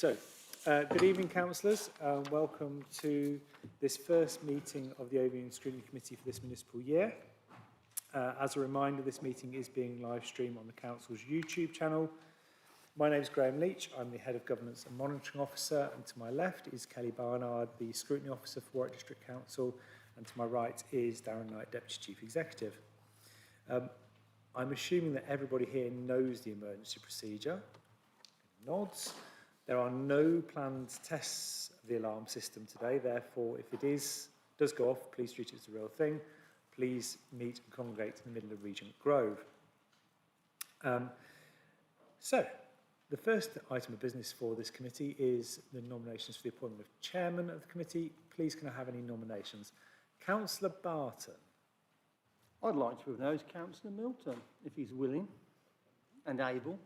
Good evening, councillors. Welcome to this first meeting of the Overview and Scrutiny Committee for this municipal year. As a reminder, this meeting is being live streamed on the council's YouTube channel. My name is Graham Leach. I'm the Head of Governance and Monitoring Officer, and to my left is Kelly Barnard, the Scrutiny Officer for Warwick District Council, and to my right is Darren Knight, Deputy Chief Executive. I'm assuming that everybody here knows the emergency procedure. Nods. There are no planned tests of the alarm system today, therefore, if it does go off, please treat it as a real thing. Please meet and congregate in the middle of Regent Grove. The first item of business for this committee is the nominations for the appointment of chairman of the committee. Please can I have any nominations? Councillor Barton. I'd like to propose Councillor Milton, if he's willing and able.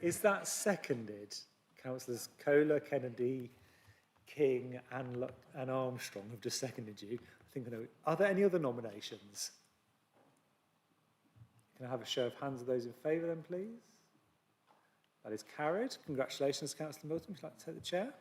Is that seconded? Councillors Kohler, Kennedy, King and Armstrong have just seconded you. I think I know. Are there any other nominations? Can I have a show of hands of those in favour then, please? That is carried. Congratulations, Councillor Milton. Would you like to take the chair?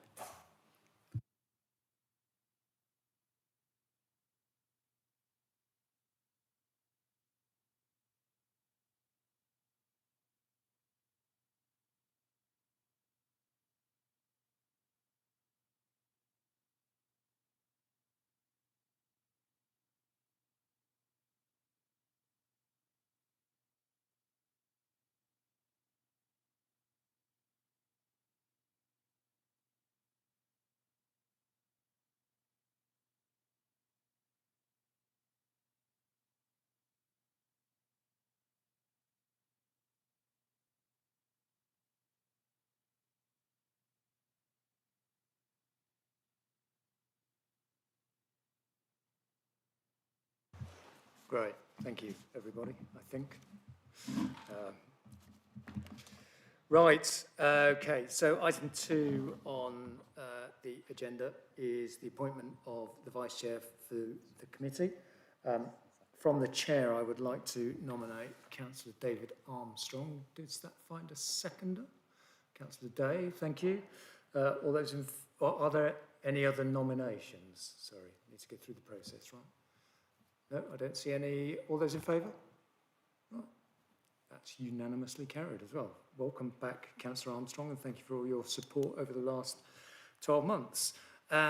Great, thank you, everybody, I think. Okay, so item 2 on the agenda is the appointment of the Vice Chair for the committee. From the Chair, I would like to nominate Councillor David Armstrong. Does that find a seconder? Councillor Day, thank you. All those are there any other nominations? Sorry, I need to go through the process, right? No, I don't see any. All those in favour? Right. That's unanimously carried as well. Welcome back, Councillor Armstrong, and thank you for all your support over the last 12 months. What's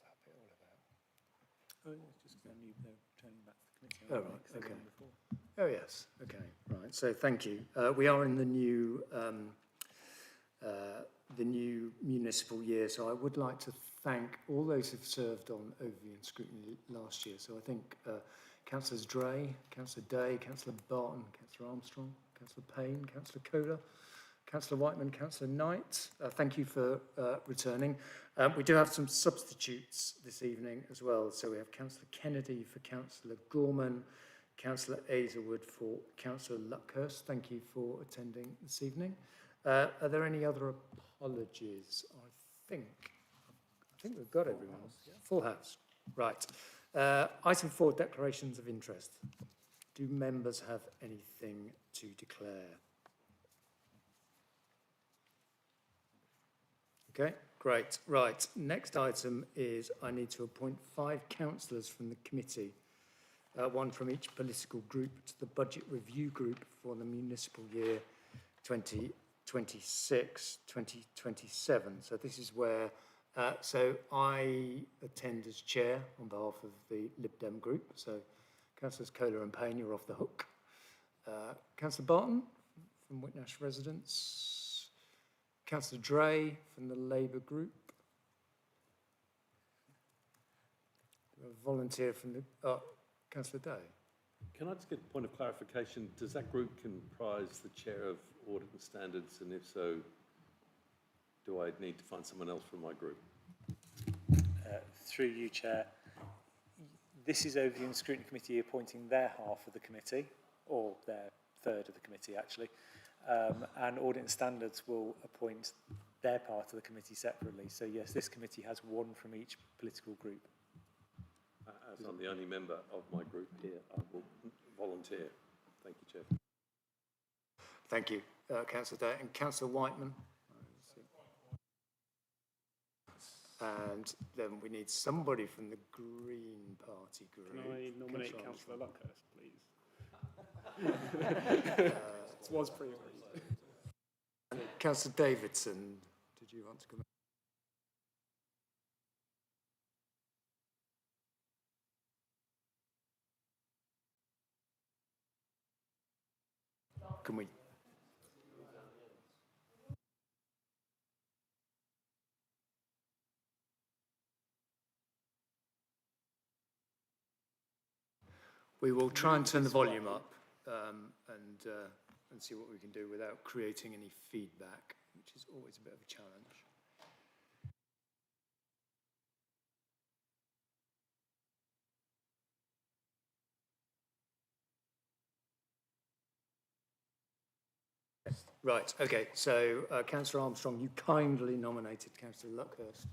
that bit all about? Oh, it's just they're returning back to the committee. Oh, right, okay. Oh, yes, okay, right. So thank you. We are in the new municipal year, so I would like to thank all those who've served on Overview and Scrutiny last year. So I think Councillors Dray, Councillor Day, Councillor Barton, Councillor Armstrong, Councillor Payne, Councillor Kohler, Councillor Whiteman, Councillor Knight. Thank you for returning. We do have some substitutes this evening as well. So we have Councillor Kennedy for Councillor Gorman, Councillor Aizerwood for Councillor Luckhurst. Thank you for attending this evening. Are there any other apologies? I think we've got everyone. Full house. Right. Item 4, declarations of interest. Do members have anything to declare? Okay, great. Right. Next item is I need to appoint 5 councillors from the committee, 1 from each political group, to the budget review group for the municipal year 2026, 2027. So this is where, so I attend as chair on behalf of the Lib Dem group. So Councillors Kohler and Payne, you're off the hook. Councillor Barton from Whitnash Residents. Councillor Dray from the Labour group. A volunteer from the, Councillor Day. Can I just get a point of clarification? Does that group comprise the chair of audit and standards? And if so, do I need to find someone else from my group? Through you, Chair. This is Overview and Scrutiny Committee appointing their half of the committee, or their third of the committee, actually. And Audit and Standards will appoint their part of the committee separately. So, yes, this committee has 1 from each political group. As I'm the only member of my group here, I will volunteer. Thank you, Chair. Thank you, Councillor Day. And Councillor Whiteman? And then we need somebody from the Green Party group. Can I nominate Councillor Councillor Luckhurst, please? It was pre-agreed. Councillor Davidson, did you want to come? Can we? We will try and turn the volume up and see what we can do without creating any feedback, which is always a bit of a challenge. Right, okay, so Councillor Armstrong, you kindly nominated Councillor Luckhurst.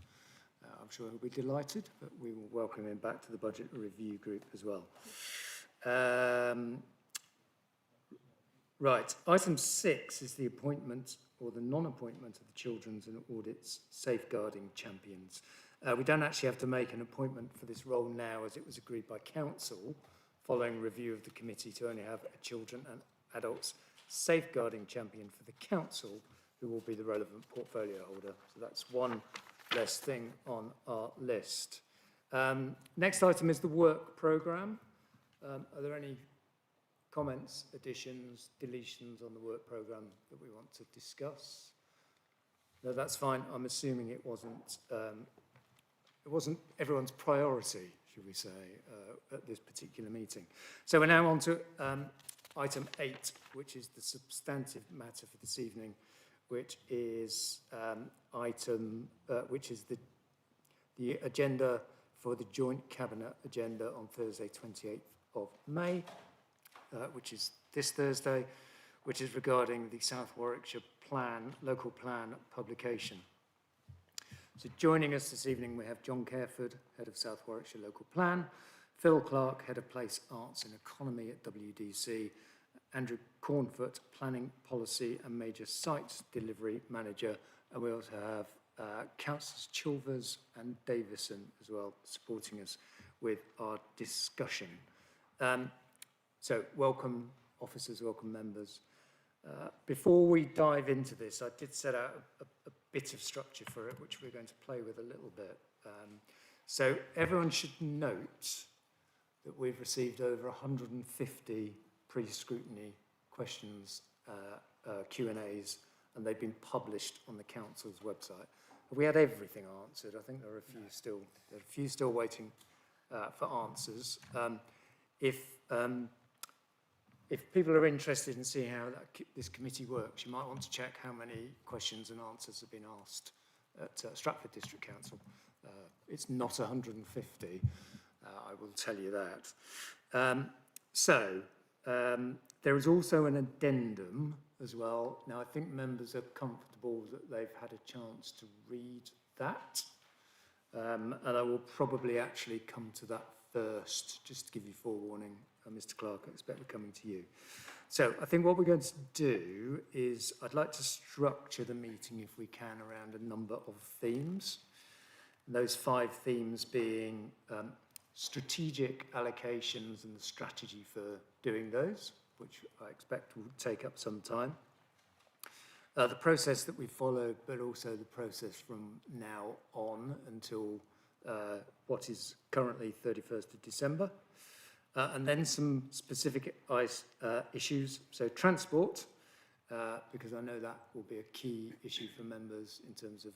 I'm sure he'll be delighted, but we will welcome him back to the Budget Review Group as well. Right, item 6 is the appointment or the non-appointment of the Children's and Audits Safeguarding Champions. We don't actually have to make an appointment for this role now, as it was agreed by Council following review of the committee to only have a Children and Adults Safeguarding Champion for the Council, who will be the relevant portfolio holder. So that's one less thing on our list. Next item is the work programme. Are there any comments, additions, deletions on the work programme that we want to discuss? No, that's fine. I'm assuming it wasn't everyone's priority, should we say, at this particular meeting. So we're now on to item 8, which is the substantive matter for this evening, which is the agenda for the joint cabinet agenda on Thursday, 28th of May, which is this Thursday, which is regarding the South Warwickshire local plan publication. So joining us this evening, we have John Careford, Head of South Warwickshire Local Plan, Phil Clark, Head of Place Arts and Economy at WDC, Andrew Cornfoot, Planning Policy and Major Sites Delivery Manager, and we also have Councillors Chilvers and Davison as well supporting us with our discussion. So welcome officers, welcome members. Before we dive into this, I did set out a bit of structure for it, which we're going to play with a little bit. So everyone should note that we've received over 150 pre-scrutiny questions, Q&As, and they've been published on the council's website. Have we had everything answered? I think there are a few still waiting for answers. If people are interested in seeing how this committee works, you might want to check how many questions and answers have been asked at Stratford District Council. It's not 150, I will tell you that. There is also an addendum as well. Now, I think members are comfortable that they've had a chance to read that. And I will probably actually come to that first, just to give you forewarning. Mr. Clark, I expect we're coming to you. So I think what we're going to do is I'd like to structure the meeting, if we can, around a number of themes. And those 5 themes being strategic allocations and the strategy for doing those, which I expect will take up some time. The process that we followed, but also the process from now on until what is currently 31st of December. And then some specific issues. So transport, because I know that will be a key issue for members in terms of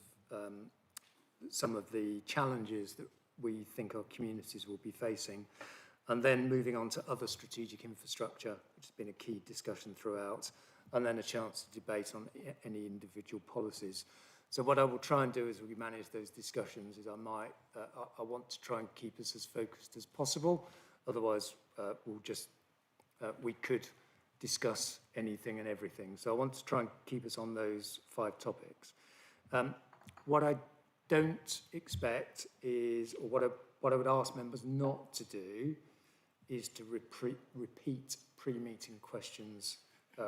some of the challenges that we think our communities will be facing. And then moving on to other strategic infrastructure, which has been a key discussion throughout, and then a chance to debate on any individual policies. So what I will try and do as we manage those discussions is I want to try and keep us as focused as possible. Otherwise, we could discuss anything and everything. So I want to try and keep us on those 5 topics. What I don't expect is, or what I would ask members not to do, is to repeat pre-meeting questions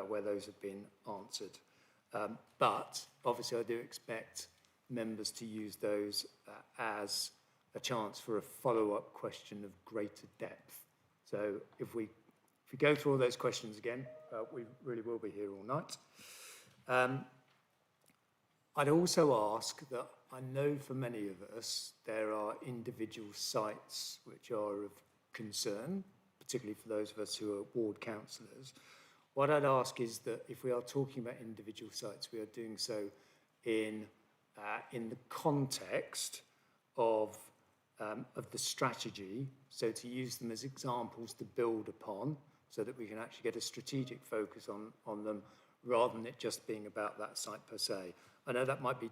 where those have been answered. But obviously I do expect members to use those as a chance for a follow-up question of greater depth. So if we go through all those questions again, we really will be here all night. I'd also ask that I know for many of us there are individual sites which are of concern, particularly for those of us who are ward councillors. What I'd ask is that if we are talking about individual sites, we are doing so in the context of the strategy, so to use them as examples to build upon, so that we can actually get a strategic focus on them, rather than it just being about that site per se. I know that might be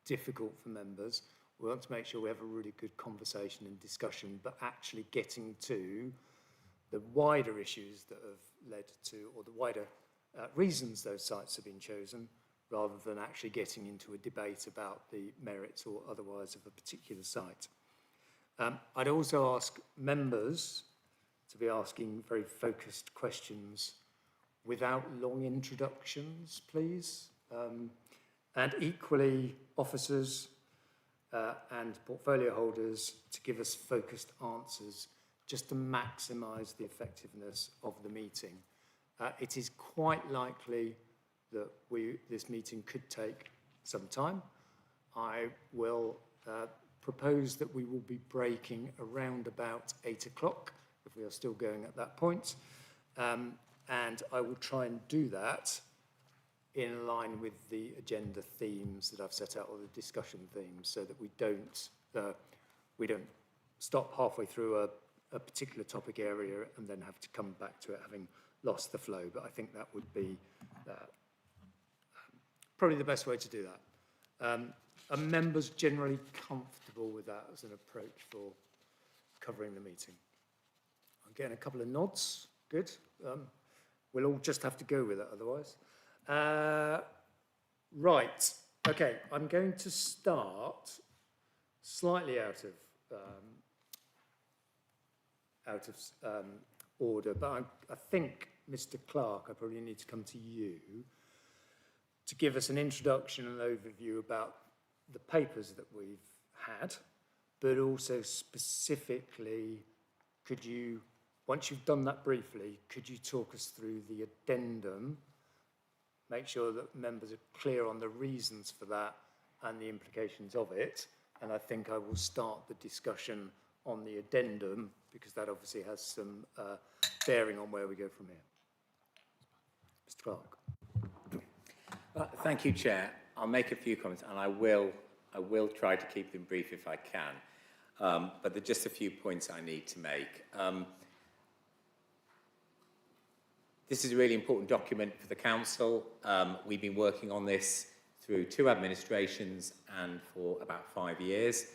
difficult for members. We want to make sure we have a really good conversation and discussion, but actually getting to the wider issues that have led to, or the wider reasons those sites have been chosen, rather than actually getting into a debate about the merits or otherwise of a particular site. I'd also ask members to be asking very focused questions without long introductions, please. And equally, officers and portfolio holders to give us focused answers just to maximise the effectiveness of the meeting. It is quite likely that this meeting could take some time. I will propose that we will be breaking around about 8 o'clock, if we are still going at that point. And I will try and do that in line with the agenda themes that I've set out, or the discussion themes, so that we don't stop halfway through a particular topic area and then have to come back to it having lost the flow. But I think that would be probably the best way to do that. Are members generally comfortable with that as an approach for covering the meeting? I'm getting a couple of nods. Good. We'll all just have to go with it otherwise. Right. Okay. I'm going to start slightly out of order, but I think, Mr. Clark, I probably need to come to you to give us an introduction and overview about the papers that we've had, but also specifically, could you, once you've done that briefly, could you talk us through the addendum, make sure that members are clear on the reasons for that and the implications of it, and I think I will start the discussion on the addendum, because that obviously has some bearing on where we go from here. Mr. Clark. Thank you, Chair. I'll make a few comments, and I will try to keep them brief if I can. But there are just a few points I need to make. This is a really important document for the Council. We've been working on this through 2 administrations and for about 5 years.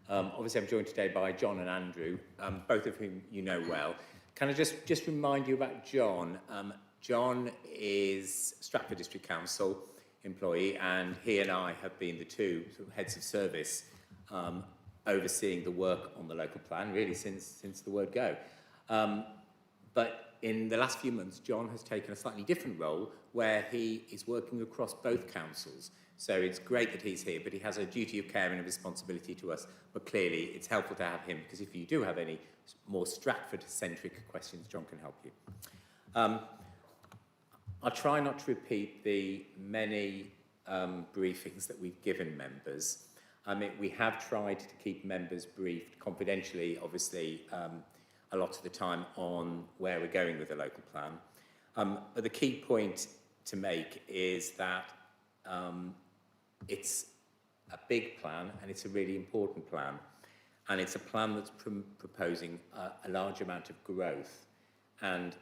Obviously, I'm joined today by John and Andrew, both of whom you know well. Can I just remind you about John? John is Stratford District Council employee, and he and I have been the 2 sort of heads of service overseeing the work on the local plan, really since the word go. But in the last few months, John has taken a slightly different role where he is working across both councils. So it's great that he's here, but he has a duty of care and a responsibility to us. But clearly, it's helpful to have him, because if you do have any more Stratford-centric questions, John can help you. I'll try not to repeat the many briefings that we've given members. We have tried to keep members briefed confidentially, obviously, a lot of the time on where we're going with the local plan. But the key point to make is that it's a big plan, and it's a really important plan. And it's a plan that's proposing a large amount of growth. And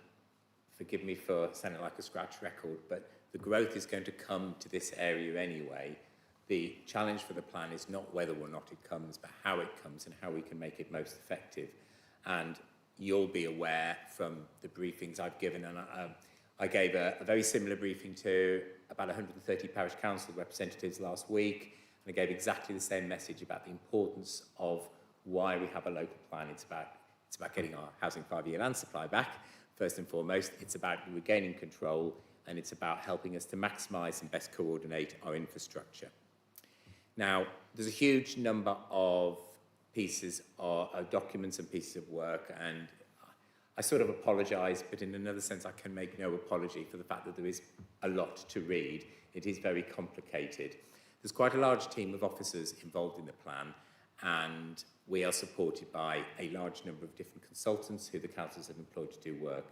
forgive me for sounding like a scratch record, but the growth is going to come to this area anyway. The challenge for the plan is not whether or not it comes, but how it comes and how we can make it most effective. And you'll be aware from the briefings I've given, and I gave a very similar briefing to about 130 parish council representatives last week, and I gave exactly the same message about the importance of why we have a local plan. It's about getting our housing 5-year land supply back, first and foremost. It's about regaining control, and it's about helping us to maximise and best coordinate our infrastructure. Now, there's a huge number of pieces of documents and pieces of work, and I sort of apologise, but in another sense I can make no apology for the fact that there is a lot to read. It is very complicated. There's quite a large team of officers involved in the plan, and we are supported by a large number of different consultants who the councils have employed to do work.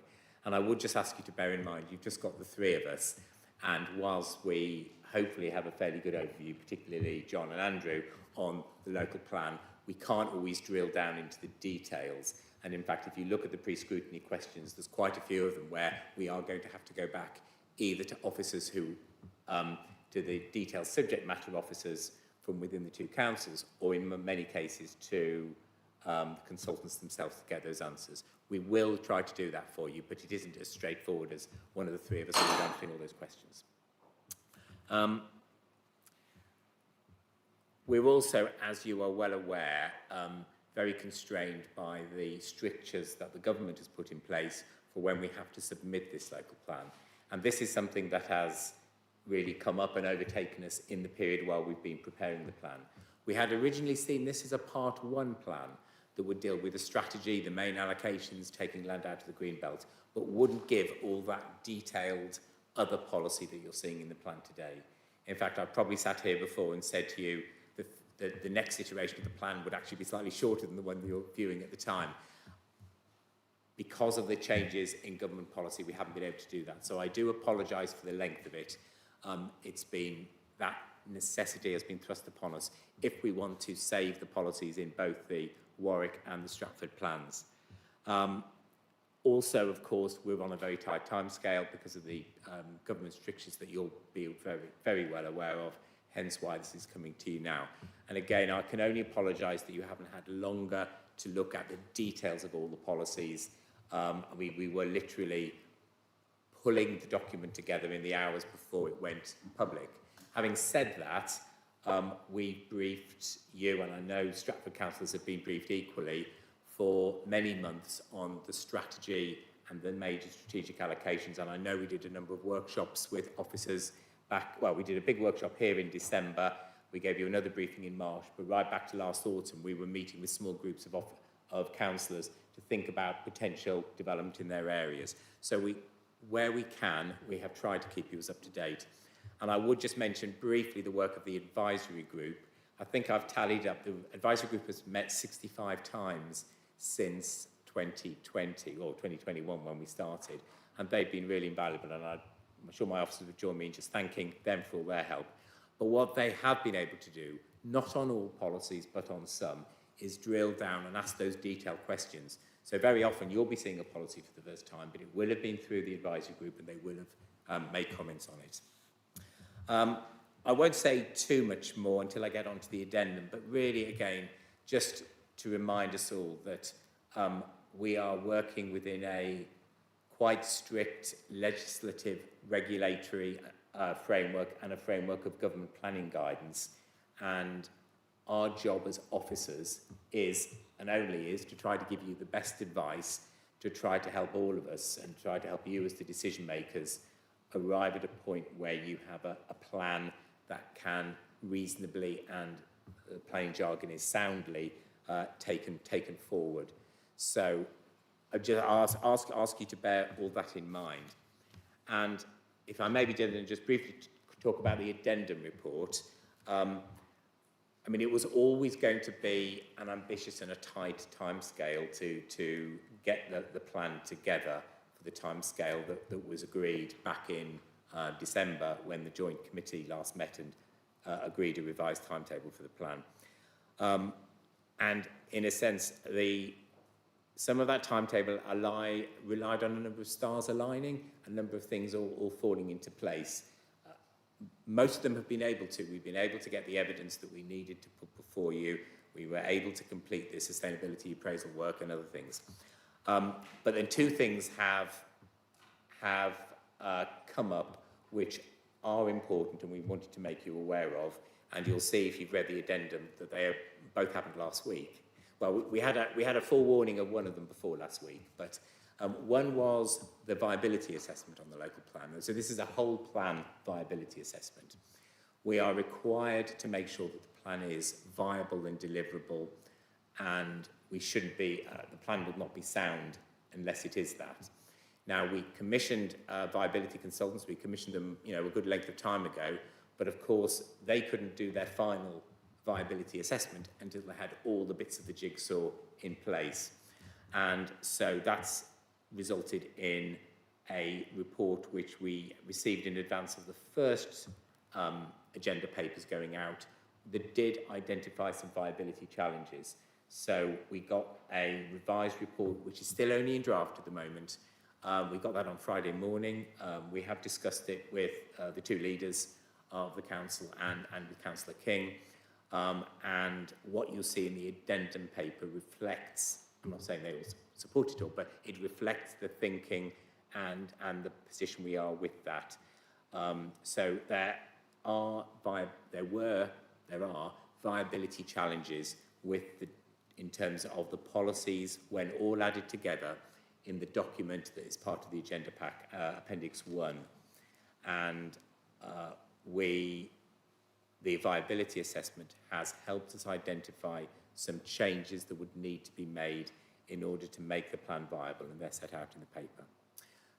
And I would just ask you to bear in mind, you've just got the three of us, and whilst we hopefully have a fairly good overview, particularly John and Andrew, on the local plan, we can't always drill down into the details. And in fact, if you look at the pre-scrutiny questions, there's quite a few of them where we are going to have to go back either to officers who, to the detailed subject matter officers from within the two councils, or in many cases to the consultants themselves to get those answers. We will try to do that for you, but it isn't as straightforward as one of the three of us who are answering all those questions. We're also, as you are well aware, very constrained by the strictures that the government has put in place for when we have to submit this local plan. And this is something that has really come up and overtaken us in the period while we've been preparing the plan. We had originally seen this as a part 1 plan that would deal with the strategy, the main allocations, taking land out of the green belt, but wouldn't give all that detailed other policy that you're seeing in the plan today. In fact, I've probably sat here before and said to you that the next iteration of the plan would actually be slightly shorter than the one that you're viewing at the time. Because of the changes in government policy, we haven't been able to do that. So I do apologise for the length of it. It's been, that necessity has been thrust upon us if we want to save the policies in both the Warwick and the Stratford plans. Also, of course, we're on a very tight timescale because of the government strictures that you'll be very, very well aware of, hence why this is coming to you now. And again, I can only apologise that you haven't had longer to look at the details of all the policies. We were literally pulling the document together in the hours before it went public. Having said that, we briefed you, and I know Stratford councillors have been briefed equally, for many months on the strategy and the major strategic allocations. And I know we did a number of workshops with officers back, well, we did a big workshop here in December. We gave you another briefing in March, but right back to last autumn, we were meeting with small groups of councillors to think about potential development in their areas. So where we can, we have tried to keep you as up to date. And I would just mention briefly the work of the advisory group. I think I've tallied up, the advisory group has met 65 times since 2020 or 2021 when we started, and they've been really invaluable, and I'm sure my officers would join me in just thanking them for all their help. But what they have been able to do, not on all policies but on some, is drill down and ask those detailed questions. So very often you'll be seeing a policy for the first time, but it will have been through the advisory group and they will have made comments on it. I won't say too much more until I get onto the addendum, but really, again, just to remind us all that we are working within a quite strict legislative regulatory framework and a framework of government planning guidance. And our job as officers is, and only is, to try to give you the best advice, to try to help all of us and try to help you as the decision makers arrive at a point where you have a plan that can reasonably, and plain jargon is soundly, taken forward. So I just ask you to bear all that in mind. And if I maybe did just briefly talk about the addendum report, I mean, it was always going to be an ambitious and a tight timescale to get the plan together for the timescale that was agreed back in December when the Joint Committee last met and agreed a revised timetable for the plan. And in a sense, some of that timetable relied on a number of stars aligning, a number of things all falling into place. Most of them have been able to. We've been able to get the evidence that we needed to put before you. We were able to complete the sustainability appraisal work and other things. But then two things have come up which are important and we wanted to make you aware of. And you'll see if you've read the addendum that they both happened last week. Well, we had a full warning of one of them before last week, but One was the viability assessment on the local plan. So this is a whole plan viability assessment. We are required to make sure that the plan is viable and deliverable, and we shouldn't be, the plan will not be sound unless it is that. Now, we commissioned viability consultants. We commissioned them, a good length of time ago, but of course, they couldn't do their final viability assessment until they had all the bits of the jigsaw in place. And so that's resulted in a report which we received in advance of the first agenda papers going out that did identify some viability challenges. So we got a revised report, which is still only in draft at the moment. We got that on Friday morning. We have discussed it with the two leaders of the council and with Councillor King. And what you'll see in the addendum paper reflects, I'm not saying they all support it all, but it reflects the thinking and the position we are with that. So there are viability challenges in terms of the policies when all added together in the document that is part of the agenda pack, Appendix 1. And the viability assessment has helped us identify some changes that would need to be made in order to make the plan viable, and they're set out in the paper.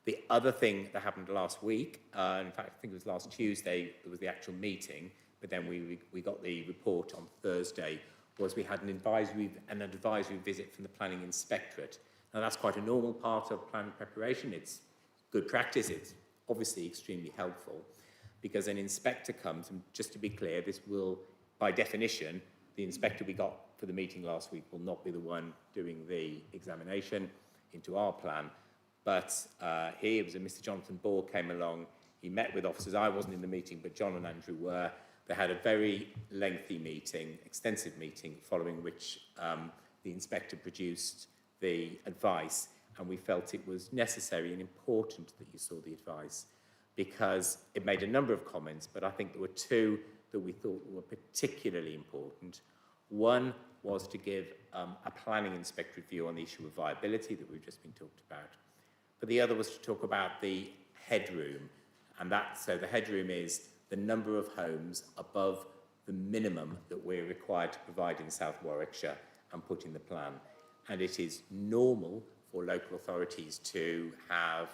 The other thing that happened last week, in fact, I think it was last Tuesday, it was the actual meeting, but then we got the report on Thursday, was we had an advisory visit from the Planning Inspectorate. Now, that's quite a normal part of planning preparation. It's good practice. It's obviously extremely helpful because an inspector comes, and just to be clear, this will, by definition, the inspector we got for the meeting last week will not be the one doing the examination into our plan. But here was Mr. Jonathan Bohr came along. He met with officers. I wasn't in the meeting, but John and Andrew were. They had a very lengthy meeting, extensive meeting, following which the inspector produced the advice, and we felt it was necessary and important that you saw the advice because it made a number of comments, but I think there were two that we thought were particularly important. One was to give a planning inspectorate view on the issue of viability that we've just been talked about. But the other was to talk about the headroom, and so the headroom is the number of homes above the minimum that we're required to provide in South Warwickshire and put in the plan. And it is normal for local authorities to have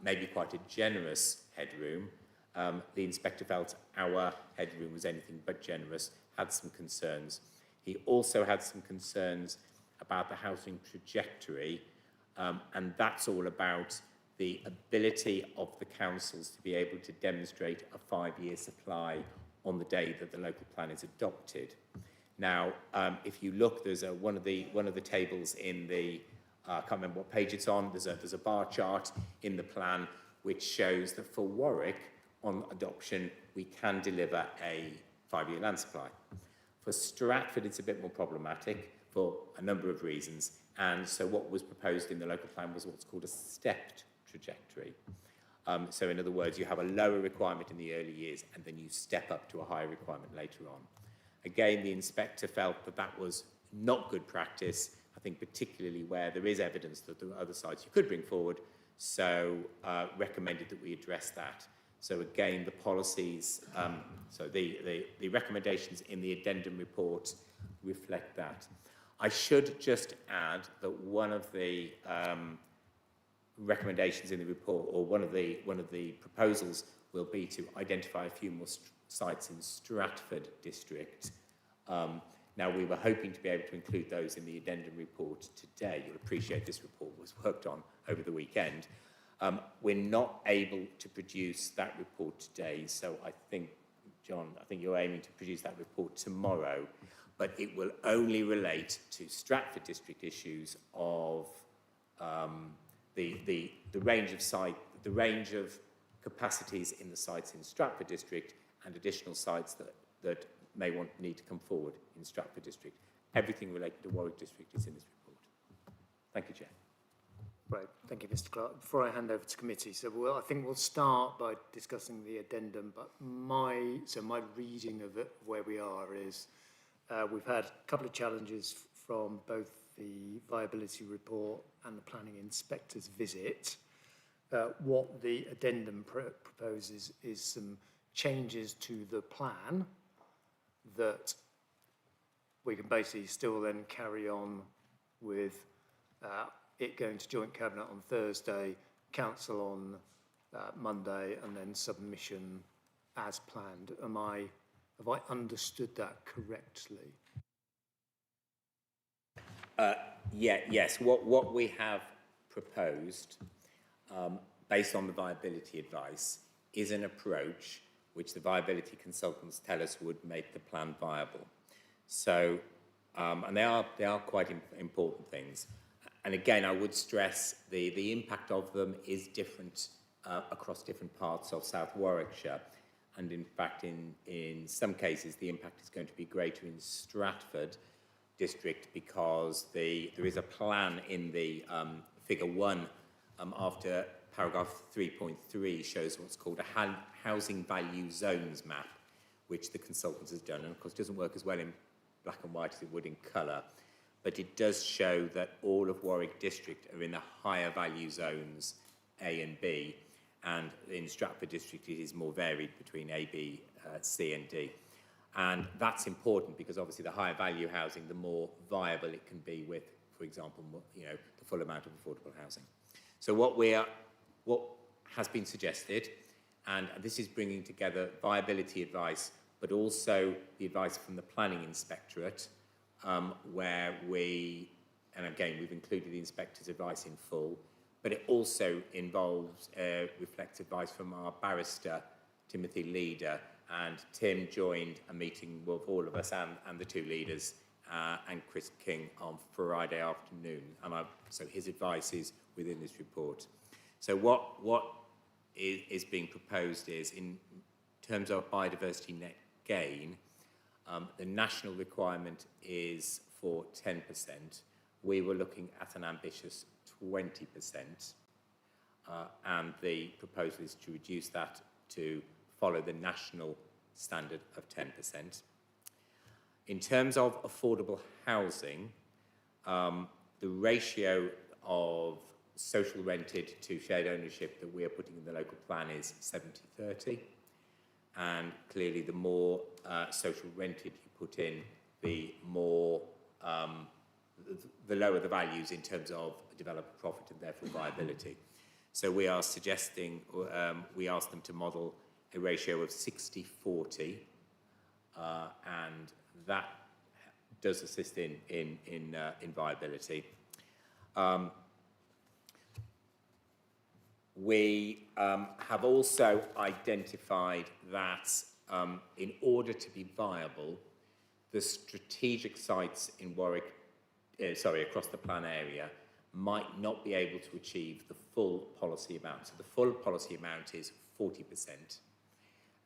maybe quite a generous headroom. The inspector felt our headroom was anything but generous, had some concerns. He also had some concerns about the housing trajectory, and that's all about the ability of the councils to be able to demonstrate a 5-year supply on the day that the local plan is adopted. Now, if you look, there's one of the tables in the, I can't remember what page it's on, there's a bar chart in the plan which shows that for Warwick, on adoption, we can deliver a 5-year land supply. For Stratford, it's a bit more problematic for a number of reasons. And so what was proposed in the local plan was what's called a stepped trajectory. So in other words, you have a lower requirement in the early years and then you step up to a higher requirement later on. Again, the inspector felt that that was not good practice, I think particularly where there is evidence that there are other sites you could bring forward, so recommended that we address that. So again, the policies, so the recommendations in the addendum report reflect that. I should just add that one of the recommendations in the report, or one of the proposals, will be to identify a few more sites in Stratford district. Now, we were hoping to be able to include those in the addendum report today. You'll appreciate this report was worked on over the weekend. We're not able to produce that report today, so I think, John, you're aiming to produce that report tomorrow, but it will only relate to Stratford district issues of the range of capacities in the sites in Stratford district and additional sites that may need to come forward in Stratford district. Everything related to Warwick district is in this report. Thank you, Chair. Right, thank you, Mr. Clark. Before I hand over to committee, I think we'll start by discussing the addendum, but my reading of it, where we are, is we've had a couple of challenges from both the viability report and the planning inspector's visit. What the addendum proposes is some changes to the plan that we can basically still then carry on with it going to joint cabinet on Thursday, council on Monday, and then submission as planned. Have I understood that correctly? Yes. What we have proposed, based on the viability advice, is an approach which the viability consultants tell us would make the plan viable. So, and they are quite important things. And again, I would stress the impact of them is different across different parts of South Warwickshire. And in fact, in some cases, the impact is going to be greater in Stratford district because there is a plan in the figure 1 after paragraph 3.3 shows what's called a housing value zones map, which the consultants has done. And of course, it doesn't work as well in black and white as it would in colour, but it does show that all of Warwick district are in the higher value zones A and B, and in Stratford district it is more varied between A, B, C and D. And that's important because obviously the higher value housing, the more viable it can be with, for example, the full amount of affordable housing. So what has been suggested, and this is bringing together viability advice, but also the advice from the planning inspectorate, where and again, we've included the inspector's advice in full, but it also involves reflects advice from our barrister, Timothy Leader, and Tim joined a meeting with all of us and the two leaders and Chris King on Friday afternoon. And so his advice is within this report. So what is being proposed is, in terms of biodiversity net gain, the national requirement is for 10%. We were looking at an ambitious 20%, and the proposal is to reduce that to follow the national standard of 10%. In terms of affordable housing, the ratio of social rented to shared ownership that we are putting in the local plan is 70-30. And clearly the more social rented you put in, the more, the lower the values in terms of developer profit and therefore viability. So we are suggesting, we ask them to model a ratio of 60-40, and that does assist in viability. We have also identified that in order to be viable, the strategic sites in Warwick, across the plan area, might not be able to achieve the full policy amount. So the full policy amount is 40%.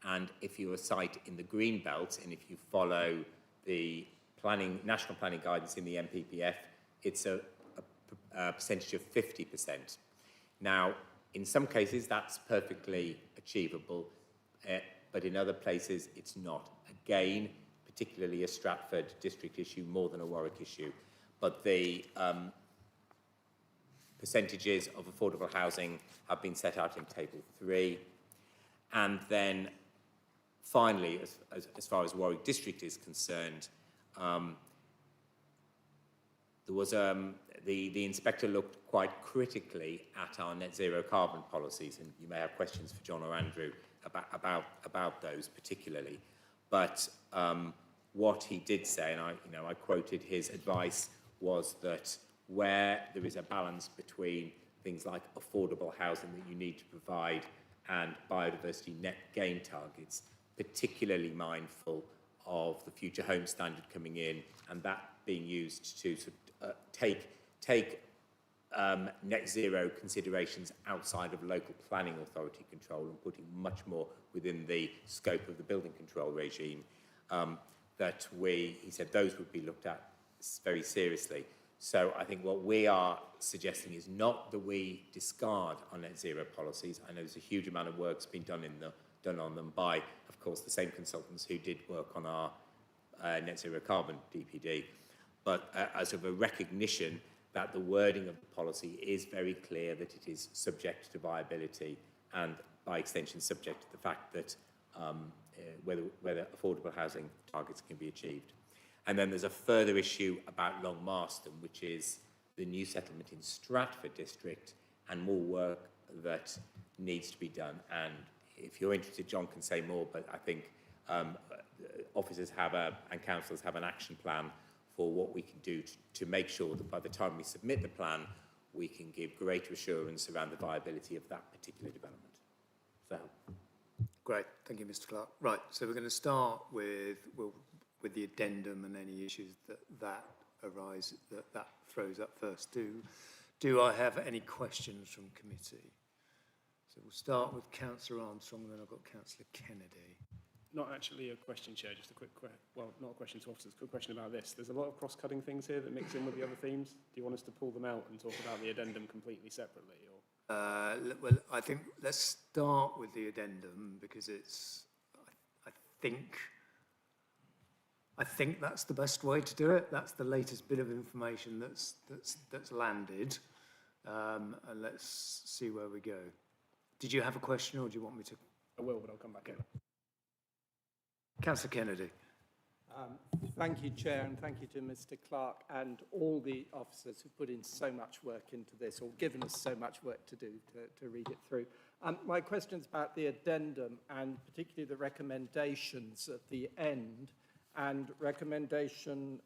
And if you're a site in the green belt, and if you follow the national planning guidance in the MPPF, it's a percentage of 50%. Now, in some cases, that's perfectly achievable, but in other places, it's not. Again, particularly a Stratford district issue more than a Warwick issue. But the percentages of affordable housing have been set out in Table 3. And then, finally, as far as Warwick district is concerned, there was the inspector looked quite critically at our net zero carbon policies, and you may have questions for John or Andrew about those particularly. But what he did say, and I quoted his advice, was that where there is a balance between things like affordable housing that you need to provide and biodiversity net gain targets, particularly mindful of the future home standard coming in and that being used to take net zero considerations outside of local planning authority control and putting much more within the scope of the building control regime, he said those would be looked at very seriously. So I think what we are suggesting is not that we discard our net zero policies. I know there's a huge amount of work's been done on them by, of course, the same consultants who did work on our net zero carbon DPD. but as of a recognition that the wording of the policy is very clear that it is subject to viability and, by extension, subject to the fact that whether affordable housing targets can be achieved. And then there's a further issue about Long Marston, which is the new settlement in Stratford district and more work that needs to be done. And if you're interested, John can say more, but I think officers and councils have an action plan for what we can do to make sure that by the time we submit the plan, we can give greater assurance around the viability of that particular development. So, Great, thank you, Mr. Clark. Right, so we're going to start with the addendum and any issues that arise that throws up first. Do I have any questions from committee? So we'll start with Councillor Armstrong, and then I've got Councillor Kennedy. Not actually a question, Chair, just a quick, well, not a question to officers, a quick question about this. There's a lot of cross-cutting things here that mix in with the other themes. Do you want us to pull them out and talk about the addendum completely separately? Or? Well, I think let's start with the addendum because it's, I think that's the best way to do it. That's the latest bit of information that's landed, and let's see where we go. Did you have a question, or do you want me to? I will, but I'll come back in. Councillor Kennedy. Thank you, Chair, and thank you to Mr. Clark and all the officers who put in so much work into this, or given us so much work to do to read it through. My question's about the addendum and particularly the recommendations at the end, and recommendation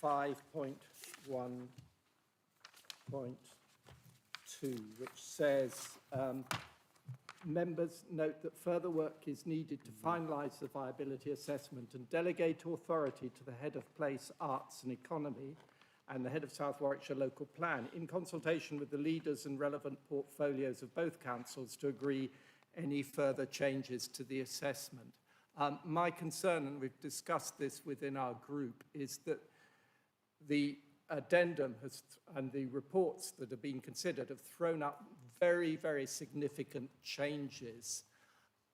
5.1.2, which says members note that further work is needed to finalise the viability assessment and delegate authority to the head of place, arts and economy and the head of South Warwickshire local plan in consultation with the leaders and relevant portfolios of both councils to agree any further changes to the assessment. My concern, and we've discussed this within our group, is that the addendum and the reports that have been considered have thrown up very, very significant changes.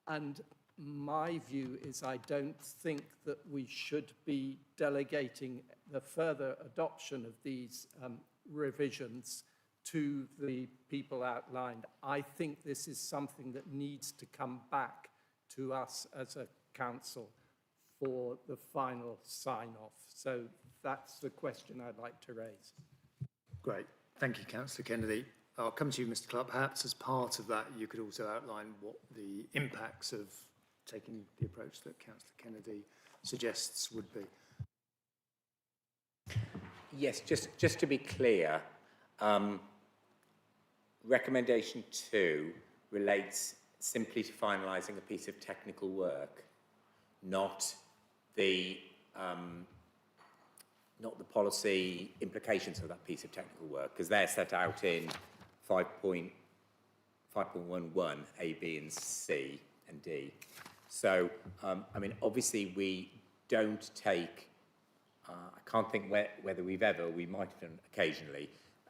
And my view is I don't think that we should be delegating the further adoption of these revisions to the people outlined. I think this is something that needs to come back to us as a council for the final sign-off. So that's the question I'd like to raise. Great. Thank you, Councillor Kennedy. I'll come to you, Mr. Clark. Perhaps as part of that, you could also outline what the impacts of taking the approach that Councillor Kennedy suggests would be. yes, just to be clear, recommendation 2 relates simply to finalising a piece of technical work, not the policy implications of that piece of technical work, because they're set out in 5.11 A, B and C and D. So, I mean, obviously we don't take, I can't think whether we've ever, we might have done occasionally,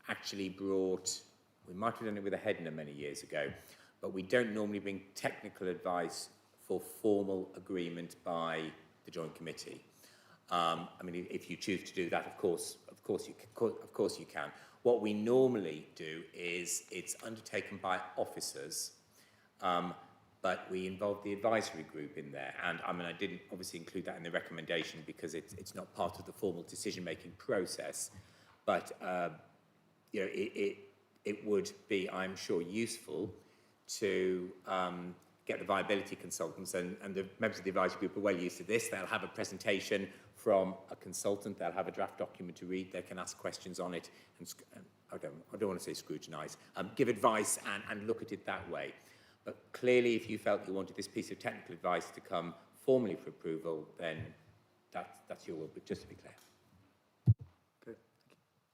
actually brought, we might have done it with a Headner many years ago, but we don't normally bring technical advice for formal agreement by the Joint Committee. I mean, if you choose to do that, of course you can. What we normally do is it's undertaken by officers, but we involve the advisory group in there. And I mean, I didn't obviously include that in the recommendation because it's not part of the formal decision-making process. But you know, it would be, I'm sure, useful to get the viability consultants, and the members of the advisory group are well used to this. They'll have a presentation from a consultant, they'll have a draft document to read, they can ask questions on it, and I don't want to say scrutinise, give advice and look at it that way. But clearly, if you felt you wanted this piece of technical advice to come formally for approval, then that's your will, but just to be clear. Good.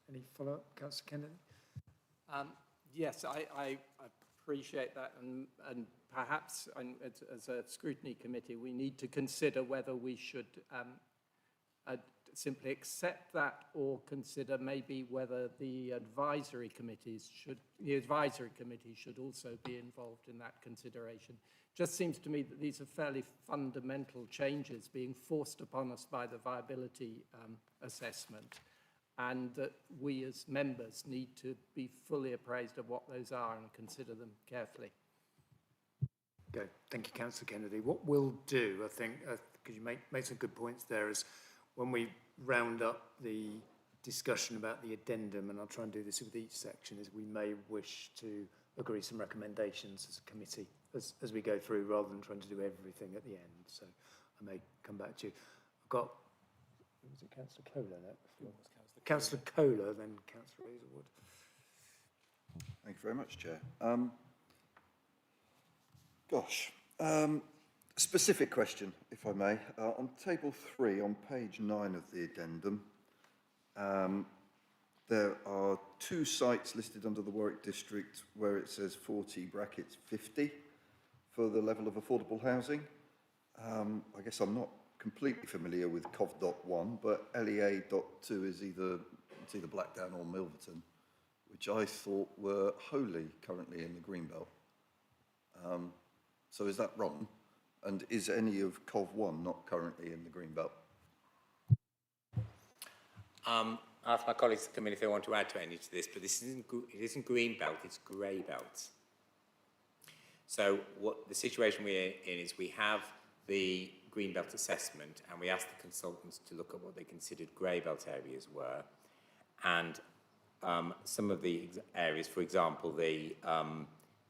Any follow-up, Councillor Kennedy? Yes, I appreciate that, and perhaps as a scrutiny committee, we need to consider whether we should simply accept that, or consider maybe whether the advisory committee should also be involved in that consideration. Just seems to me that these are fairly fundamental changes being forced upon us by the viability assessment, and that we as members need to be fully appraised of what those are and consider them carefully. Okay, thank you, Councillor Kennedy. What we'll do, I think, because you make some good points there, is when we round up the discussion about the addendum, and I'll try and do this with each section, is we may wish to agree some recommendations as a committee as we go through, rather than trying to do everything at the end. So I may come back to you. I've got, was it Councillor Kohler next? Councillor Kohler, then Councillor Hazelwood. Thank you very much, Chair. Specific question, if I may. On table 3, on page 9 of the addendum, there are 2 sites listed under the Warwick District where it says 40 brackets 50 for the level of affordable housing. I guess I'm not completely familiar with COV.1, but LEA.2 is either Blackdown or Milverton, which I thought were wholly currently in the Greenbelt. So is that wrong? And is any of COV1 not currently in the Greenbelt? I'll ask my colleagues to come in if they want to add to any to this, but it isn't Greenbelt, it's Greybelt. So what the situation we're in is we have the Greenbelt assessment, and we asked the consultants to look at what they considered Greybelt areas were. And some of the areas, for example, the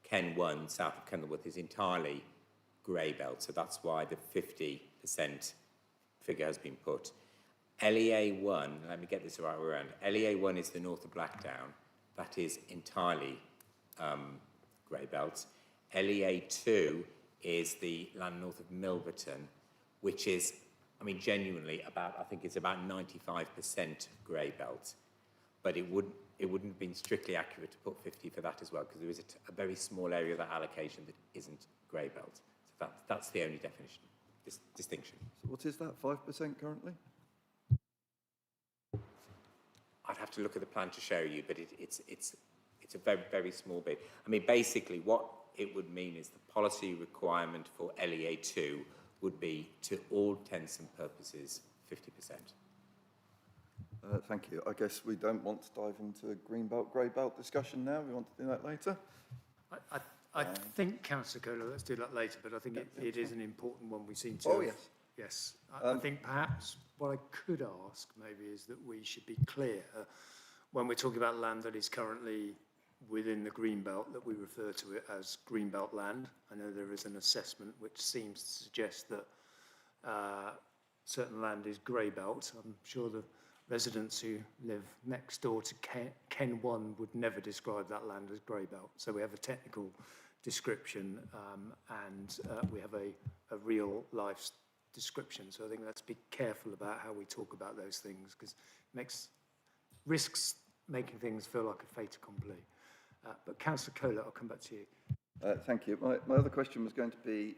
Ken 1 south of Kenilworth is entirely Greybelt, so that's why the 50% figure has been put. LEA1, let me get this right around. LEA1 is the north of Blackdown. That is entirely Greybelt. LEA2 is the land north of Milverton, which is, I mean, genuinely about, I think it's about 95% Greybelt. But it wouldn't have been strictly accurate to put 50 for that as well, because there is a very small area of that allocation that isn't Greybelt. So that's the only definition, distinction. So what is that, 5% currently? I'd have to look at the plan to show you, but it's a very, very small bit. I mean, basically what it would mean is the policy requirement for LEA2 would be, to all intents and purposes, 50%. Thank you. I guess we don't want to dive into a Greenbelt, Greybelt discussion now. We want to do that later. I think, Councillor Kohler, let's do that later, but I think it is an important one we seem to... Oh, yes. Yes. I think perhaps what I could ask maybe is that we should be clear when we're talking about land that is currently within the Greenbelt, that we refer to it as Greenbelt land. I know there is an assessment which seems to suggest that certain land is Greybelt. I'm sure the residents who live next door to Ken 1 would never describe that land as Greybelt. So we have a technical description and we have a real life description. So I think let's be careful about how we talk about those things, because it risks making things feel like a fait accompli. But Councillor Kohler, I'll come back to you. Thank you. My other question was going to be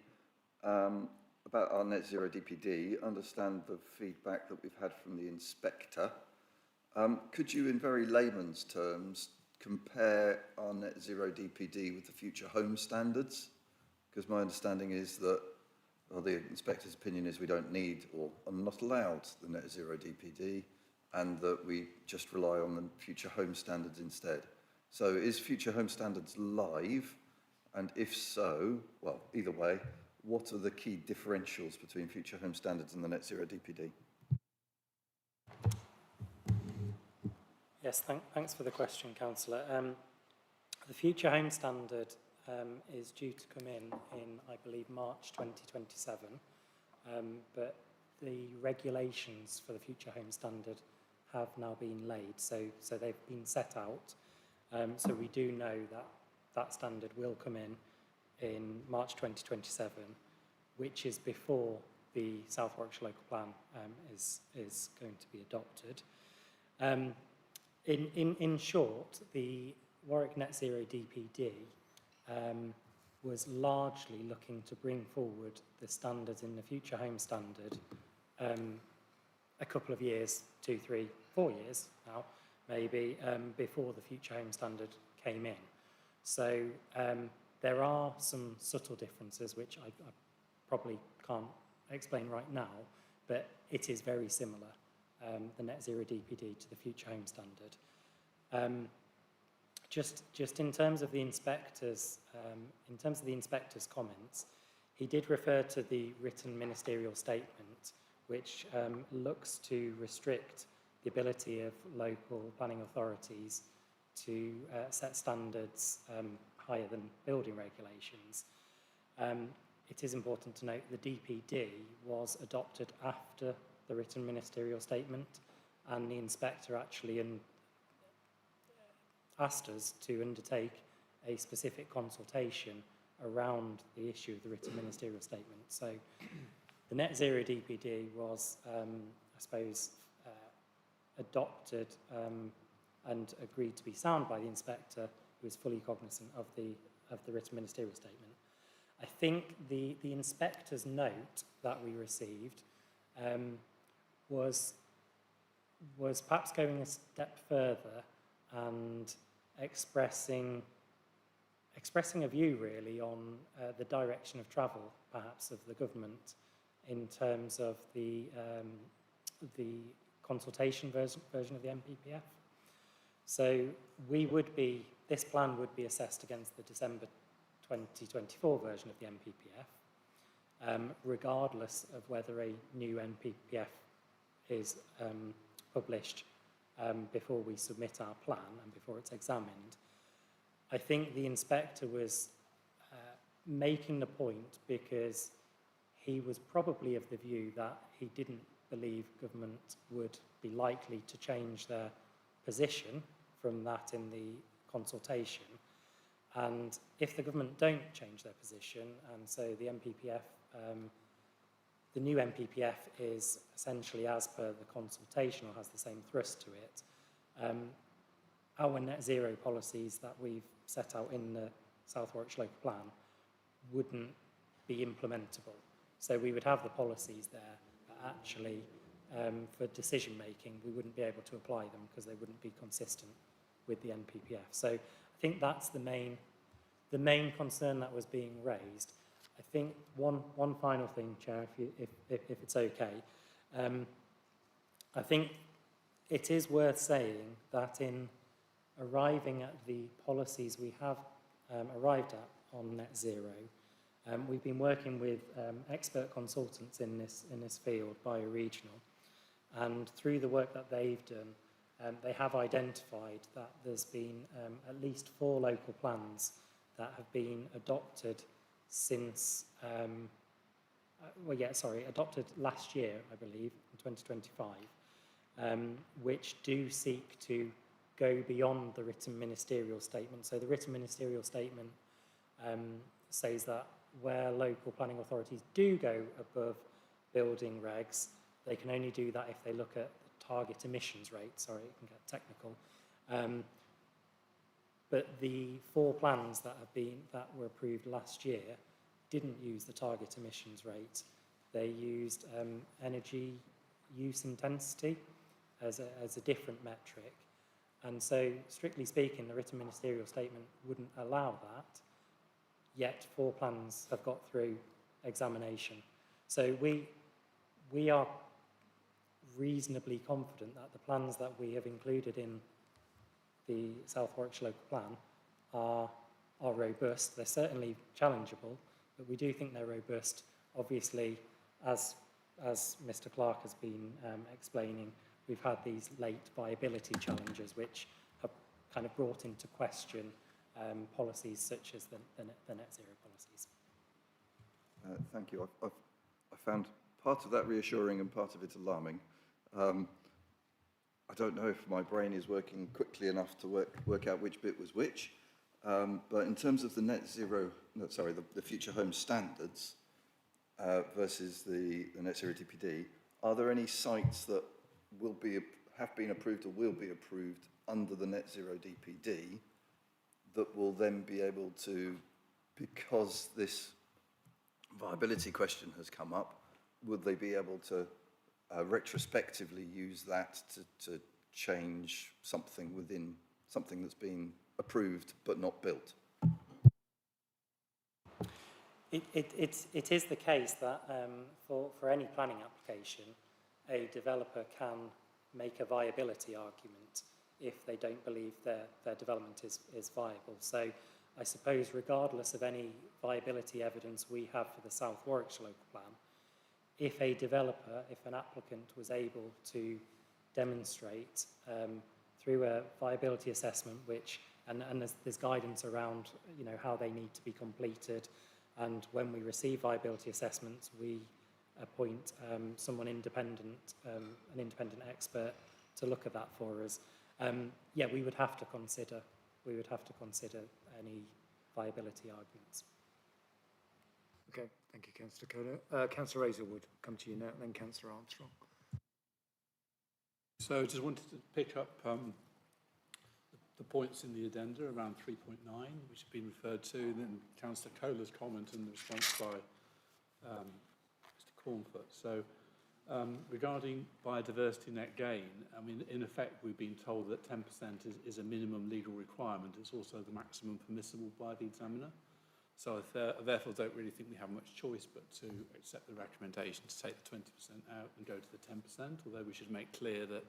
about our net zero DPD. Understand the feedback that we've had from the inspector. Could you, in very layman's terms, compare our net zero DPD with the future home standards? Because my understanding is that, well, the inspector's opinion is we don't need or are not allowed the net zero DPD, and that we just rely on the future home standards instead. So is future home standards live? And if so, well, either way, what are the key differentials between future home standards and the net zero DPD? Yes, thanks for the question, Councillor. The future home standard is due to come in, I believe, March 2027, but the regulations for the future home standard have now been laid, so they've been set out. So we do know that that standard will come in March 2027, which is before the South Warwickshire Local Plan is going to be adopted. In short, the Warwick Net Zero DPD was largely looking to bring forward the standards in the future home standard a couple of years, 2, 3, 4 years now, maybe, before the future home standard came in. So There are some subtle differences which I probably can't explain right now, but it is very similar, the Net Zero DPD to the Future Home Standard. Just in terms of the inspector's comments, he did refer to the written ministerial statement, which looks to restrict the ability of local planning authorities to set standards higher than building regulations. It is important to note the DPD was adopted after the written ministerial statement, and the inspector actually asked us to undertake a specific consultation around the issue of the written ministerial statement. So the Net Zero DPD was, I suppose, adopted and agreed to be sound by the inspector, who was fully cognizant of the written ministerial statement. I think the inspector's note that we received was perhaps going a step further and expressing a view really on the direction of travel, perhaps, of the government in terms of the consultation version of the NPPF. So this plan would be assessed against the December 2024 version of the NPPF, regardless of whether a new NPPF is published before we submit our plan and before it's examined. I think the inspector was making the point because he was probably of the view that he didn't believe government would be likely to change their position from that in the consultation. And if the government don't change their position, and so the NPPF, the new NPPF is essentially as per the consultation or has the same thrust to it, our net zero policies that we've set out in the South Warwickshire Local Plan wouldn't be implementable. So we would have the policies there, but actually for decision making, we wouldn't be able to apply them because they wouldn't be consistent with the NPPF. So I think that's the main concern that was being raised. I think one final thing, Chair, if it's okay. I think it is worth saying that in arriving at the policies we have arrived at on net zero, we've been working with expert consultants in this field, bioregional, and through the work that they've done, they have identified that there's been at least 4 local plans that have been adopted since, adopted last year, I believe, in 2025, which do seek to go beyond the written ministerial statement. So the written ministerial statement says that where local planning authorities do go above building regs, they can only do that if they look at the target emissions rate. Sorry, it can get technical. But the 4 plans that were approved last year didn't use the target emissions rate. They used energy use intensity as a different metric. And so, strictly speaking, the written ministerial statement wouldn't allow that, yet 4 plans have got through examination. So we are reasonably confident that the plans that we have included in the South Warwickshire Local Plan are robust. They're certainly challengeable, but we do think they're robust. Obviously, as Mr. Clark has been explaining, we've had these late viability challenges which have kind of brought into question policies such as the net zero policies. Thank you. I found part of that reassuring and part of it alarming. I don't know if my brain is working quickly enough to work out which bit was which, but in terms of the the future home standards versus the net zero DPD, are there any sites that have been approved or will be approved under the net zero DPD that will then be able to, because this viability question has come up, would they be able to retrospectively use that to change something within something that's been approved but not built? It is the case that for any planning application, a developer can make a viability argument if they don't believe their development is viable. So I suppose regardless of any viability evidence we have for the South Warwickshire local plan, if a developer, if an applicant was able to demonstrate through a viability assessment, which, and there's guidance around, you know, how they need to be completed, and when we receive viability assessments, we appoint someone independent, an independent expert to look at that for us. Yeah, we would have to consider any viability arguments. Okay, thank you, Councillor Kohler. Councillor Razor would come to you now, and then Councillor Armstrong. So just wanted to pick up the points in the addenda around 3.9, which have been referred to, and then Councillor Kohler's comment and the response by Mr. Cornfoot. So regarding biodiversity net gain, I mean, in effect, we've been told that 10% is a minimum legal requirement. It's also the maximum permissible by the examiner. So I therefore don't really think we have much choice but to accept the recommendation to take the 20% out and go to the 10%, although we should make clear that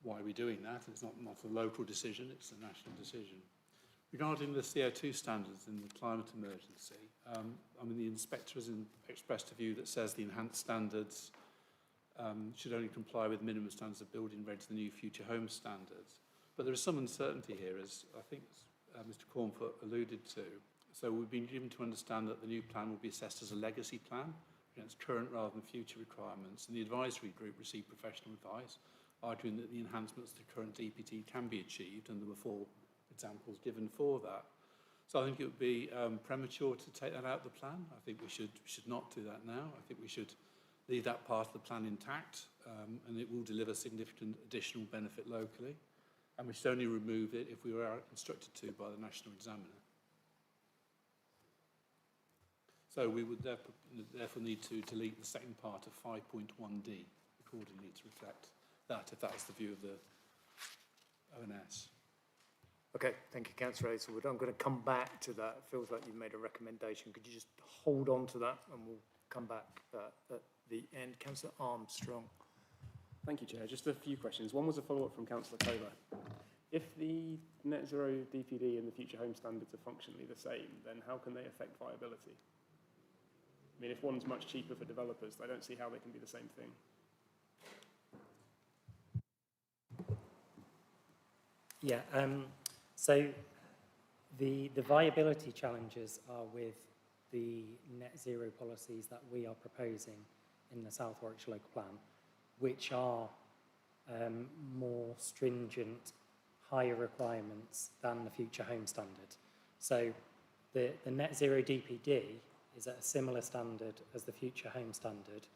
why we're doing that. It's not a local decision, it's a national decision. Regarding the CO2 standards in the climate emergency, I mean, the inspector has expressed a view that says the enhanced standards should only comply with minimum standards of building ready to the new future home standards. But there is some uncertainty here, as I think Mr. Cornfoot alluded to. So we've been given to understand that the new plan will be assessed as a legacy plan against current rather than future requirements. And the advisory group received professional advice, arguing that the enhancements to the current DPT can be achieved, and there were 4 examples given for that. So I think it would be premature to take that out of the plan. I think we should not do that now. I think we should leave that part of the plan intact, and it will deliver significant additional benefit locally. And we should only remove it if we were instructed to by the National Examiner. So we would therefore need to delete the second part of 5.1D accordingly to reflect that, if that's the view of the ONS. Okay, thank you, Councillor Hazelwood. I'm going to come back to that. It feels like you've made a recommendation. Could you just hold on to that, and we'll come back at the end. Councillor Armstrong. Thank you, Chair. Just a few questions. One was a follow-up from Councillor Kohler. If the net zero DPD and the future home standards are functionally the same, then how can they affect viability? I mean, if one's much cheaper for developers, I don't see how they can be the same thing. Yeah, so the viability challenges are with the net zero policies that we are proposing in the South Warwickshire local plan, which are more stringent, higher requirements than the future home standard. So the net zero DPD is at a similar standard as the future home standard,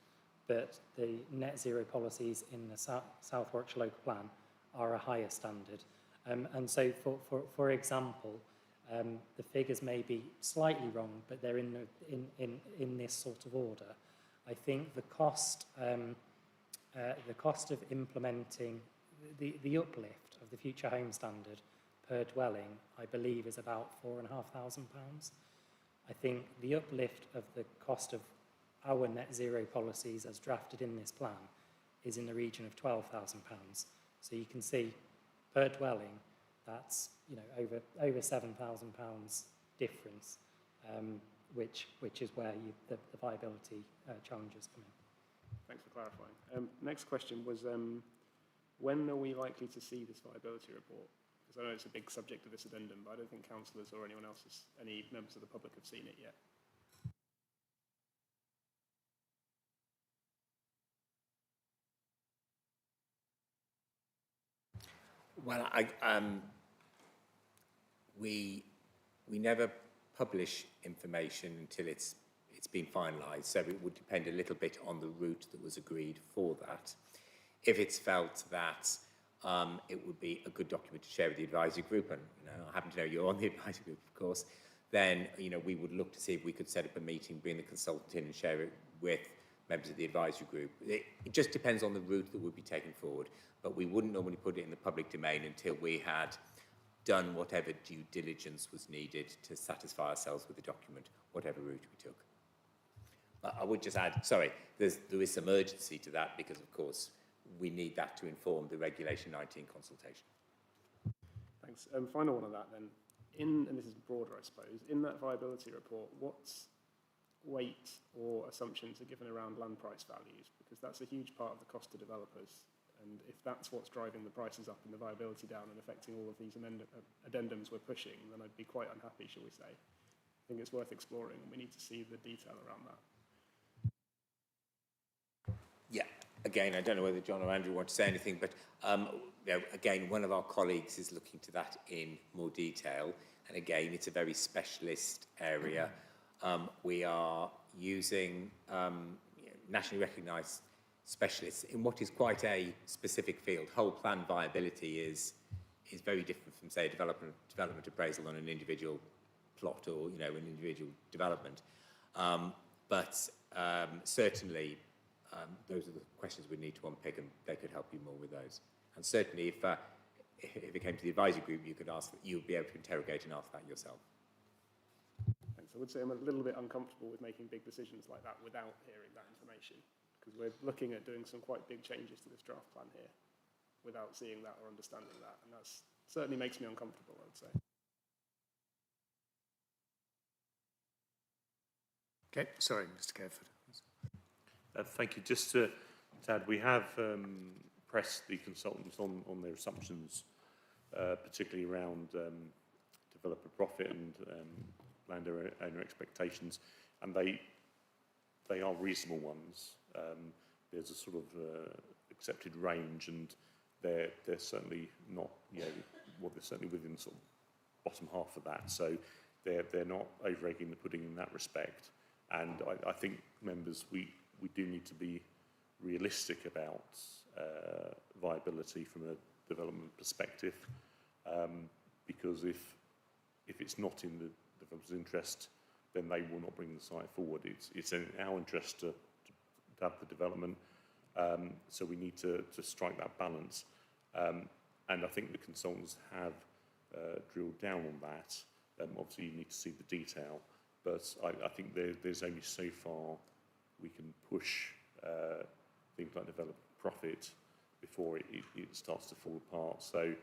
but the net zero policies in the South Warwickshire local plan are a higher standard. And so, for example, the figures may be slightly wrong, but they're in this sort of order. I think the cost of implementing the uplift of the future home standard per dwelling, I believe, is about £4,500. I think the uplift of the cost of our net zero policies as drafted in this plan is in the region of £12,000. So you can see per dwelling, that's, you know, over £7,000 difference, which is where the viability challenges come in. Thanks for clarifying. Next question was, when are we likely to see this viability report? Because I know it's a big subject of this addendum, but I don't think councillors or anyone else, any members of the public have seen it yet. Well, we never publish information until it's been finalised, so it would depend a little bit on the route that was agreed for that. If it's felt that it would be a good document to share with the advisory group, and I happen to know you're on the advisory group, of course, then we would look to see if we could set up a meeting, bring the consultant in and share it with members of the advisory group. It just depends on the route that would be taken forward, but we wouldn't normally put it in the public domain until we had done whatever due diligence was needed to satisfy ourselves with the document, whatever route we took. I would just add, sorry, there is some urgency to that because, of course, we need that to inform the Regulation 19 consultation. Thanks. Final one on that then. And this is broader, I suppose, in that viability report, what weight or assumptions are given around land price values? Because that's a huge part of the cost to developers. And if that's what's driving the prices up and the viability down and affecting all of these addendums we're pushing, then I'd be quite unhappy, shall we say. I think it's worth exploring, and we need to see the detail around that. Yeah, again, I don't know whether John or Andrew want to say anything, but again, one of our colleagues is looking to that in more detail. And again, it's a very specialist area. We are using nationally recognised specialists in what is quite a specific field. Whole plan viability is very different from, say, development appraisal on an individual plot or an individual development. Certainly, those are the questions we need to unpick, and they could help you more with those. And certainly, if it came to the advisory group, you would be able to interrogate and ask that yourself. Thanks. I would say I'm a little bit uncomfortable with making big decisions like that without hearing that information, because we're looking at doing some quite big changes to this draft plan here without seeing that or understanding that, and that certainly makes me uncomfortable, I would say. Okay, sorry, Mr. Careford. Thank you. Just to add, we have pressed the consultants on their assumptions, particularly around developer profit and landowner expectations, and they are reasonable ones. There's a sort of accepted range, and they're certainly not, they're certainly within the sort of bottom half of that. So they're not over-egging the pudding in that respect. And I think members, we do need to be realistic about viability from a development perspective, because if it's not in the developer's interest, then they will not bring the site forward. It's in our interest to have the development, so we need to strike that balance. And I think the consultants have drilled down on that. Obviously, you need to see the detail, but I think there's only so far we can push things like developer profit before it starts to fall apart. So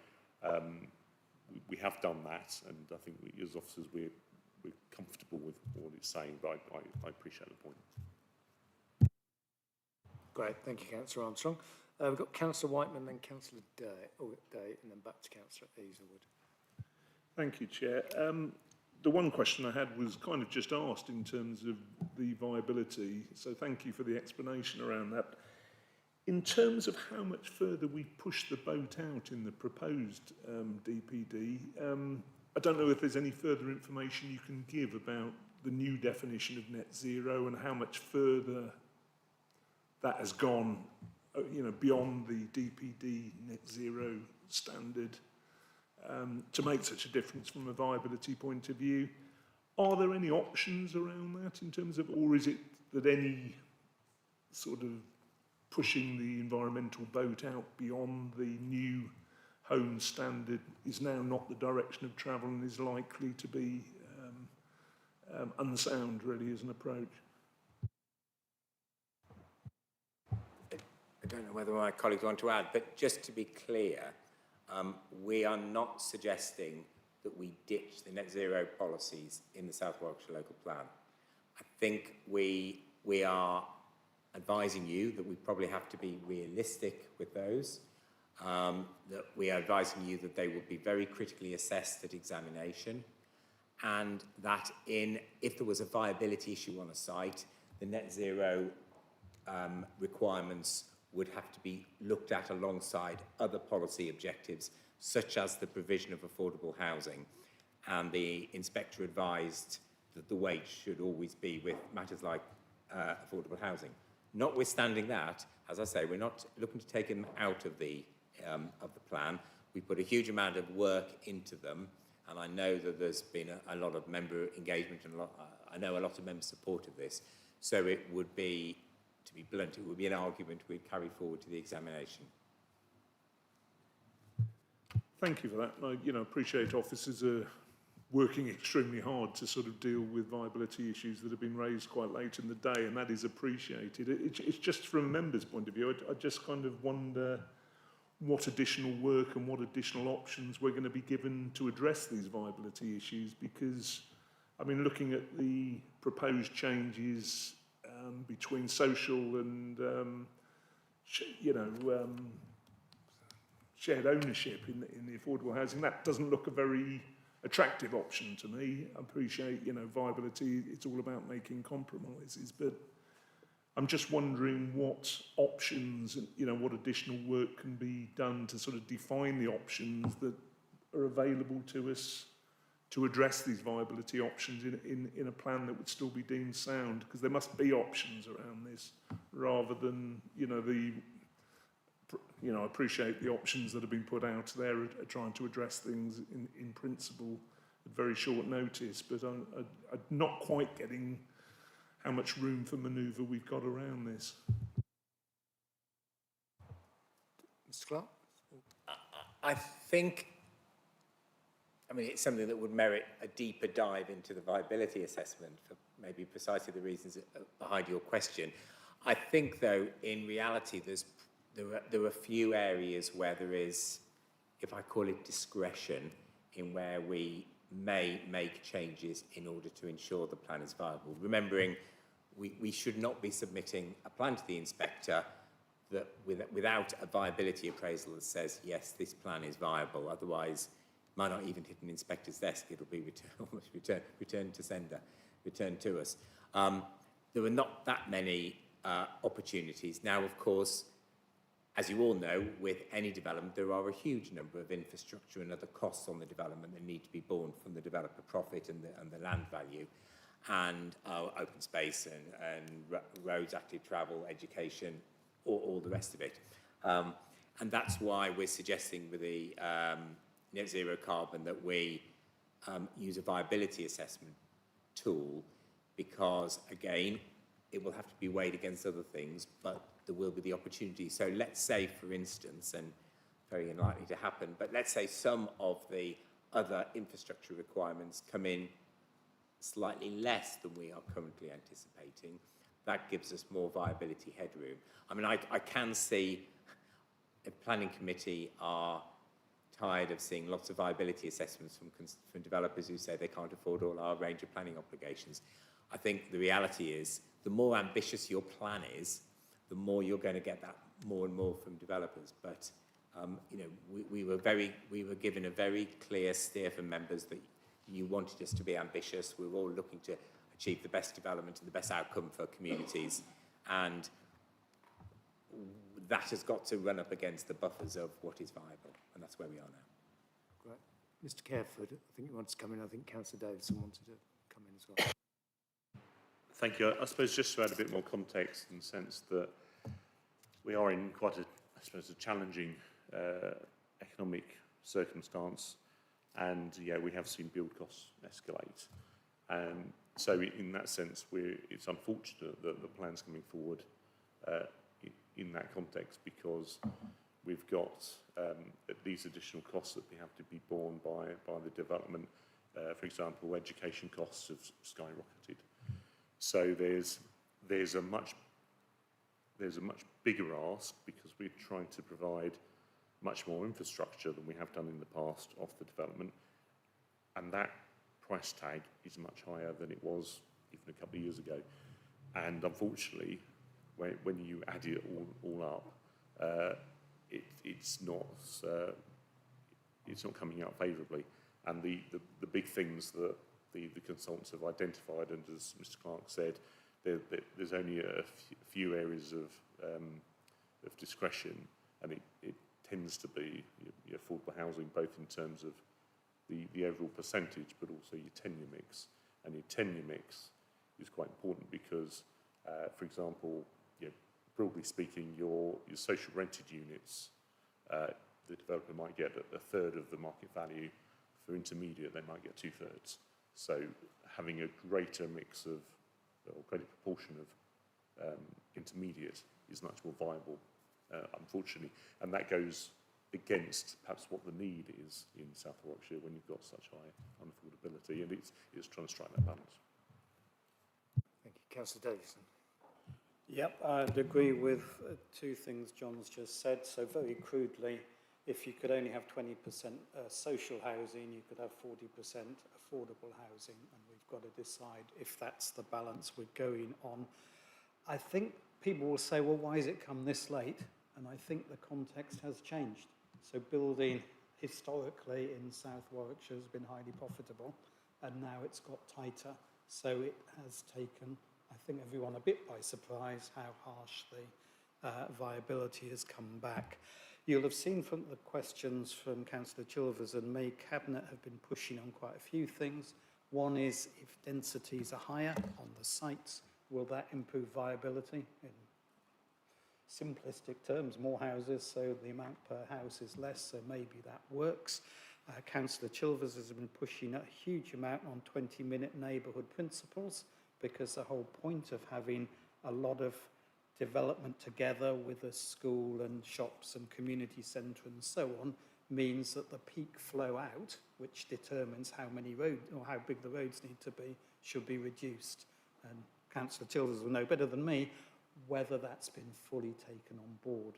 we have done that, and I think as officers we're comfortable with what it's saying, but I appreciate the point. Great, thank you, Councillor Armstrong. We've got Councillor Whiteman, then Councillor Day, and then back to Councillor Hazelwood. Thank you, Chair. The one question I had was kind of just asked in terms of the viability, so thank you for the explanation around that. In terms of how much further we push the boat out in the proposed DPD, I don't know if there's any further information you can give about the new definition of net zero and how much further that has gone, beyond the DPD net zero standard, to make such a difference from a viability point of view. Are there any options around that in terms of, or is it that any sort of pushing the environmental boat out beyond the new home standard is now not the direction of travel and is likely to be unsound, really, as an approach? I don't know whether my colleagues want to add, but just to be clear, we are not suggesting that we ditch the net zero policies in the South Warwickshire Local Plan. I think we are advising you that we probably have to be realistic with those, that we are advising you that they will be very critically assessed at examination, and that if there was a viability issue on a site, the net zero requirements would have to be looked at alongside other policy objectives, such as the provision of affordable housing. And the inspector advised that the weight should always be with matters like affordable housing. Notwithstanding that, as I say, we're not looking to take them out of the plan. We put a huge amount of work into them, and I know that there's been a lot of member engagement, and I know a lot of members supported this. So it would be, to be blunt, it would be an argument we'd carry forward to the examination. Thank you for that. I, appreciate officers are working extremely hard to sort of deal with viability issues that have been raised quite late in the day, and that is appreciated. It's just from a member's point of view, I just kind of wonder what additional work and what additional options we're going to be given to address these viability issues, because, I mean, looking at the proposed changes between social and, shared ownership in the affordable housing, that doesn't look a very attractive option to me. I appreciate, viability, it's all about making compromises, but I'm just wondering what options, what additional work can be done to sort of define the options that are available to us to address these viability options in a plan that would still be deemed sound, because there must be options around this rather than, I appreciate the options that have been put out there are trying to address things in principle at very short notice, but I'm not quite getting how much room for manoeuvre we've got around this. Mr. Clark? I think, it's something that would merit a deeper dive into the viability assessment for maybe precisely the reasons behind your question. I think, though, in reality, there are a few areas where there is, if I call it discretion, in where we may make changes in order to ensure the plan is viable. Remembering, we should not be submitting a plan to the inspector that without a viability appraisal that says, yes, this plan is viable. Otherwise, it might not even hit an inspector's desk. It'll be returned to sender, returned to us. There are not that many opportunities. Now, of course, as you all know, with any development, there are a huge number of infrastructure and other costs on the development that need to be borne from the developer profit and the land value, and open space and roads, active travel, education, all the rest of it. And that's why we're suggesting with the net zero carbon that we use a viability assessment tool, because, again, it will have to be weighed against other things, but there will be the opportunity. So let's say, for instance, and very unlikely to happen, but let's say some of the other infrastructure requirements come in slightly less than we are currently anticipating. That gives us more viability headroom. I can see the planning committee are tired of seeing lots of viability assessments from developers who say they can't afford all our range of planning obligations. I think the reality is, the more ambitious your plan is, the more you're going to get that more and more from developers. But we were given a very clear steer from members that you wanted us to be ambitious. We were all looking to achieve the best development and the best outcome for communities, and that has got to run up against the buffers of what is viable, and that's where we are now. Great. Mr. Careford, I think you wanted to come in. I think Councillor Davison wanted to come in as well. Thank you. I suppose just to add a bit more context, in the sense that we are in quite a challenging economic circumstance, and we have seen build costs escalate. So in that sense, it's unfortunate that the plan's coming forward in that context, because we've got these additional costs that we have to be borne by the development. For example, education costs have skyrocketed. So there's a much bigger ask, because we're trying to provide much more infrastructure than we have done in the past off the development, and that price tag is much higher than it was even a couple of years ago. And unfortunately, when you add it all up, it's not coming out favourably. And the big things that the consultants have identified, and as Mr. Clark said, there's only a few areas of discretion, and it tends to be your affordable housing, both in terms of the overall percentage, but also your tenure mix. And your tenure mix is quite important because, for example, broadly speaking, your social rented units, the developer might get a third of the market value. For intermediate, they might get 2/3. So having a greater mix of, or greater proportion of intermediate is much more viable, unfortunately. And that goes against perhaps what the need is in South Warwickshire when you've got such high unaffordability, and it's trying to strike that balance. Thank you. Councillor Davison. Yep, I'd agree with two things John's just said. So very crudely, if you could only have 20% social housing, you could have 40% affordable housing, and we've got to decide if that's the balance we're going on. I think people will say, well, why has it come this late? And I think the context has changed. So building historically in South Warwickshire has been highly profitable, and now it's got tighter. So it has taken, I think, everyone a bit by surprise how harsh the viability has come back. You'll have seen from the questions from Councillor Chilvers and me, Cabinet have been pushing on quite a few things. One is if densities are higher on the sites, will that improve viability? In simplistic terms, more houses, so the amount per house is less, so maybe that works. Councillor Chilvers has been pushing a huge amount on 20-minute neighbourhood principles, because the whole point of having a lot of development together with a school and shops and community centre and so on means that the peak flow out, which determines how many roads or how big the roads need to be, should be reduced. And Councillor Chilvers will know better than me whether that's been fully taken on board.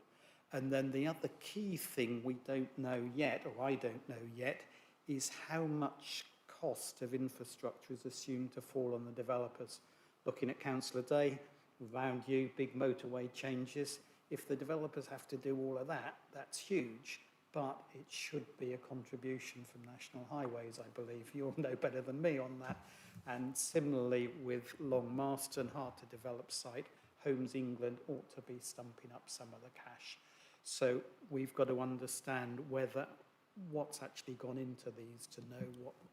And then the other key thing we don't know yet, or I don't know yet, is how much cost of infrastructure is assumed to fall on the developers. Looking at Councillor Day, around you, big motorway changes. If the developers have to do all of that, that's huge, but it should be a contribution from National Highways, I believe. You'll know better than me on that. And similarly with Long Marston, hard to develop site, Homes England ought to be stumping up some of the cash. So we've got to understand what's actually gone into these to know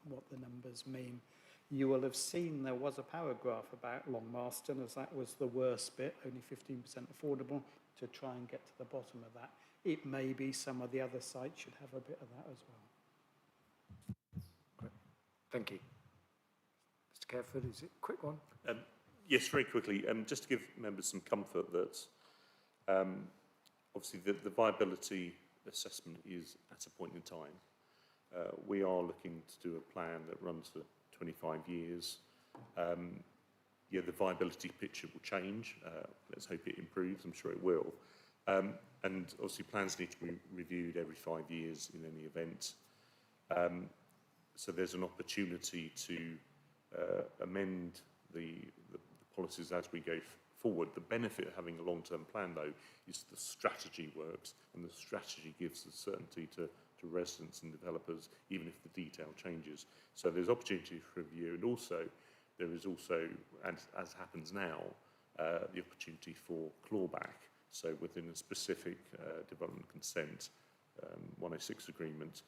what the numbers mean. You will have seen there was a paragraph about Long Marston, as that was the worst bit, only 15% affordable, to try and get to the bottom of that. It may be some of the other sites should have a bit of that as well. Great. Thank you. Mr. Careford, is it a quick one? Yes, very quickly, just to give members some comfort that obviously the viability assessment is at a point in time. We are looking to do a plan that runs for 25 years. Yeah, the viability picture will change. Let's hope it improves. I'm sure it will. And obviously plans need to be reviewed every 5 years in any event. So there's an opportunity to amend the policies as we go forward. The benefit of having a long-term plan, though, is the strategy works, and the strategy gives the certainty to residents and developers, even if the detail changes. So there's opportunity for review, and also there is also, as happens now, the opportunity for clawback. So within a specific development consent 106 agreement,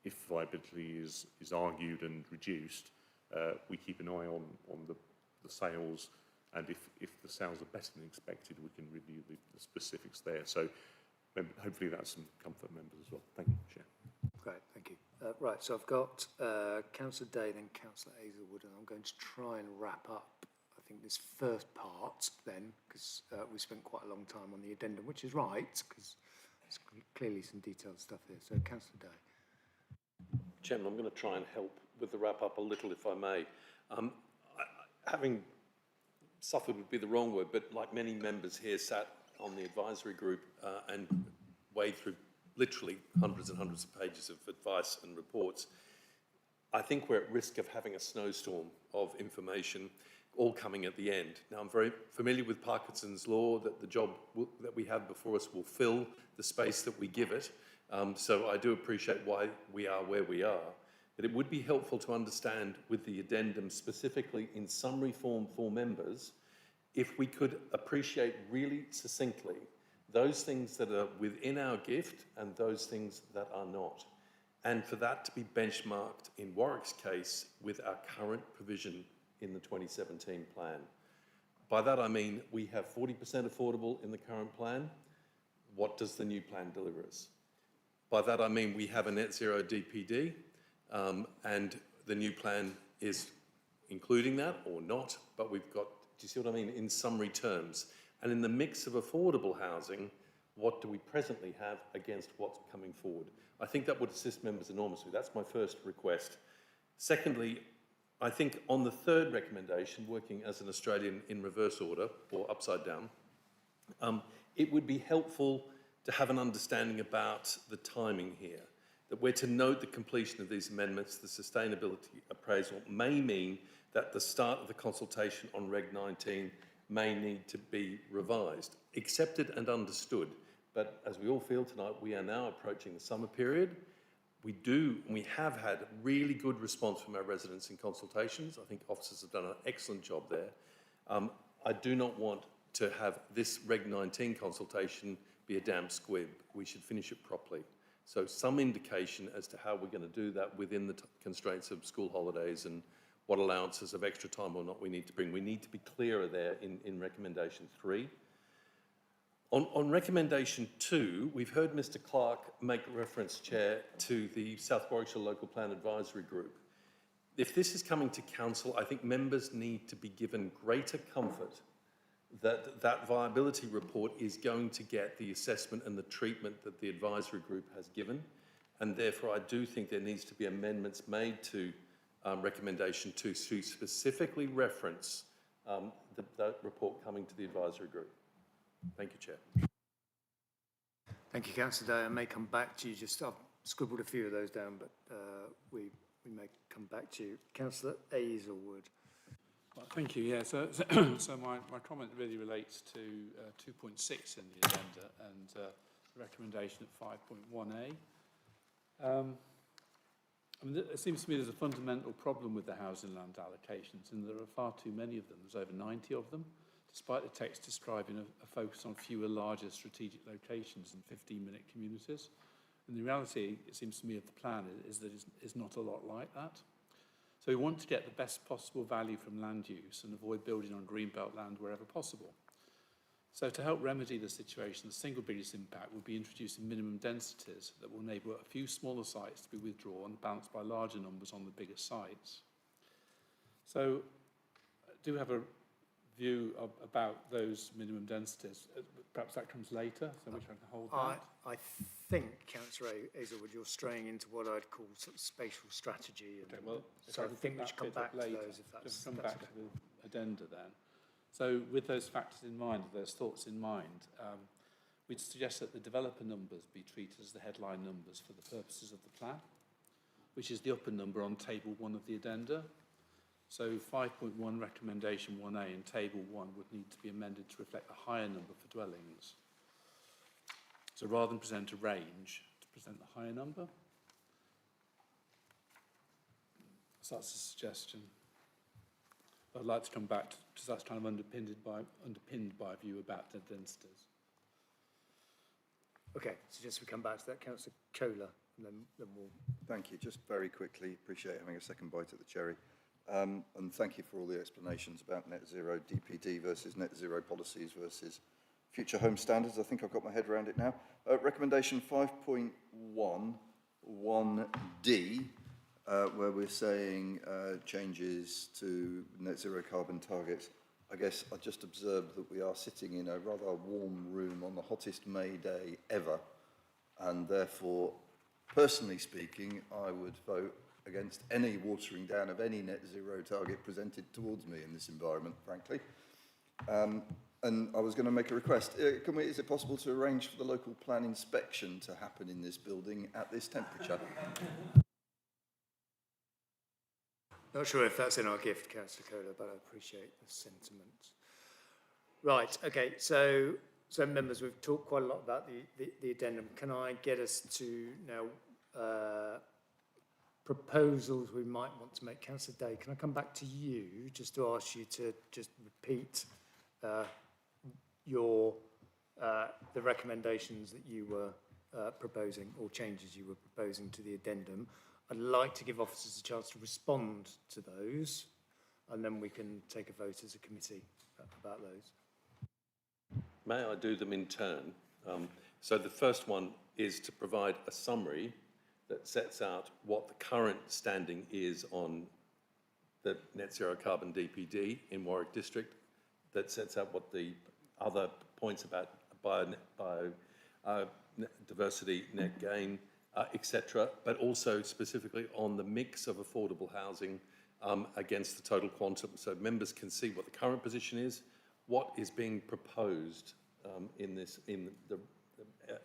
if viability is argued and reduced, we keep an eye on the sales, and if the sales are better than expected, we can review the specifics there. So hopefully that's some comfort members as well. Thank you, Chair. Great, thank you. Right, so I've got Councillor Day, then Councillor Hazelwood, and I'm going to try and wrap up, I think, this first part then, because we spent quite a long time on the addendum, which is right, because there's clearly some detailed stuff here. So, Councillor Day. Chairman, I'm going to try and help with the wrap up a little, if I may. Having suffered would be the wrong word, but like many members here sat on the advisory group and wade through literally hundreds and hundreds of pages of advice and reports, I think we're at risk of having a snowstorm of information all coming at the end. Now, I'm very familiar with Parkinson's law, that the job that we have before us will fill the space that we give it. So I do appreciate why we are where we are. But it would be helpful to understand with the addendum, specifically in summary form for members, if we could appreciate really succinctly those things that are within our gift and those things that are not. And for that to be benchmarked in Warwick's case with our current provision in the 2017 plan. By that I mean we have 40% affordable in the current plan. What does the new plan deliver us? By that I mean we have a net zero DPD, and the new plan is including that or not, but we've got, do you see what I mean, in summary terms. And in the mix of affordable housing, what do we presently have against what's coming forward. I think that would assist members enormously. That's my first request. Secondly, I think on the third recommendation, working as an Australian in reverse order or upside down, it would be helpful to have an understanding about the timing here, that we're to note the completion of these amendments. The sustainability appraisal may mean that the start of the consultation on Reg 19 may need to be revised. Accepted and understood, but as we all feel tonight, we are now approaching the summer period. We have had really good response from our residents in consultations. I think officers have done an excellent job there. I do not want to have this Reg 19 consultation be a damp squib. We should finish it properly. So some indication as to how we're going to do that within the constraints of school holidays and what allowances of extra time or not we need to bring. We need to be clearer there in recommendation 3. On recommendation 2, we've heard Mr Clark make reference, Chair, to the South Warwickshire Local Plan Advisory Group. If this is coming to Council, I think members need to be given greater comfort that that viability report is going to get the assessment and the treatment that the advisory group has given. And therefore, I do think there needs to be amendments made to recommendation 2 to specifically reference that report coming to the advisory group. Thank you, Chair. Thank you, Councillor Day. I may come back to you. I've scribbled a few of those down, but we may come back to you. Councillor Aizlewood. Well, thank you. Yeah. So my comment really relates to 2.6 in the agenda and the recommendation at 5.1a. I mean, it seems to me there's a fundamental problem with the housing land allocations, and there are far too many of them. There's over 90 of them, despite the text describing a focus on fewer, larger strategic locations and 15-minute communities. And the reality, it seems to me, of the plan is that it's not a lot like that. So we want to get the best possible value from land use and avoid building on greenbelt land wherever possible. So to help remedy the situation, the single biggest impact would be introducing minimum densities that will enable a few smaller sites to be withdrawn, balanced by larger numbers on the bigger sites. So I do have a view about those minimum densities. Perhaps that comes later, so which I can hold that. I think, Councillor Aizlewood, you're straying into what I'd call sort of spatial strategy. And, okay, well, so I think we should come back to those if that's... Just come back to the addenda then. So with those factors in mind, those thoughts in mind, we'd suggest that the developer numbers be treated as the headline numbers for the purposes of the plan, which is the upper number on table 1 of the addenda. So 5.1 recommendation 1A in table 1 would need to be amended to reflect the higher number for dwellings. So rather than present a range, to present the higher number. So that's a suggestion. I'd like to come back to that's kind of underpinned by a view about the densities. Okay, so just we come back to that, Councillor Kohler, and then we'll... Thank you. Just very quickly, appreciate having a second bite at the cherry. And thank you for all the explanations about net zero DPD versus net zero policies versus future home standards. I think I've got my head around it now. Recommendation 5.1, 1D, where we're saying changes to net zero carbon targets. I guess I just observed that we are sitting in a rather warm room on the hottest May day ever, and therefore, personally speaking, I would vote against any watering down of any net zero target presented towards me in this environment, frankly. And I was going to make a request. Is it possible to arrange for the local plan inspection to happen in this building at this temperature? Not sure if that's in our gift, Councillor Kohler, but I appreciate the sentiment. Right, okay, so members, we've talked quite a lot about the addendum. Can I get us to now proposals we might want to make? Councillor Day, can I come back to you just to ask you to just repeat the recommendations that you were proposing, or changes you were proposing to the addendum? I'd like to give officers a chance to respond to those, and then we can take a vote as a committee about those. May I do them in turn? So the first one is to provide a summary that sets out what the current standing is on the net zero carbon DPD in Warwick District, that sets out what the other points about diversity, net gain, etc., but also specifically on the mix of affordable housing against the total quantum, so members can see what the current position is, what is being proposed in the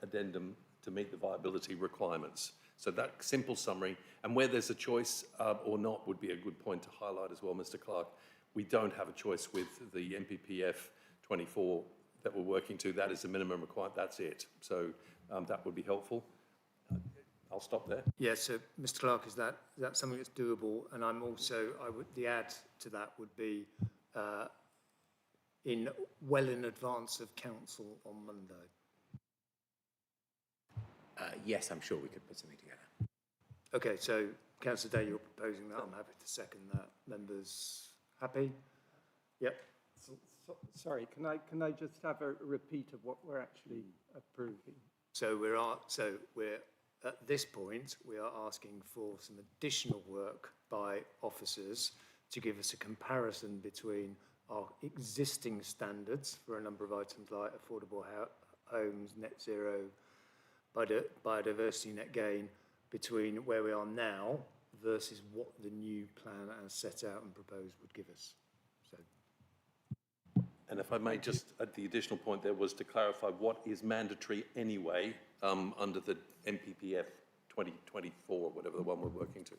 addendum to meet the viability requirements. So that simple summary, and where there's a choice or not would be a good point to highlight as well, Mr. Clark. We don't have a choice with the MPPF 24 that we're working to. That is the minimum requirement, that's it. So that would be helpful. I'll stop there. Yeah, so Mr. Clark, is that something that's doable? And the add to that would be well in advance of council on Monday. Yes, I'm sure we could put something together. Okay, so Councillor Day, you're proposing that. I'm happy to second that. Members happy? Yep. Sorry, can I just have a repeat of what we're actually approving? So we're at this point, we are asking for some additional work by officers to give us a comparison between our existing standards for a number of items like affordable homes, net zero, biodiversity, net gain, between where we are now versus what the new plan as set out and proposed would give us. So. And if I may, just at the additional point there was to clarify what is mandatory anyway under the MPPF 2024, whatever the one we're working to.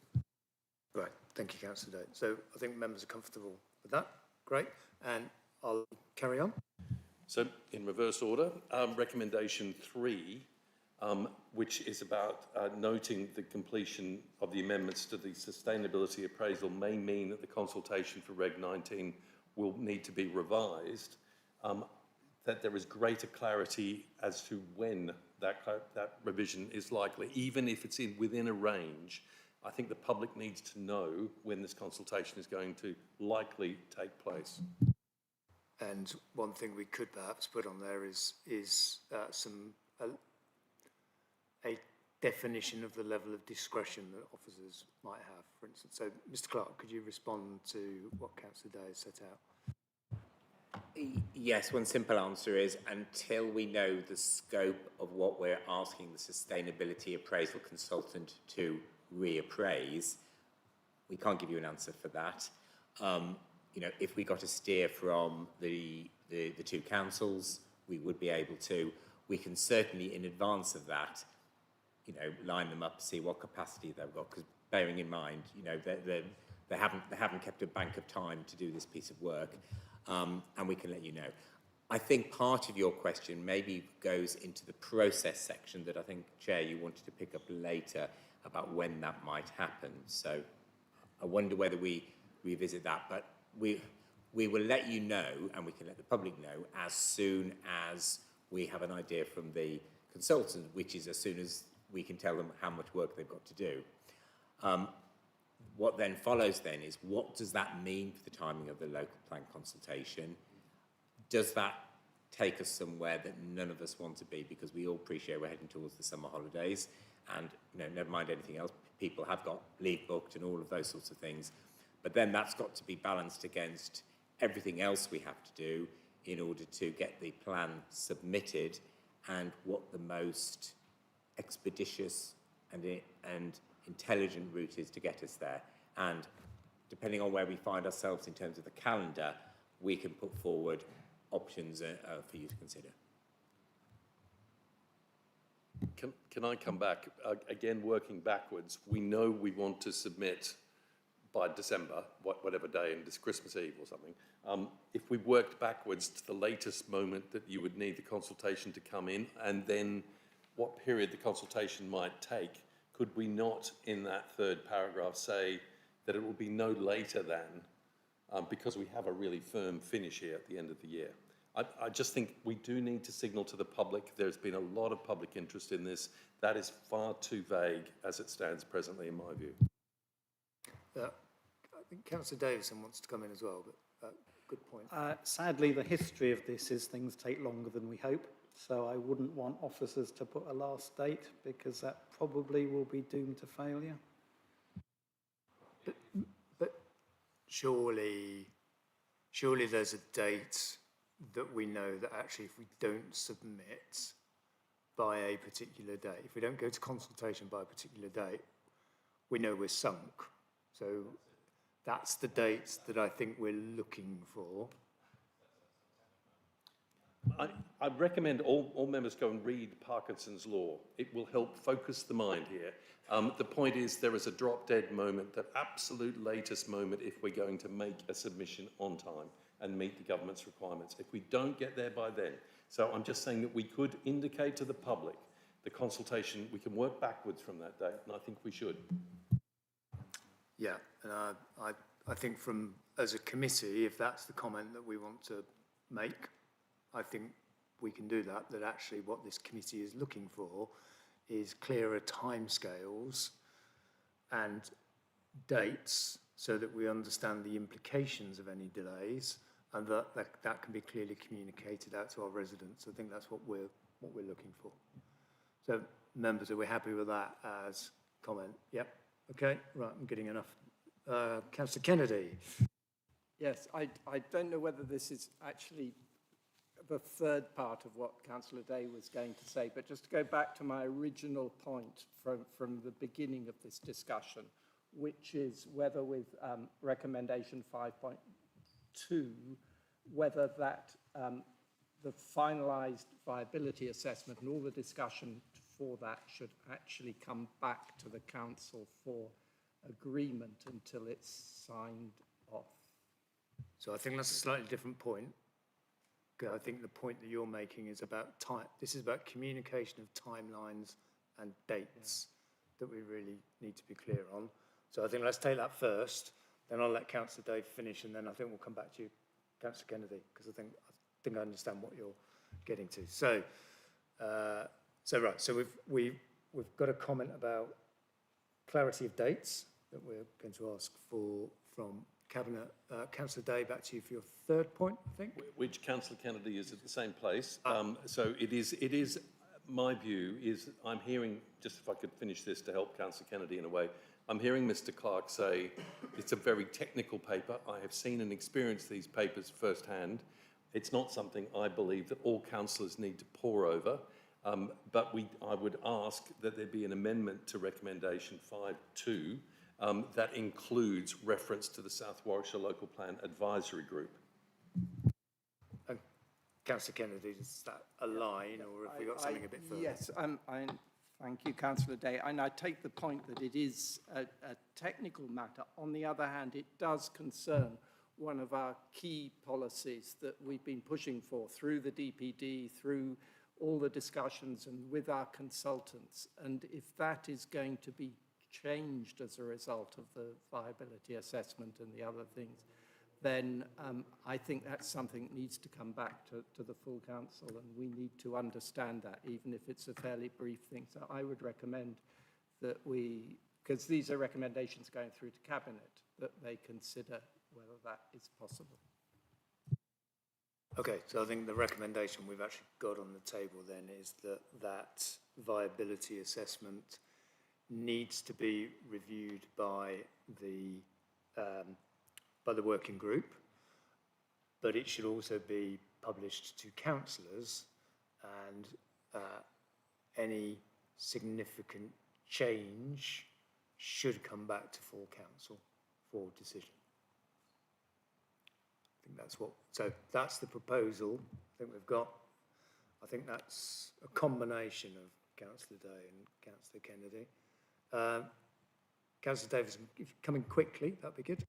Right, thank you, Councillor Day. So I think members are comfortable with that. Great, and I'll carry on. So in reverse order, recommendation 3, which is about noting the completion of the amendments to the sustainability appraisal may mean that the consultation for Reg 19 will need to be revised, that there is greater clarity as to when that revision is likely, even if it's within a range. I think the public needs to know when this consultation is going to likely take place. And one thing we could perhaps put on there is a definition of the level of discretion that officers might have, for instance. So, Mr. Clark, could you respond to what Councillor Day has set out? Yes, one simple answer is until we know the scope of what we're asking the sustainability appraisal consultant to reappraise, we can't give you an answer for that. If we got a steer from the two councils, we would be able to. We can certainly, in advance of that, line them up, see what capacity they've got. Because bearing in mind, they haven't kept a bank of time to do this piece of work, and we can let you know. I think part of your question maybe goes into the process section that I think, Chair, you wanted to pick up later about when that might happen. So I wonder whether we revisit that, but we will let you know, and we can let the public know as soon as we have an idea from the consultant, which is as soon as we can tell them how much work they've got to do. What then follows then is, what does that mean for the timing of the local plan consultation? Does that take us somewhere that none of us want to be? Because we all appreciate we're heading towards the summer holidays, and never mind anything else, people have got leave booked and all of those sorts of things. But then that's got to be balanced against everything else we have to do in order to get the plan submitted, and what the most expeditious and intelligent route is to get us there. And depending on where we find ourselves in terms of the calendar, we can put forward options for you to consider. Can I come back? Again, working backwards, we know we want to submit by December, whatever day, and it's Christmas Eve or something. If we worked backwards to the latest moment that you would need the consultation to come in, and then what period the consultation might take, could we not, in that third paragraph, say that it will be no later than, because we have a really firm finish here at the end of the year? I just think we do need to signal to the public. There's been a lot of public interest in this. That is far too vague as it stands presently, in my view. I think Councillor Davison wants to come in as well, but good point. Sadly, the history of this is things take longer than we hope. So I wouldn't want officers to put a last date, because that probably will be doomed to failure. But surely there's a date that we know that actually if we don't submit, by a particular date. If we don't go to consultation by a particular date, we know we're sunk. So that's the dates that I think we're looking for. I'd recommend all members go and read Parkinson's Law. It will help focus the mind here. The point is there is a drop-dead moment, that absolute latest moment if we're going to make a submission on time and meet the government's requirements. If we don't get there by then, so I'm just saying that we could indicate to the public the consultation, we can work backwards from that date, and I think we should. Yeah, and I think as a committee, if that's the comment that we want to make, I think we can do that, that actually what this committee is looking for is clearer timescales and dates so that we understand the implications of any delays and that can be clearly communicated out to our residents. I think that's what we're looking for. So members, are we happy with that as comment? Yep. Okay, right, I'm getting enough. Councillor Kennedy. Yes, I don't know whether this is actually the third part of what Councillor Day was going to say, but just to go back to my original point from the beginning of this discussion, which is whether with recommendation 5.2, whether that the finalised viability assessment and all the discussion for that should actually come back to the council for agreement until it's signed off. So I think that's a slightly different point. I think the point that you're making is about time. This is about communication of timelines and dates that we really need to be clear on. So I think let's take that first, then I'll let Councillor Dave finish, and then I think we'll come back to you, Councillor Kennedy, because I think I understand what you're getting to. So, right. So we've got a comment about clarity of dates that we're going to ask for from Cabinet. Councillor Day, back to you for your third point, I think. Which Councillor Kennedy is at the same place. So it is, my view is, I'm hearing, just if I could finish this to help Councillor Kennedy in a way, I'm hearing Mr Clark say it's a very technical paper. I have seen and experienced these papers firsthand. It's not something I believe that all councillors need to pore over, but I would ask that there be an amendment to recommendation 5.2 that includes reference to the South Warwickshire Local Plan Advisory Group. Councillor Kennedy, does that align, or have we got something a bit further? Yes, thank you, Councillor Day. And I take the point that it is a technical matter. On the other hand, it does concern one of our key policies that we've been pushing for through the DPD, through all the discussions and with our consultants. And if that is going to be changed as a result of the viability assessment and the other things, then I think that's something that needs to come back to the full council, and we need to understand that, even if it's a fairly brief thing. So I would recommend that we, because these are recommendations going through to Cabinet, that they consider whether that is possible. Okay, so I think the recommendation we've actually got on the table then is that viability assessment needs to be reviewed by the working group, but it should also be published to councillors, and any significant change should come back to full council for decision. I think that's so that's the proposal I think we've got. I think that's a combination of Councillor Day and Councillor Kennedy. Councillor Davis, if you come in quickly, that'd be good.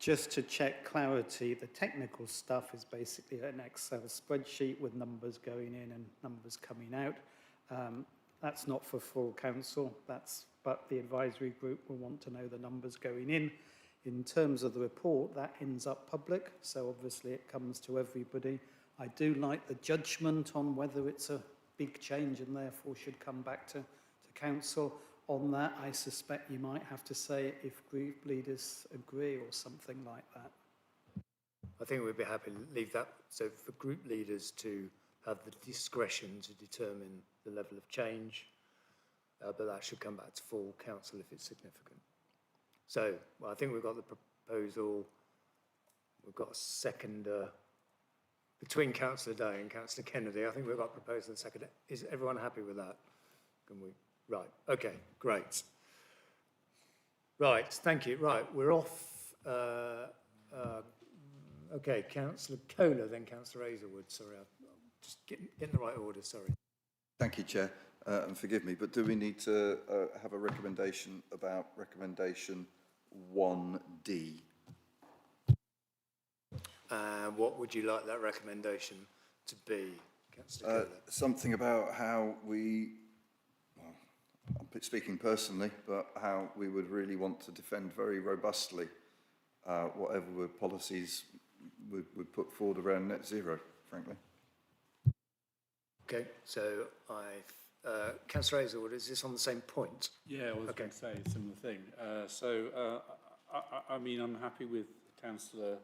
Just to check clarity, the technical stuff is basically an Excel spreadsheet with numbers going in and numbers coming out. That's not for full council, but the advisory group will want to know the numbers going in. In terms of the report, that ends up public, so obviously it comes to everybody. I do like the judgment on whether it's a big change and therefore should come back to council. On that, I suspect you might have to say if group leaders agree or something like that. I think we'd be happy to leave that, so for group leaders to have the discretion to determine the level of change, but that should come back to full council if it's significant. So, well, I think we've got the proposal, we've got a seconder. between Councillor Day and Councillor Kennedy. I think we've got proposed and seconded. Is everyone happy with that? Can we? Right. Okay. Great. Right. Thank you. Right. We're off. Okay. Councillor Kohler, then Councillor Hazelwood. Sorry, I'm just getting in the right order. Sorry. Thank you, Chair, and forgive me, but do we need to have a recommendation about recommendation 1D? What would you like that recommendation to be, Councillor Kohler? Something about how we, well, I'm speaking personally, but how we would really want to defend very robustly whatever policies would put forward around net zero, frankly. Okay, so Councillor Hazelwood, is this on the same point? Yeah, I was going to say a similar thing. I mean, I'm happy with Councillor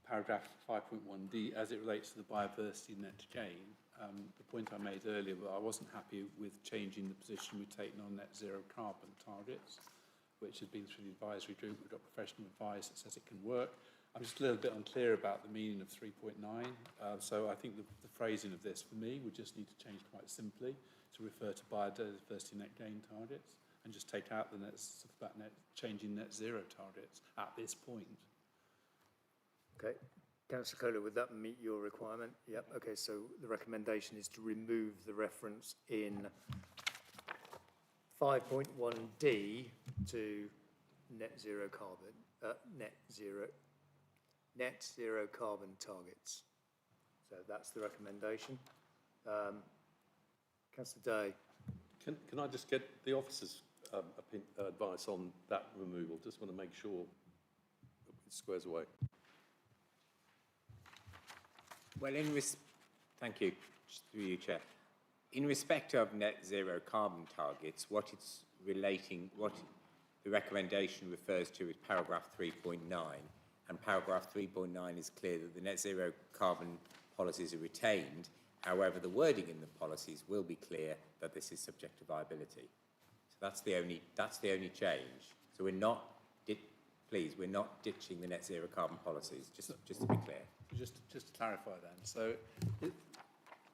paragraph 5.1D as it relates to the biodiversity net gain. The point I made earlier, but I wasn't happy with changing the position we've taken on net zero carbon targets, which has been through the advisory group. We've got professional advice that says it can work. I'm just a little bit unclear about the meaning of 3.9. So I think the phrasing of this, for me, would just need to change quite simply to refer to biodiversity net gain targets and just take out the stuff about changing net zero targets at this point. Okay. Councillor Kohler, would that meet your requirement? Yep. Okay, so the recommendation is to remove the reference in 5.1D to net zero carbon, net zero carbon targets. So that's the recommendation. Councillor Day. Can I just get the officer's advice on that removal? Just want to make sure it squares away. Well, thank you, just through you, Chair. In respect of net zero carbon targets, what the recommendation refers to is paragraph 3.9, and paragraph 3.9 is clear that the net zero carbon policies are retained. However, the wording in the policies will be clear that this is subject to viability. So that's the only change. So we're not ditching the net zero carbon policies, just to be clear. Just to clarify then, so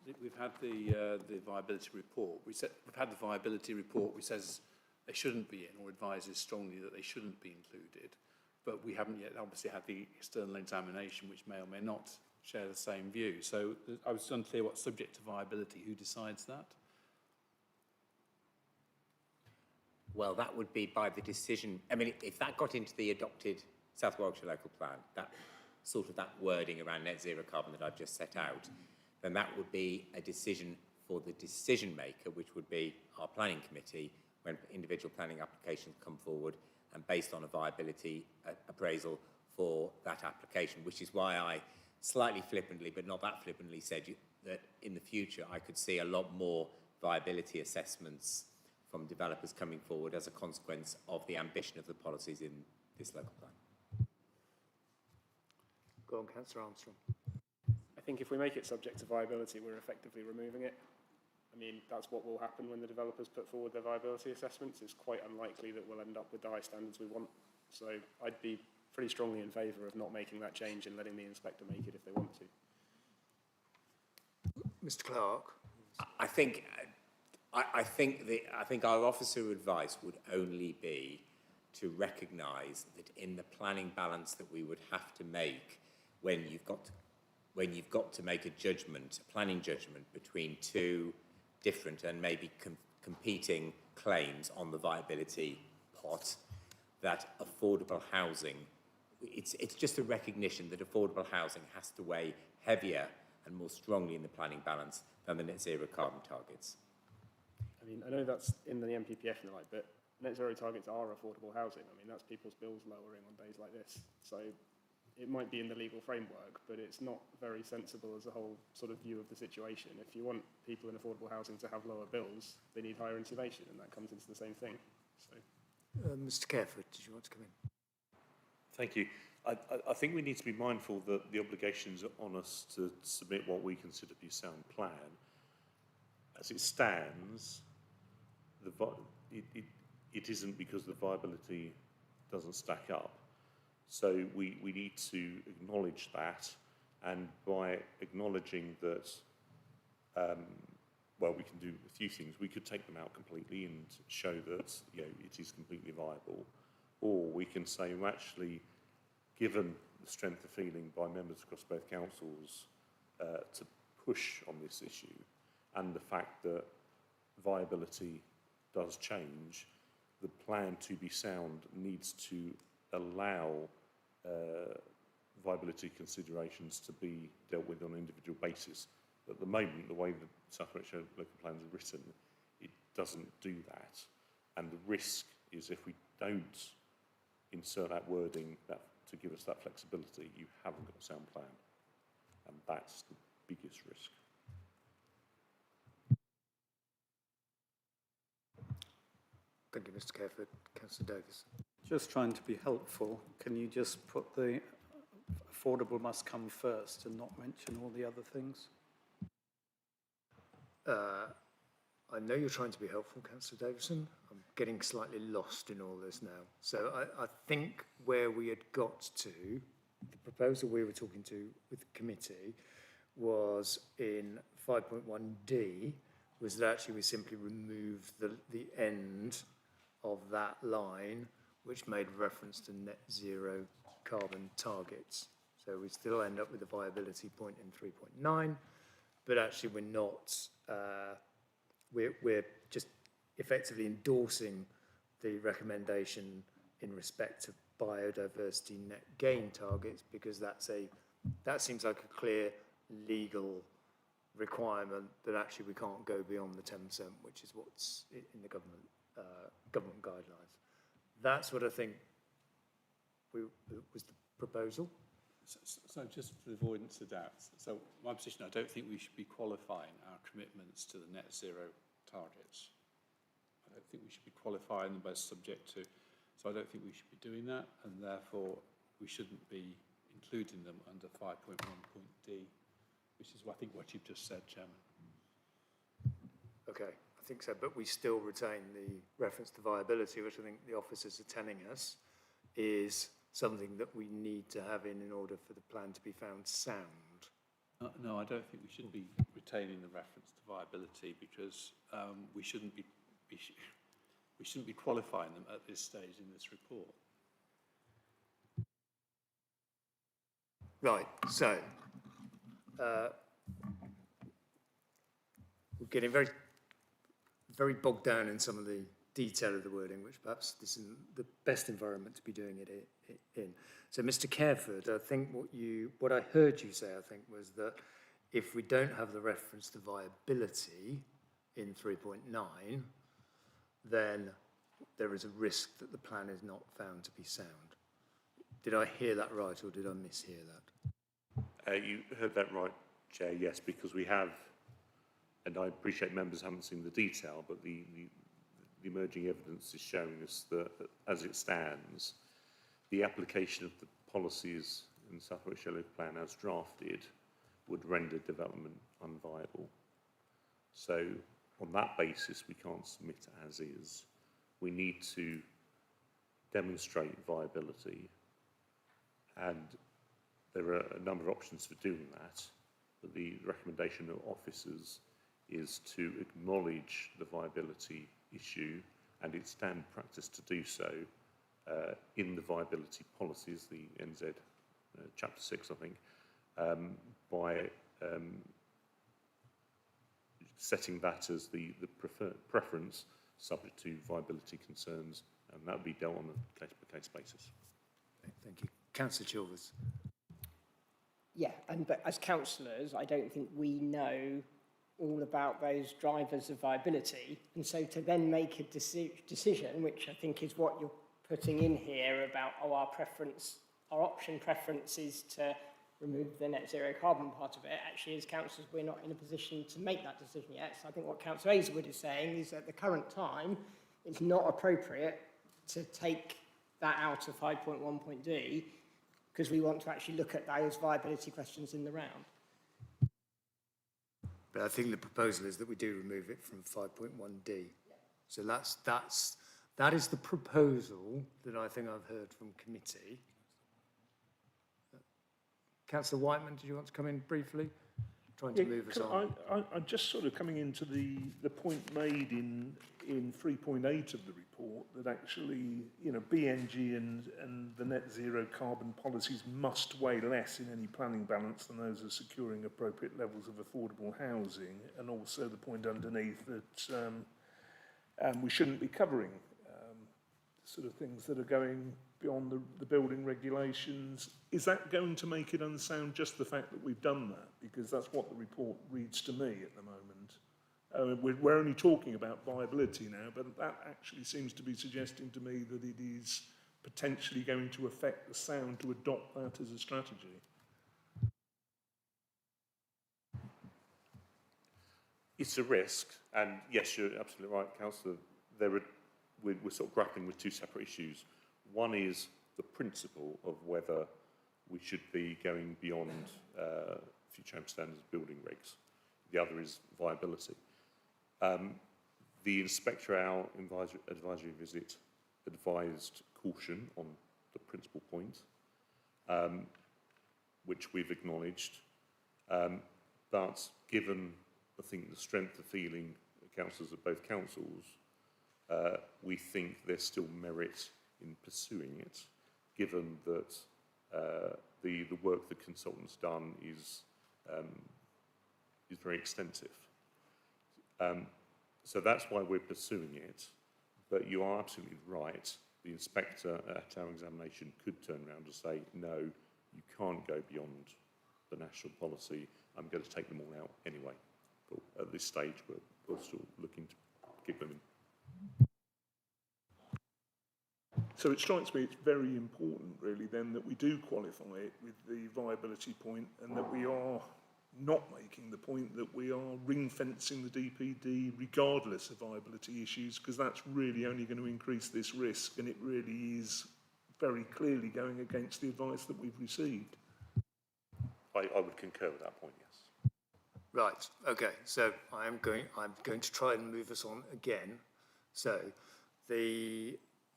we've had the viability report. We've had the viability report which says they shouldn't be in, or advises strongly that they shouldn't be included, but we haven't yet obviously had the external examination which may or may not share the same view. So I was unclear what's subject to viability. Who decides that? Well, that would be by the decision. I mean, if that got into the adopted South Warwickshire local plan, that wording around net zero carbon that I've just set out, then that would be a decision for the decision maker, which would be our planning committee, when individual planning applications come forward and based on a viability appraisal for that application, which is why I slightly flippantly, but not that flippantly, said that in the future I could see a lot more viability assessments from developers coming forward as a consequence of the ambition of the policies in this local plan. Go on, Councillor Armstrong. I think if we make it subject to viability, we're effectively removing it. I mean, that's what will happen when the developers put forward their viability assessments. It's quite unlikely that we'll end up with the high standards we want. So I'd be pretty strongly in favour of not making that change and letting the inspector make it if they want to. Mr. Clark. I think our officer advice would only be to recognise that in the planning balance that we would have to make when you've got to make a judgment, a planning judgment between two different and maybe competing claims on the viability pot, that affordable housing, it's just a recognition that affordable housing has to weigh heavier and more strongly in the planning balance than the net zero carbon targets. I mean, I know that's in the MPPF and the like, but net zero targets are affordable housing. I mean, that's people's bills lowering on days like this. So it might be in the legal framework, but it's not very sensible as a whole sort of view of the situation. If you want people in affordable housing to have lower bills, they need higher insulation, and that comes into the same thing. So, Mr. Careford, did you want to come in? Thank you. I think we need to be mindful that the obligations are on us to submit what we consider to be a sound plan. As it stands, it isn't because the viability doesn't stack up. So we need to acknowledge that And by acknowledging that, well, we can do a few things. We could take them out completely and show that, you know, it is completely viable. Or we can say, well, actually, given the strength of feeling by members across both councils to push on this issue, and the fact that viability does change, the plan to be sound needs to allow viability considerations to be dealt with on an individual basis. At the moment, the way the South Yorkshire local plans are written, it doesn't do that. And the risk is if we don't insert that wording that to give us that flexibility, you haven't got a sound plan. And that's the biggest risk. Thank you, Mr. Careford. Councillor Davis. Just trying to be helpful, can you just put the affordable must come first and not mention all the other things? I know you're trying to be helpful, Councillor Davison. I'm getting slightly lost in all this now. So I think where we had got to, the proposal we were talking to with the committee was in 5.1D, was that actually we simply remove the end of that line, which made reference to net zero carbon targets. So we still end up with a viability point in 3.9, but actually we're not, we're just effectively endorsing the recommendation in respect of biodiversity net gain targets, because that seems like a clear legal requirement that actually we can't go beyond the 10%, which is what's in the government guidelines. That's what I think was the proposal. So just for avoidance of doubt, so my position, I don't think we should be qualifying our commitments to the net zero targets. I don't think we should be qualifying them as subject to, so I don't think we should be doing that, and therefore we shouldn't be including them under 5.1.D, which is I think what you've just said, Chairman. Okay, I think so, but we still retain the reference to viability, which I think the officers are telling us is something that we need to have in order for the plan to be found sound. No, I don't think we should be retaining the reference to viability, because we shouldn't be qualifying them at this stage in this report. Right, so we're getting very bogged down in some of the detail of the wording, which perhaps this isn't the best environment to be doing it in. So, Mr. Careford, I think what I heard you say, I think, was that if we don't have the reference to viability in 3.9, then there is a risk that the plan is not found to be sound. Did I hear that right, or did I mishear that? You heard that right, Chair, yes, because we have, and I appreciate members haven't seen the detail, but the emerging evidence is showing us that, as it stands, the application of the policies in the South Yorkshire Local Plan as drafted would render development unviable. So, on that basis, we can't submit as is. We need to demonstrate viability, and there are a number of options for doing that, but the recommendation of officers is to acknowledge the viability issue, and it's standard practice to do so in the viability policies, the NZ Chapter 6, I think, by setting that as the preference subject to viability concerns, and that would be dealt on a case-by-case basis. Okay, thank you. Councillor Chilvers. Yeah, but as councillors, I don't think we know all about those drivers of viability, and so to then make a decision, which I think is what you're putting in here about, our option preference is to remove the net zero carbon part of it, actually as councillors we're not in a position to make that decision yet. So I think what Councillor Aizwood is saying is at the current time it's not appropriate to take that out of 5.1.D because we want to actually look at those viability questions in the round. But I think the proposal is that we do remove it from 5.1D. Yeah. So that is the proposal that I think I've heard from committee. Councillor Whiteman, did you want to come in briefly? Trying to move us on. I'm just sort of coming into the point made in 3.8 of the report that actually, you know, BNG and the net zero carbon policies must weigh less in any planning balance than those of securing appropriate levels of affordable housing, and also the point underneath that we shouldn't be covering sort of things that are going beyond the building regulations. Is that going to make it unsound, just the fact that we've done that? Because that's what the report reads to me at the moment. We're only talking about viability now, but that actually seems to be suggesting to me that it is potentially going to affect the sound to adopt that as a strategy. It's a risk, and yes, you're absolutely right, Councillor. We're sort of grappling with two separate issues. One is the principle of whether we should be going beyond future home standards building regs. The other is viability. The inspector at our advisory visit advised caution on the principal point, which we've acknowledged. But given, I think, the strength of feeling councillors of both councils, we think there's still merit in pursuing it, given that the work the consultant's done is very extensive. So that's why we're pursuing it. But you are absolutely right. The inspector at our examination could turn around and say, no, you can't go beyond the national policy. I'm going to take them all out anyway. But at this stage, we're still looking to keep them in. So it strikes me it's very important, really, then, that we do qualify it with the viability point, and that we are not making the point that we are ring-fencing the DPD regardless of viability issues, because that's really only going to increase this risk, and it really is very clearly going against the advice that we've received. I would concur with that point, yes. Right, okay, so I'm going to try and move us on again. So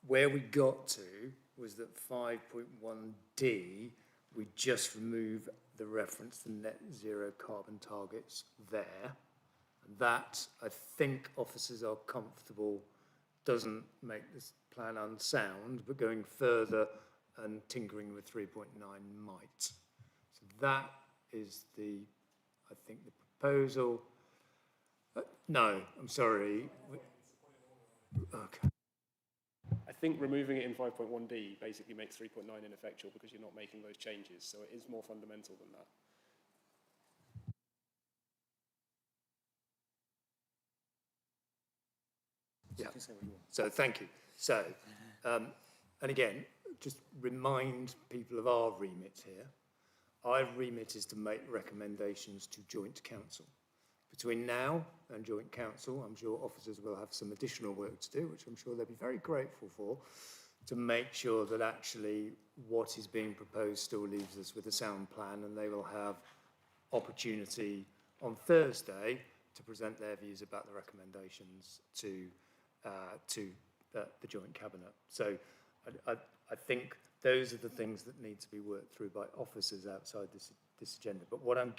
where we got to was that 5.1D, we just remove the reference to net zero carbon targets there. That, I think officers are comfortable, doesn't make this plan unsound, but going further and tinkering with 3.9 might. So that is I think the proposal. No, I'm sorry. Okay. I think removing it in 5.1D basically makes 3.9 ineffectual because you're not making those changes, so it is more fundamental than that. Yeah, so thank you. So, and again, just remind people of our remit here. Our remit is to make recommendations to joint council. Between now and joint council, I'm sure officers will have some additional work to do, which I'm sure they'll be very grateful for, to make sure that actually what is being proposed still leaves us with a sound plan, and they will have opportunity on Thursday to present their views about the recommendations to the joint cabinet. So I think those are the things that need to be worked through by officers outside this agenda. But what I'm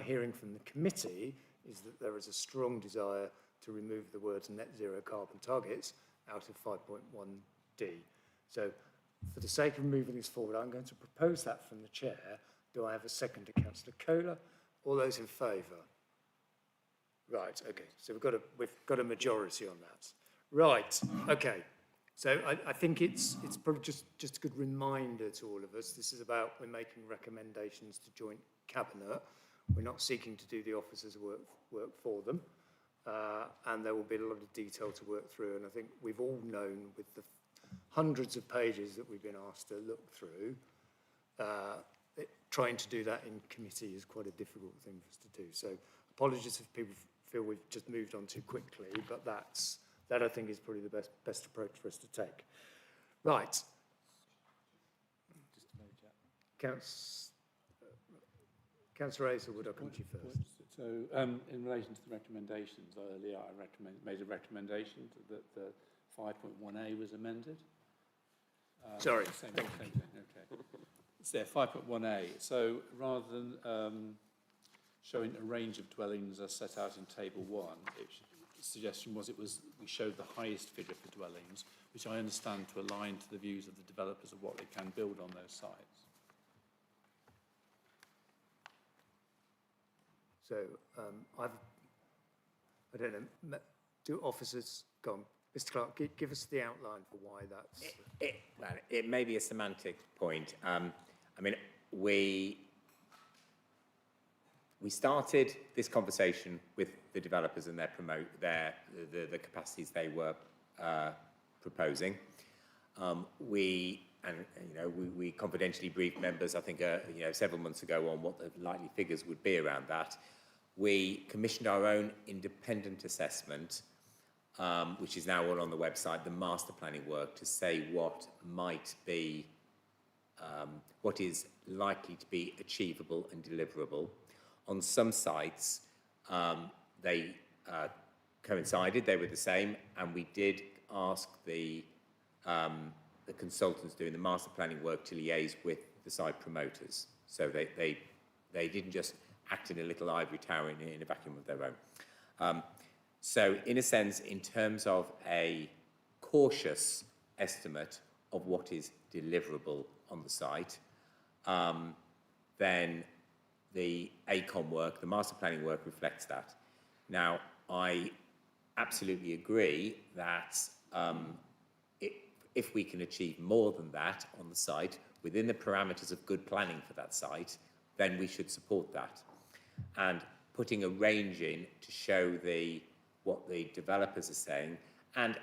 hearing from the committee is that there is a strong desire to remove the words net zero carbon targets out of 5.1D. So for the sake of moving this forward, I'm going to propose that from the chair. Do I have a second to Councillor Kohler? All those in favour? Right, okay, so we've got a majority on that. Right, okay. So I think it's probably just a good reminder to all of us. This is about, we're making recommendations to joint cabinet. We're not seeking to do the officers' work for them. And there will be a lot of detail to work through. And I think we've all known with the hundreds of pages that we've been asked to look through, trying to do that in committee is quite a difficult thing for us to do. So apologies if people feel we've just moved on too quickly, but that I think is probably the best approach for us to take. Right. Councillor Hazelwood, I'll come to you first. So in relation to the recommendations, earlier I made a recommendation that the 5.1A was amended. Sorry. Same thing, okay. It's there, 5.1A. So rather than showing a range of dwellings as set out in Table 1, the suggestion was we showed the highest figure for dwellings, which I understand to align to the views of the developers of what they can build on those sites. So I don't know, do officers, go on, Mr Clark, give us the outline for why that's... Well, it may be a semantic point. I mean, we started this conversation with the developers and the capacities they were proposing. We confidentially briefed members, I think, several months ago on what the likely figures would be around that. We commissioned our own independent assessment, which is now all on the website, the master planning work, to say what might be, what is likely to be achievable and deliverable. On some sites, they coincided, they were the same, and we did ask the consultants doing the master planning work to liaise with the site promoters. So they didn't just act in a little ivory tower in a vacuum of their own. So in a sense, in terms of a cautious estimate of what is deliverable on the site, then the ACOM work, the master planning work, reflects that. Now, I absolutely agree that if we can achieve more than that on the site, within the parameters of good planning for that site, then we should support that. And putting a range in to show what the developers are saying, and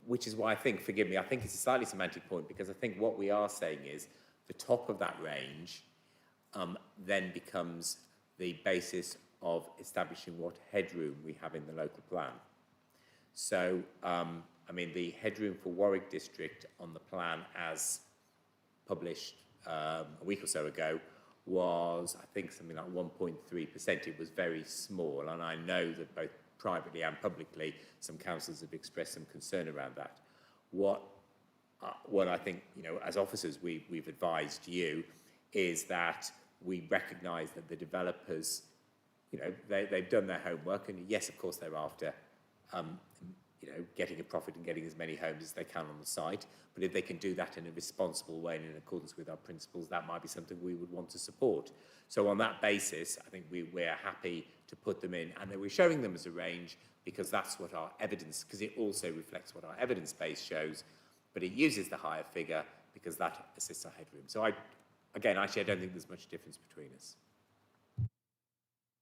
which is why I think, forgive me, I think it's a slightly semantic point, because I think what we are saying is the top of that range then becomes the basis of establishing what headroom we have in the local plan. So, I mean, the headroom for Warwick District on the plan as published a week or so ago was, I think, something like 1.3%. It was very small, and I know that both privately and publicly some councils have expressed some concern around that. What I think, as officers we've advised you is that we recognise that the developers, they've done their homework, and yes, of course, they're after getting a profit and getting as many homes as they can on the site. But if they can do that in a responsible way and in accordance with our principles, that might be something we would want to support. So on that basis, I think we're happy to put them in, and we're showing them as a range because that's what our evidence, because it also reflects what our evidence base shows, but it uses the higher figure because that assists our headroom. So I don't think there's much difference between us.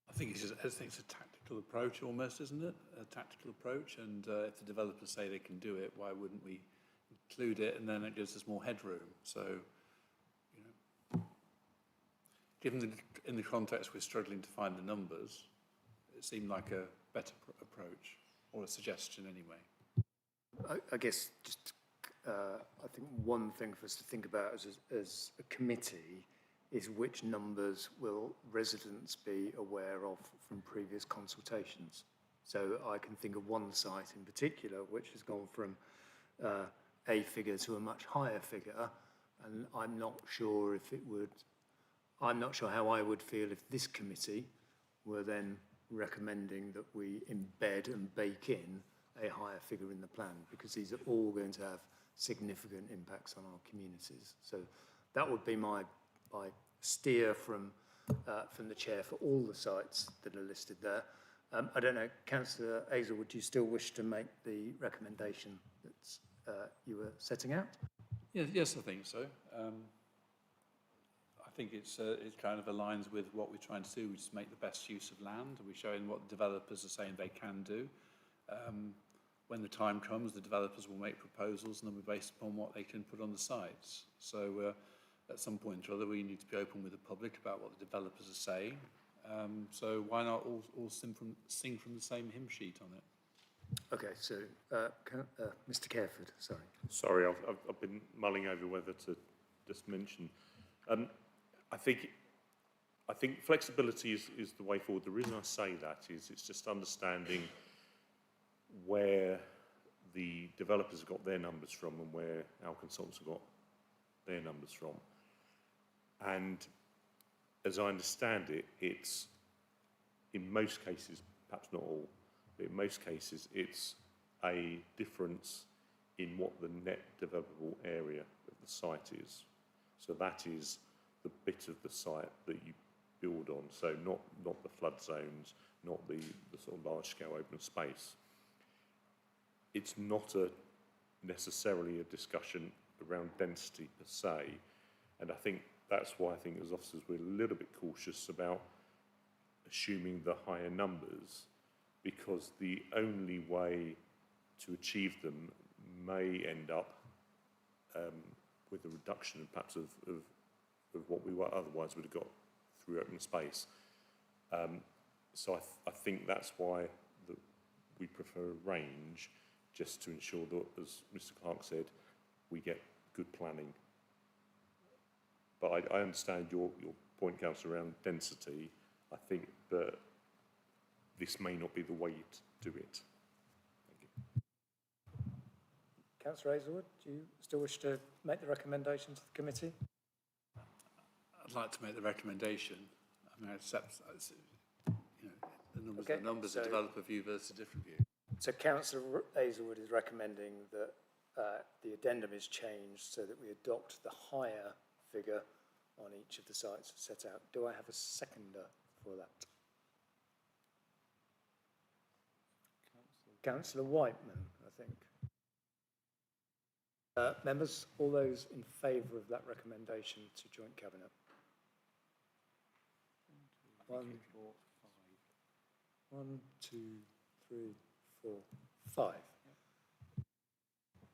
I think it's a tactical approach almost, isn't it? A tactical approach, and if the developers say they can do it, why wouldn't we include it? And then it gives us more headroom. So, given in the context we're struggling to find the numbers, it seemed like a better approach, or a suggestion anyway. I guess just, I think one thing for us to think about as a committee is which numbers will residents be aware of from previous consultations. So I can think of one site in particular which has gone from a figure to a much higher figure, and I'm not sure how I would feel if this committee were then recommending that we embed and bake in a higher figure in the plan, because these are all going to have significant impacts on our communities. So that would be my steer from the chair for all the sites that are listed there. I don't know, Councillor Azel, would you still wish to make the recommendation that you were setting out? Yes, I think so. I think it kind of aligns with what we're trying to do, which is make the best use of land. We're showing what developers are saying they can do. When the time comes, the developers will make proposals, and they'll be based upon what they can put on the sites. So at some point or other, we need to be open with the public about what the developers are saying. So why not all sing from the same hymn sheet on it? Okay, so Mr. Careford, sorry. Sorry, I've been mulling over whether to just mention. I think flexibility is the way forward. The reason I say that is it's just understanding where the developers have got their numbers from and where our consultants have got their numbers from. And as I understand it, it's, in most cases, perhaps not all, but in most cases, it's a difference in what the net developable area of the site is. So that is the bit of the site that you build on. So not the flood zones, not the sort of large-scale open space. It's not necessarily a discussion around density per se, and I think that's why I think as officers we're a little bit cautious about assuming the higher numbers, because the only way to achieve them may end up with a reduction perhaps of what we otherwise would have got through open space. So I think that's why we prefer a range, just to ensure that, as Mr. Clark said, we get good planning. But I understand your point, Councillor, around density. I think that this may not be the way to do it. Thank you. Councillor Hazelwood, do you still wish to make the recommendation to the committee? I'd like to make the recommendation. I mean, I accept, you know, the numbers Okay, are the numbers, so- a developer view versus a different view. So Councillor Hazelwood is recommending that the addendum is changed so that we adopt the higher figure on each of the sites set out. Do I have a seconder for that? Councillor Whiteman, I think. Members, all those in favour of that recommendation to joint cabinet? 1, 2, 3, 4, 5.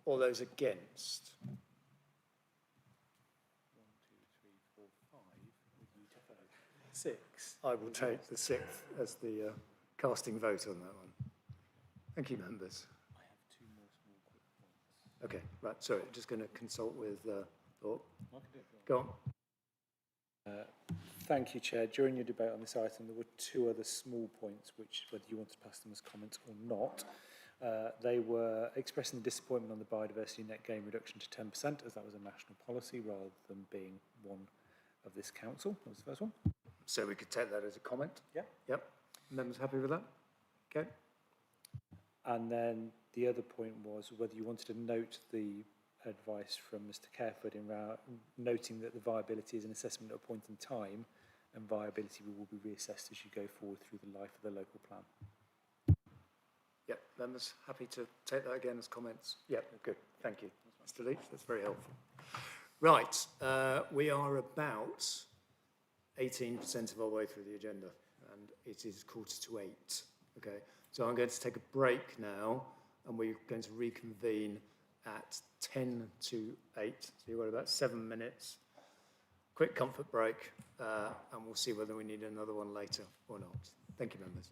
All those against? 1, 2, 3, 4, 5. With you to vote. 6. I will take the 6th as the casting vote on that one. Thank you, members. I have 2 more small quick points. Okay, right, sorry, just going to consult with Thorpe. I can do it. Go on. Thank you, Chair. During your debate on this item, there were 2 other small points which, whether you want to pass them as comments or not, they were expressing the disappointment on the biodiversity net gain reduction to 10%, as that was a national policy rather than being one of this council. That was the first one. So we could take that as a comment? Yeah. Yep. Members happy with that? Okay. And then the other point was whether you wanted to note the advice from Mr. Careford in noting that the viability is an assessment at a point in time, and viability will be reassessed as you go forward through the life of the local plan. Yep, members happy to take that again as comments? Yep, good, thank you. Mr. Leach, that's very helpful. Right, we are about 18% of our way through the agenda, and it is 7:45. Okay, so I'm going to take a break now, and we're going to reconvene at 10 to 8. So you've got about 7 minutes. Quick comfort break, and we'll see whether we need another one later or not. Thank you, members.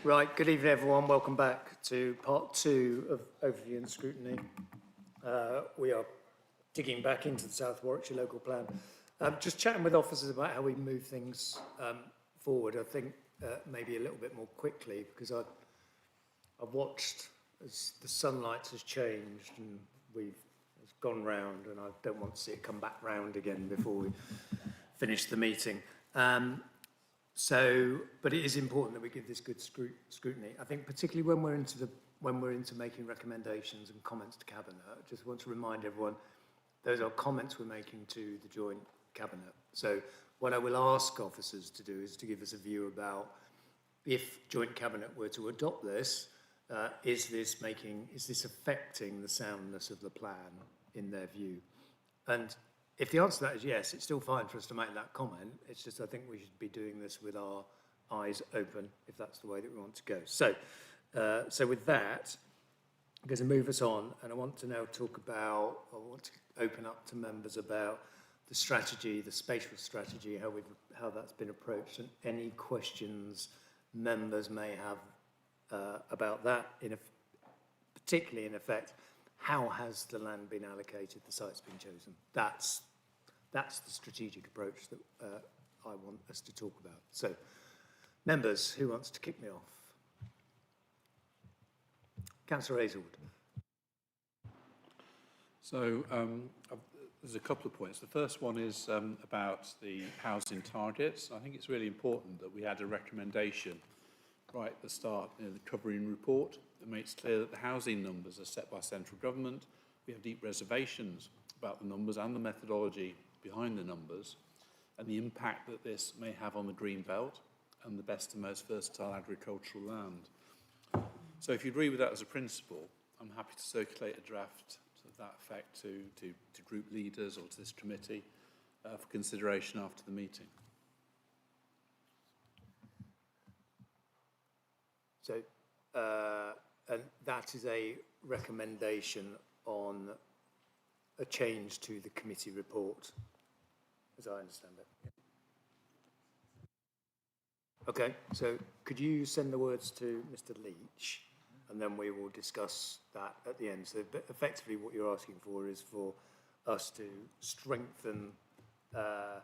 Right, good evening everyone. Welcome back to part 2 of Overview and Scrutiny. We are digging back into the South Warwickshire local plan. Just chatting with officers about how we move things forward, I think maybe a little bit more quickly, because I've watched as the sunlight has changed and it's gone round, and I don't want to see it come back round again before we finish the meeting. But it is important that we give this good scrutiny. I think particularly when we're into making recommendations and comments to Cabinet, I just want to remind everyone, those are comments we're making to the joint Cabinet. So what I will ask officers to do is to give us a view about, if joint Cabinet were to adopt this, is this affecting the soundness of the plan in their view? And if the answer to that is yes, it's still fine for us to make that comment. It's just I think we should be doing this with our eyes open, if that's the way that we want to go. So with that, I'm going to move us on, and I want to now I want to open up to members about the strategy, the spatial strategy, how that's been approached, and any questions members may have about that, particularly in effect, how has the land been allocated, the site's been chosen? That's the strategic approach that I want us to talk about. So, members, who wants to kick me off? Councillor Hazelwood. So there's a couple of points. The first one is about the housing targets. I think it's really important that we add a recommendation right at the start in the covering report that makes clear that the housing numbers are set by central government. We have deep reservations about the numbers and the methodology behind the numbers, and the impact that this may have on the green belt and the best and most versatile agricultural land. So if you agree with that as a principle, I'm happy to circulate a draft to that effect to group leaders or to this committee for consideration after the meeting. So, and that is a recommendation on a change to the committee report, as I understand it. Okay, so could you send the words to Mr. Leach, and then we will discuss that at the end. So effectively what you're asking for is for us to strengthen a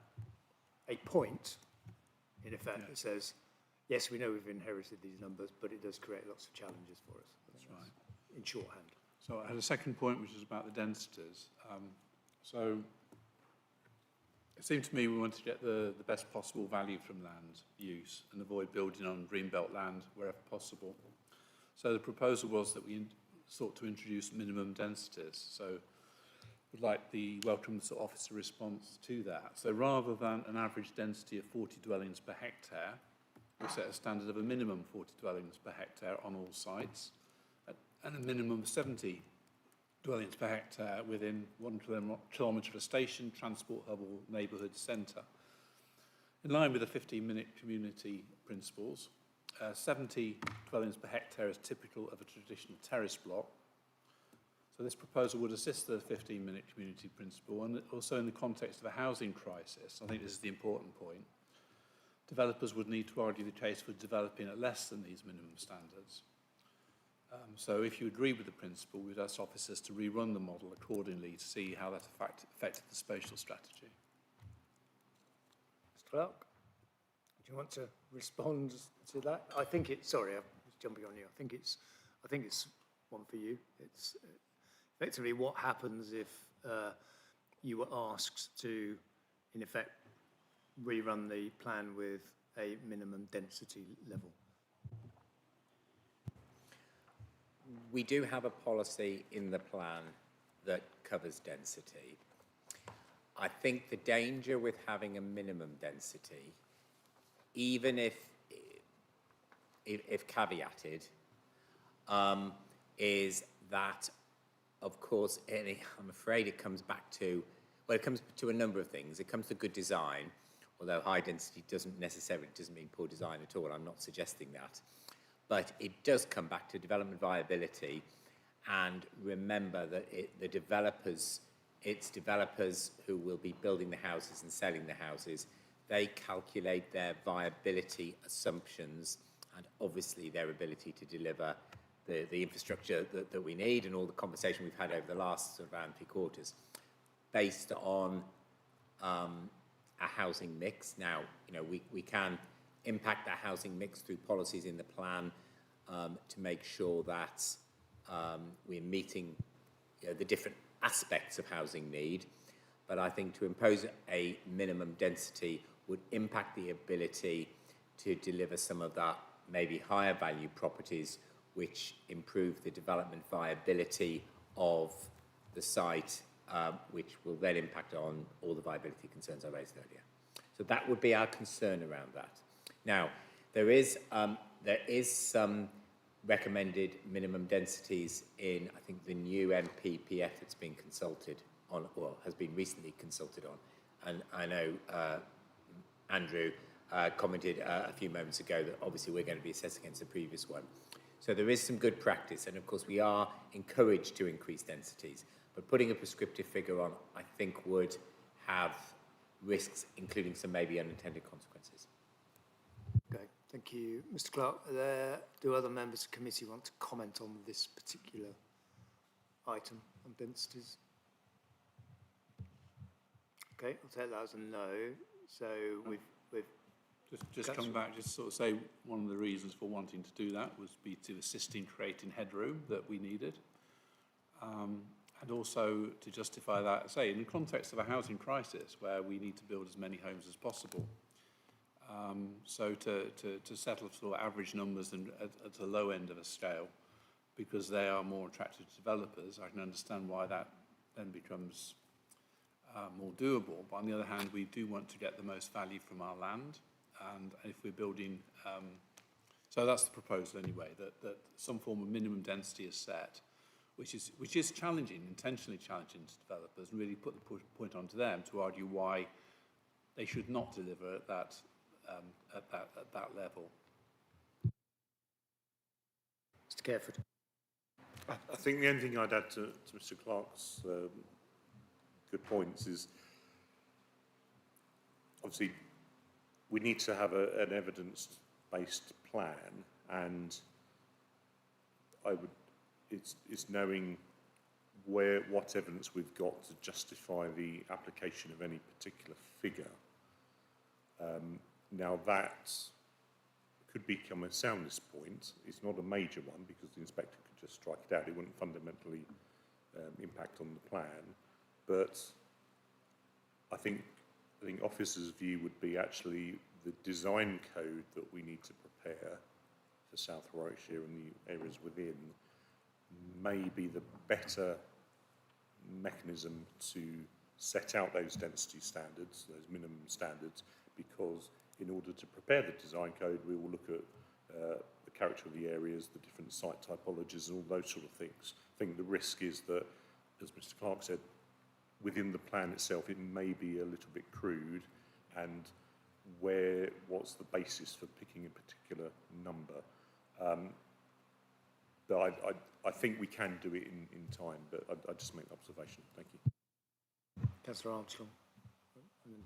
point, in effect, that says, yes, we know we've inherited these numbers, but it does create lots of challenges for us. That's right. In shorthand. So I had a second point, which is about the densities. So it seemed to me we wanted to get the best possible value from land use and avoid building on greenbelt land wherever possible. So the proposal was that we sought to introduce minimum densities. So would like the welcome officer response to that. So rather than an average density of 40 dwellings per hectare, we set a standard of a minimum 40 dwellings per hectare on all sites, and a minimum of 70 dwellings per hectare within 1 kilometre of a station, transport hub or neighbourhood centre. In line with the 15-minute community principles, 70 dwellings per hectare is typical of a traditional terrace block. So this proposal would assist the 15-minute community principle, and also in the context of a housing crisis. I think this is the important point. Developers would need to argue the case for developing at less than these minimum standards. So if you agree with the principle, we'd ask officers to rerun the model accordingly to see how that affected the spatial strategy. Mr. Clark, do you want to respond to that? I think it's, sorry, I was jumping on you. I think it's one for you. It's effectively what happens if you were asked to, in effect, rerun the plan with a minimum density level. We do have a policy in the plan that covers density. I think the danger with having a minimum density, even if caveated, is that, of course, I'm afraid it comes back to, well, it comes to a number of things. It comes to good design, although high density doesn't mean poor design at all. I'm not suggesting that. But it does come back to development viability, and remember that it's developers who will be building the houses and selling the houses. They calculate their viability assumptions and obviously their ability to deliver the infrastructure that we need, and all the conversation we've had over the last sort of around 3 quarters, based on a housing mix. Now, we can impact that housing mix through policies in the plan to make sure that we're meeting the different aspects of housing need. But I think to impose a minimum density would impact the ability to deliver some of that maybe higher value properties, which improve the development viability of the site, which will then impact on all the viability concerns I raised earlier. So that would be our concern around that. Now, there is some recommended minimum densities in, I think, the new MPPF that's been consulted on, or has been recently consulted on. And I know Andrew commented a few moments ago that obviously we're going to be assessed against the previous one. So there is some good practice, and of course we are encouraged to increase densities, but putting a prescriptive figure on, I think, would have risks, including some maybe unintended consequences. Okay, thank you. Mr. Clark, do other members of the committee want to comment on this particular item on densities? Okay, I'll take that as a no. So we've Just come back, just sort of say one of the reasons for wanting to do that was to assist in creating headroom that we needed. And also to justify that, say, in the context of a housing crisis where we need to build as many homes as possible. So to settle for average numbers and at the low end of a scale, because they are more attractive to developers, I can understand why that then becomes more doable. But on the other hand, we do want to get the most value from our land. And if we're building, so that's the proposal anyway, that some form of minimum density is set, which is challenging, intentionally challenging to developers, and really put the point onto them to argue why they should not deliver at that level. Mr. Careford. I think the only thing I'd add to Mr. Clark's good points is obviously we need to have an evidence-based plan, and it's knowing what evidence we've got to justify the application of any particular figure. Now that could become a soundness point. It's not a major one because the inspector could just strike it out. It wouldn't fundamentally impact on the plan. But I think officers' view would be actually the design code that we need to prepare for South Warwickshire and the areas within may be the better mechanism to set out those density standards, those minimum standards, because in order to prepare the design code, we will look at the character of the areas, the different site typologies, and all those sort of things. I think the risk is that, as Mr. Clark said, within the plan itself, it may be a little bit crude, and what's the basis for picking a particular number? But I think we can do it in time, but I just make the observation. Thank you. Councillor Armstrong.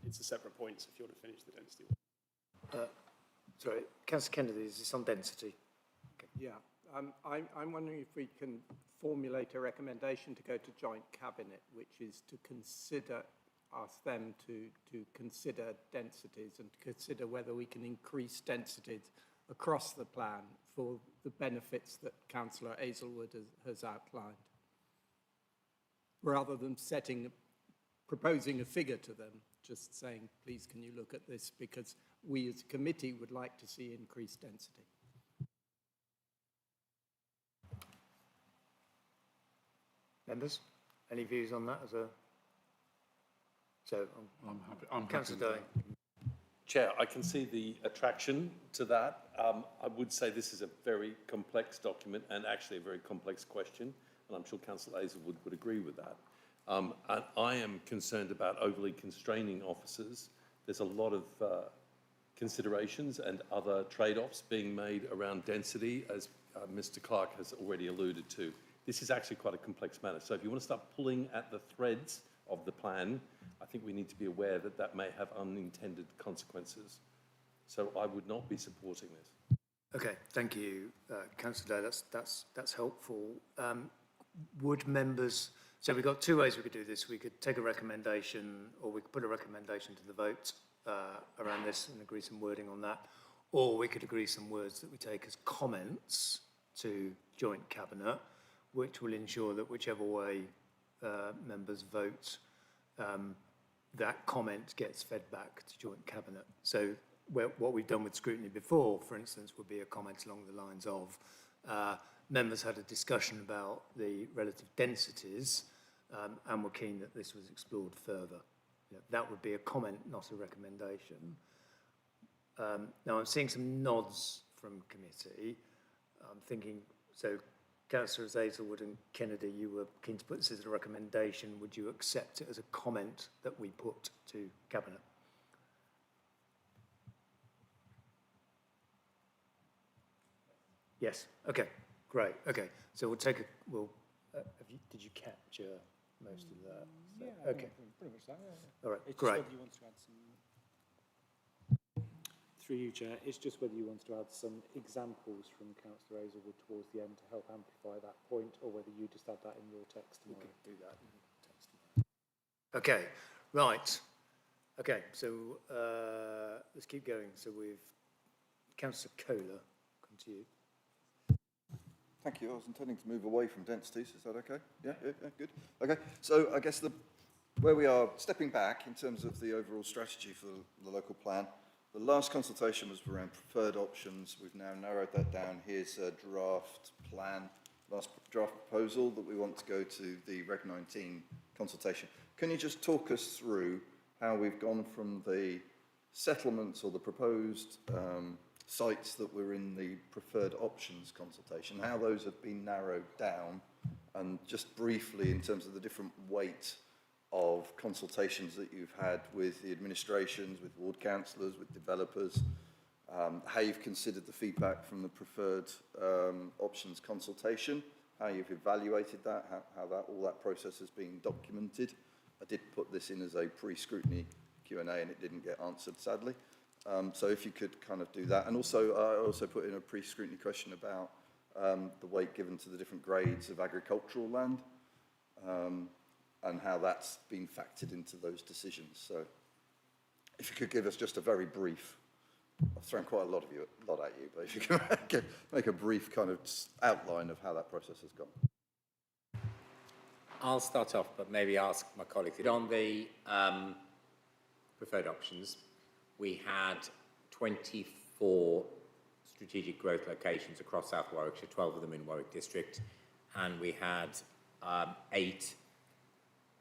It's a separate point, so if you want to finish the density. Sorry, Councillor Kennedy, is this on density? Okay. Yeah, I'm wondering if we can formulate a recommendation to go to joint cabinet, which is to ask them to consider densities and to consider whether we can increase densities across the plan for the benefits that Councillor Hazelwood has outlined, rather than proposing a figure to them, just saying, please can you look at this, because we as a committee would like to see increased density. Members, any views on that? I'm happy. Councillor Day. Chair, I can see the attraction to that. I would say this is a very complex document and actually a very complex question, and I'm sure Councillor Hazelwood would agree with that. And I am concerned about overly constraining officers. There's a lot of considerations and other trade-offs being made around density, as Mr. Clark has already alluded to. This is actually quite a complex matter. So if you want to start pulling at the threads of the plan, I think we need to be aware that may have unintended consequences. So I would not be supporting this. Okay, thank you, Councillor Day. That's helpful. Would members, so we've got two ways we could do this. We could take a recommendation, or we could put a recommendation to the vote around this and agree some wording on that, or we could agree some words that we take as comments to joint cabinet, which will ensure that whichever way members vote, that comment gets fed back to joint cabinet. So what we've done with scrutiny before, for instance, would be a comment along the lines of members had a discussion about the relative densities and were keen that this was explored further. That would be a comment, not a recommendation. Now I'm seeing some nods from committee. I'm thinking, so Councillors Hazelwood and Kennedy, you were keen to put this as a recommendation. Would you accept it as a comment that we put to cabinet? Yes. Okay. Great. Okay. So we'll take a. Did you capture most of that? So, Yeah. Okay. Pretty much that. Yeah. All right. It's Great. just whether you want to add some. Through you, Chair. It's just whether you want to add some examples from Councillor Hazelwood towards the end to help amplify that point, or whether you just add that in your text tomorrow. We could do that in text. Okay. Right. Okay. So let's keep going. So we've Councillor Kohler, come to you. Thank you. I was intending to move away from densities. Is that okay? Yeah, good. Okay. So I guess where we are stepping back in terms of the overall strategy for the local plan, the last consultation was around preferred options. We've now narrowed that down. Here's a draft plan, last draft proposal that we want to go to the Reg 19 consultation. Can you just talk us through how we've gone from the settlements or the proposed sites that were in the preferred options consultation, how those have been narrowed down, and just briefly in terms of the different weight of consultations that you've had with the administrations, with ward councillors, with developers, how you've considered the feedback from the preferred options consultation, how you've evaluated that, how all that process has been documented. I did put this in as a pre-scrutiny Q&A and it didn't get answered, sadly. So if you could kind of do that. And also, I also put in a pre-scrutiny question about the weight given to the different grades of agricultural land and how that's been factored into those decisions. So if you could give us just a very brief, I've thrown quite a lot at you, but if you can make a brief kind of outline of how that process has gone. I'll start off, but maybe ask my colleagues. On the preferred options, we had 24 strategic growth locations across South Warwickshire, 12 of them in Warwick District, and we had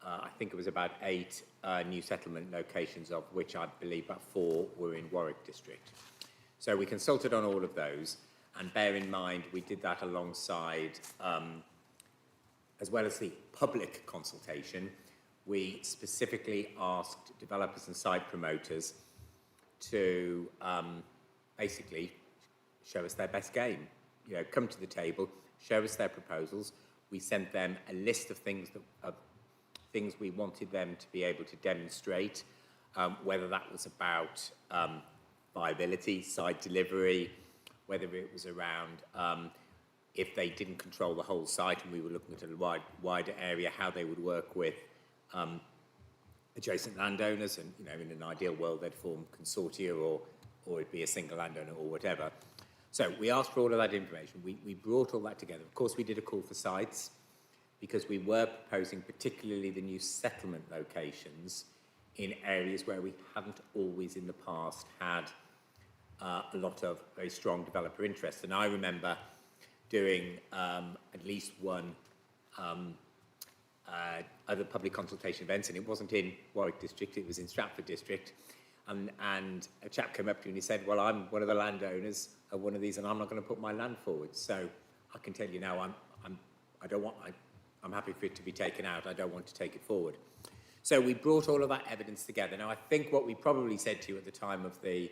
I think it was about eight new settlement locations, of which I believe about 4 were in Warwick District. So we consulted on all of those, and bear in mind we did that alongside, as well as the public consultation, we specifically asked developers and site promoters to basically show us their best game. You know, come to the table, show us their proposals. We sent them a list of things things we wanted them to be able to demonstrate, whether that was about viability, site delivery, whether it was around if they didn't control the whole site and we were looking at a wider area, how they would work with adjacent landowners, and in an ideal world they'd form consortia or it'd be a single landowner or whatever. So we asked for all of that information. We brought all that together. Of course, we did a call for sites because we were proposing particularly the new settlement locations in areas where we hadn't always in the past had a lot of very strong developer interest. And I remember doing at least one other public consultation events, and it wasn't in Warwick District, it was in Stratford District. And a chap came up to me and he said, well, I'm one of the landowners of one of these and I'm not going to put my land forward. So I can tell you now, I'm happy for it to be taken out. I don't want to take it forward. So we brought all of that evidence together. Now, I think what we probably said to you at the time of the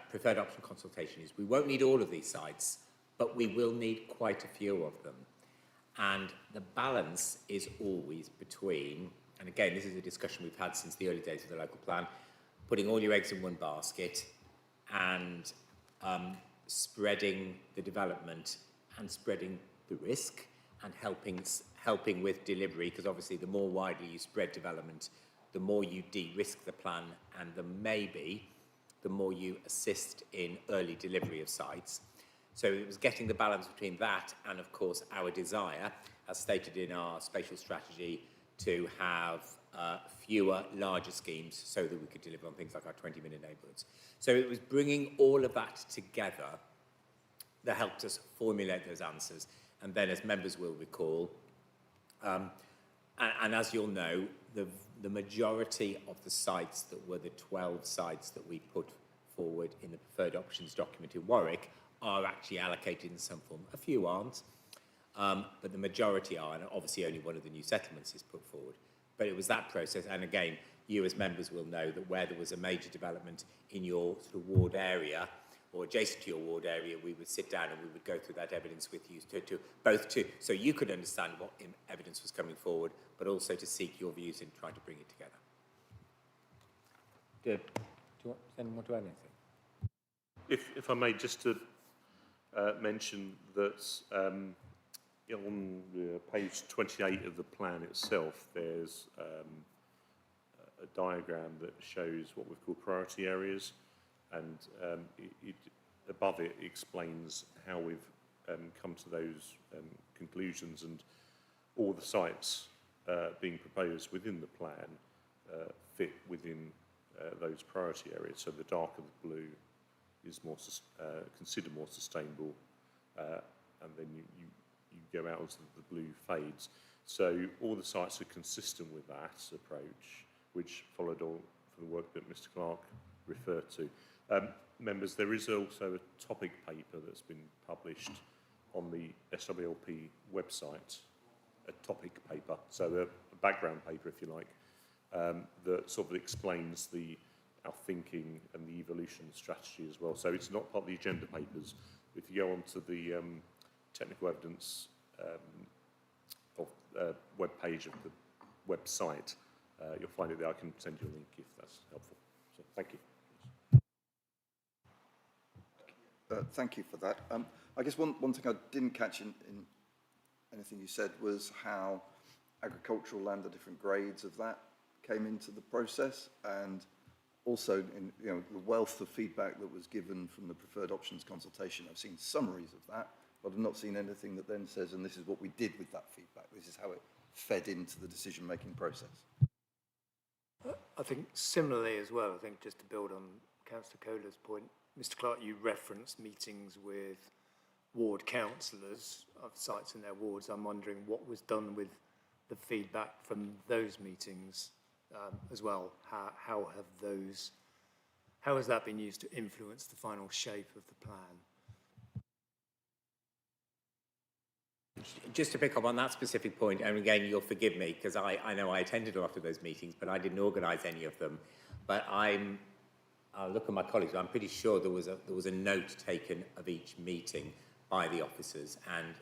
preferred option consultation is we won't need all of these sites, but we will need quite a few of them. And the balance is always between, and again, this is a discussion we've had since the early days of the local plan, putting all your eggs in one basket and spreading the development and spreading the risk and helping with delivery, because obviously the more widely you spread development, the more you de-risk the plan and the more you assist in early delivery of sites. So it was getting the balance between that and, of course, our desire, as stated in our spatial strategy, to have fewer, larger schemes so that we could deliver on things like our 20-minute neighbourhoods. So it was bringing all of that together that helped us formulate those answers. And then, as members will recall, and as you'll know, the majority of the sites that were the 12 sites that we put forward in the preferred options document in Warwick are actually allocated in some form. A few aren't, but the majority are, and obviously only one of the new settlements is put forward. But it was that process, and again, you as members will know that where there was a major development in your sort of ward area, or adjacent to your ward area, we would sit down and we would go through that evidence with you, so you could understand what evidence was coming forward, but also to seek your views in trying to bring it together. Does anyone want to add anything? If I may, just to mention that on page 28 of the plan itself, there's a diagram that shows what we've called priority areas, and above it explains how we've come to those conclusions, and all the sites being proposed within the plan fit within those priority areas. So the darker the blue is more considered more sustainable, and then you go out until the blue fades. So all the sites are consistent with that approach, which followed on from the work that Mr. Clark referred to. Members, there is also a topic paper that's been published on the SWLP website, a topic paper, so a background paper, if you like, that sort of explains our thinking and the evolution strategy as well. So it's not part of the agenda papers. If you go onto the technical evidence web page of the website, you'll find it there. I can send you a link if that's helpful. So thank you. Thank you for that. I guess one thing I didn't catch in anything you said was how agricultural land, the different grades of that came into the process, and also in the wealth of feedback that was given from the preferred options consultation. I've seen summaries of that, but I've not seen anything that then says, and this is what we did with that feedback. This is how it fed into the decision-making process. I think similarly as well, I think just to build on Councillor Kohler's point, Mr. Clark, you referenced meetings with ward councillors of sites in their wards. I'm wondering what was done with the feedback from those meetings as well. How has that been used to influence the final shape of the plan? Just to pick up on that specific point, and again, you'll forgive me because I know I attended a lot of those meetings, but I didn't organise any of them. But I'll look at my colleagues. I'm pretty sure there was a note taken of each meeting by the officers, and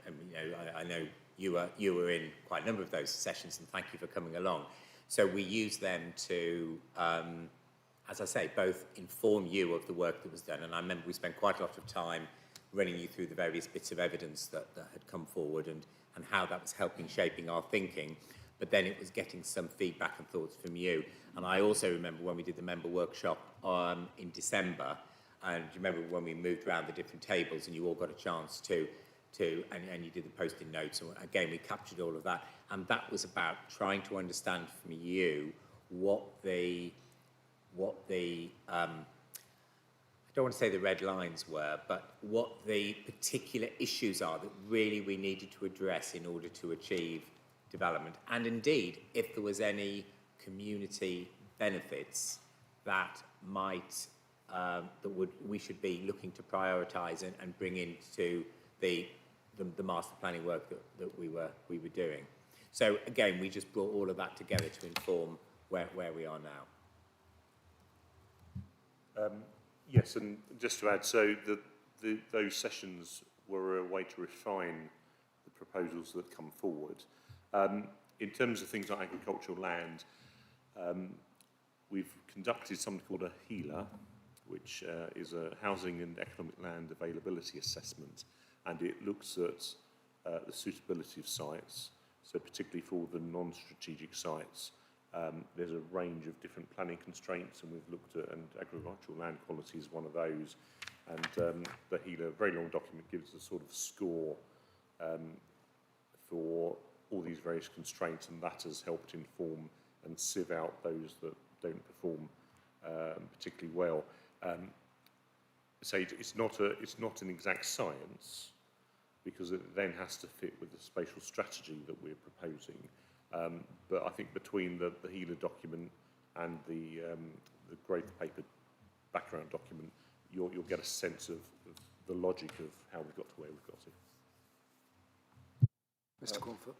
I know you were in quite a number of those sessions, and thank you for coming along. So we use them to, as I say, both inform you of the work that was done, and I remember we spent quite a lot of time running you through the various bits of evidence that had come forward and how that was shaping our thinking. But then it was getting some feedback and thoughts from you. And I also remember when we did the member workshop in December, and you remember when we moved around the different tables and you all got a chance and you did the post-it notes. And again, we captured all of that. And that was about trying to understand from you what the I don't want to say the red lines were, but what the particular issues are that really we needed to address in order to achieve development. And indeed, if there was any community benefits that we should be looking to prioritise and bring into the master planning work that we were doing. So again, we just brought all of that together to inform where we are now. Yes, and just to add, so those sessions were a way to refine the proposals that come forward. In terms of things like agricultural land, we've conducted something called a HELA, which is a housing and economic land availability assessment, and it looks at the suitability of sites, so particularly for the non-strategic sites. There's a range of different planning constraints, and we've looked at, and agricultural land quality is one of those, and the HELA, very long document, gives a sort of score for all these various constraints, and that has helped inform and sieve out those that don't perform particularly well. So it's not an exact science, because it then has to fit with the spatial strategy that we're proposing. But I think between the HELA document and the growth paper background document, you'll get a sense of the logic of how we got to where we've got to. Mr. Cornfoot.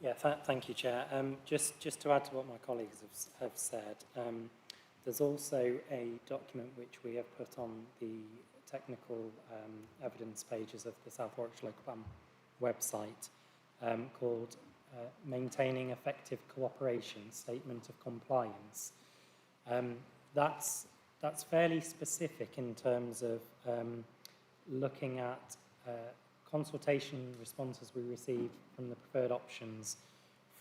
Yeah, thank you, Chair. Just to add to what my colleagues have said, there's also a document which we have put on the technical evidence pages of the South Warwickshire Local Plan website called Maintaining Effective Cooperation Statement of Compliance. That's fairly specific in terms of looking at consultation responses we received from the preferred options